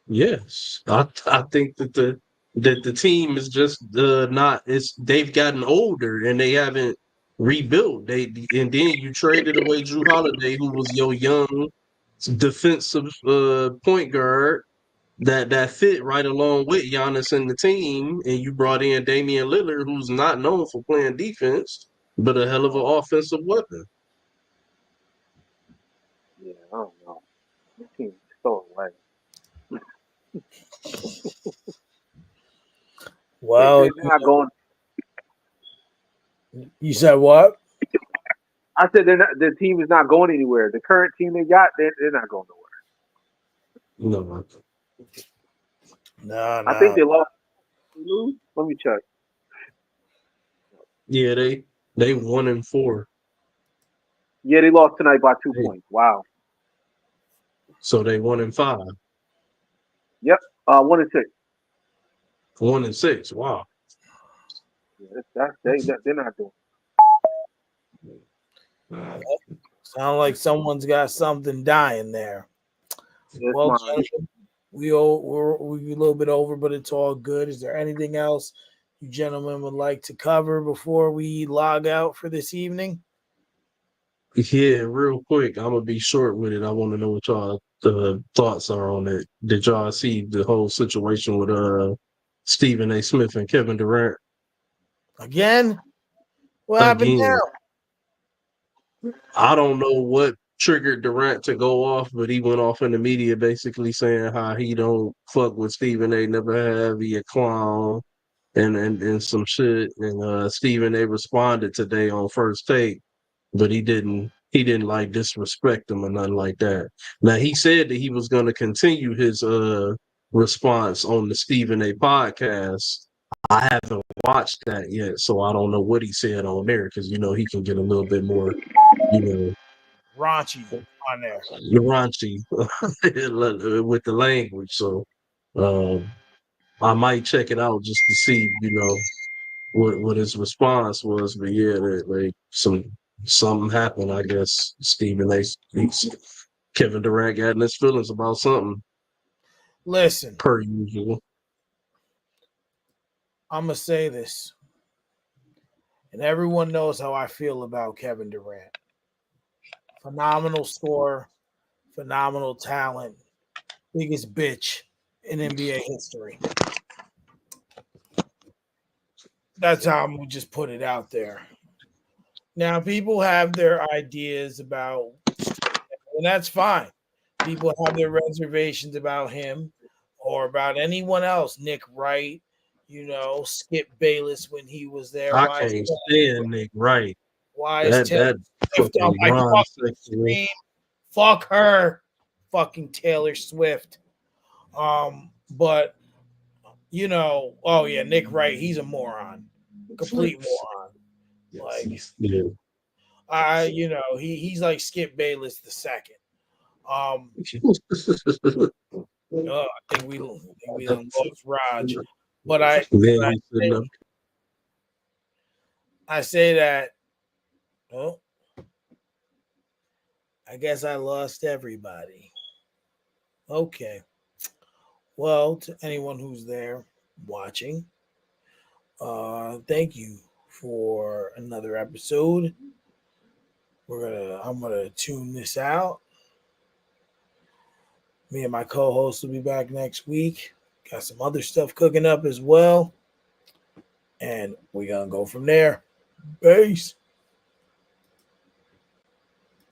Yes. I think that that the team is just not. They've gotten older and they haven't rebuilt. And then you traded away Drew Holiday, who was your young defensive point guard that fit right along with Giannis and the team, and you brought in Damian Lillard, who's not known for playing defense, but a hell of an offensive weapon. Yeah, I don't know. This team is so away. Well, They're not going. you said what? I said they're not. The team is not going anywhere. The current team they got, they're not going nowhere. No, No, I think no. they lost. Let me check. yeah, they 1-4, Yeah, they lost tonight by 2 points. Wow. so they 1-5, Yep. 1-6. 1-6. Wow. Yeah, they're not doing. Sound like someone's got something dying there. It's Well, mine. gentlemen, we're a little bit over, but it's all good. Is there anything else you gentlemen would like to cover before we log out for this evening? Yeah, real quick, I'm gonna be short with it. I want to know what y'all thoughts are on it. Did y'all see the whole situation with Stephen A. Smith and Kevin Durant Again? What happened again? now? I don't know what triggered Durant to go off, but he went off in the media basically saying how he don't fuck with Stephen A. Never have, he a clown and some shit. And Stephen A. responded today on First Take, but he didn't like disrespect him or nothing like that. Now he said that he was going to continue his response on the Stephen A. podcast. I haven't watched that yet, so I don't know what he said on there because he can get a little bit more, you know, Raunchy on there. raunchy with the language. So I might check it out just to see, what his response was. But yeah, like something happened. I guess Kevin Durant got in his feelings about something Listen, per usual. I'm going to say this, and everyone knows how I feel about Kevin Durant. Phenomenal scorer, phenomenal talent, biggest bitch in NBA history. That's how I'm going to just put it out there. Now, people have their ideas about, and that's fine. People have their reservations about him or about anyone else. Nick Wright, Skip Bayless when he was there. I can't stand Nick Wright. Why is That Taylor Swift on fucking my Ron fucking sexual. screen? Fuck her, fucking Taylor Swift. But oh yeah, Nick Wright, he's a moron, complete moron. Like he's like Skip Bayless the second. I think we done lost Raj, but I say that. Oh, I guess I lost everybody. Okay. Well, to anyone who's there watching, thank you for another episode. I'm gonna tune this out. Me and my co-host will be back next week. Got some other stuff cooking up as well. And we're gonna go from there. Peace.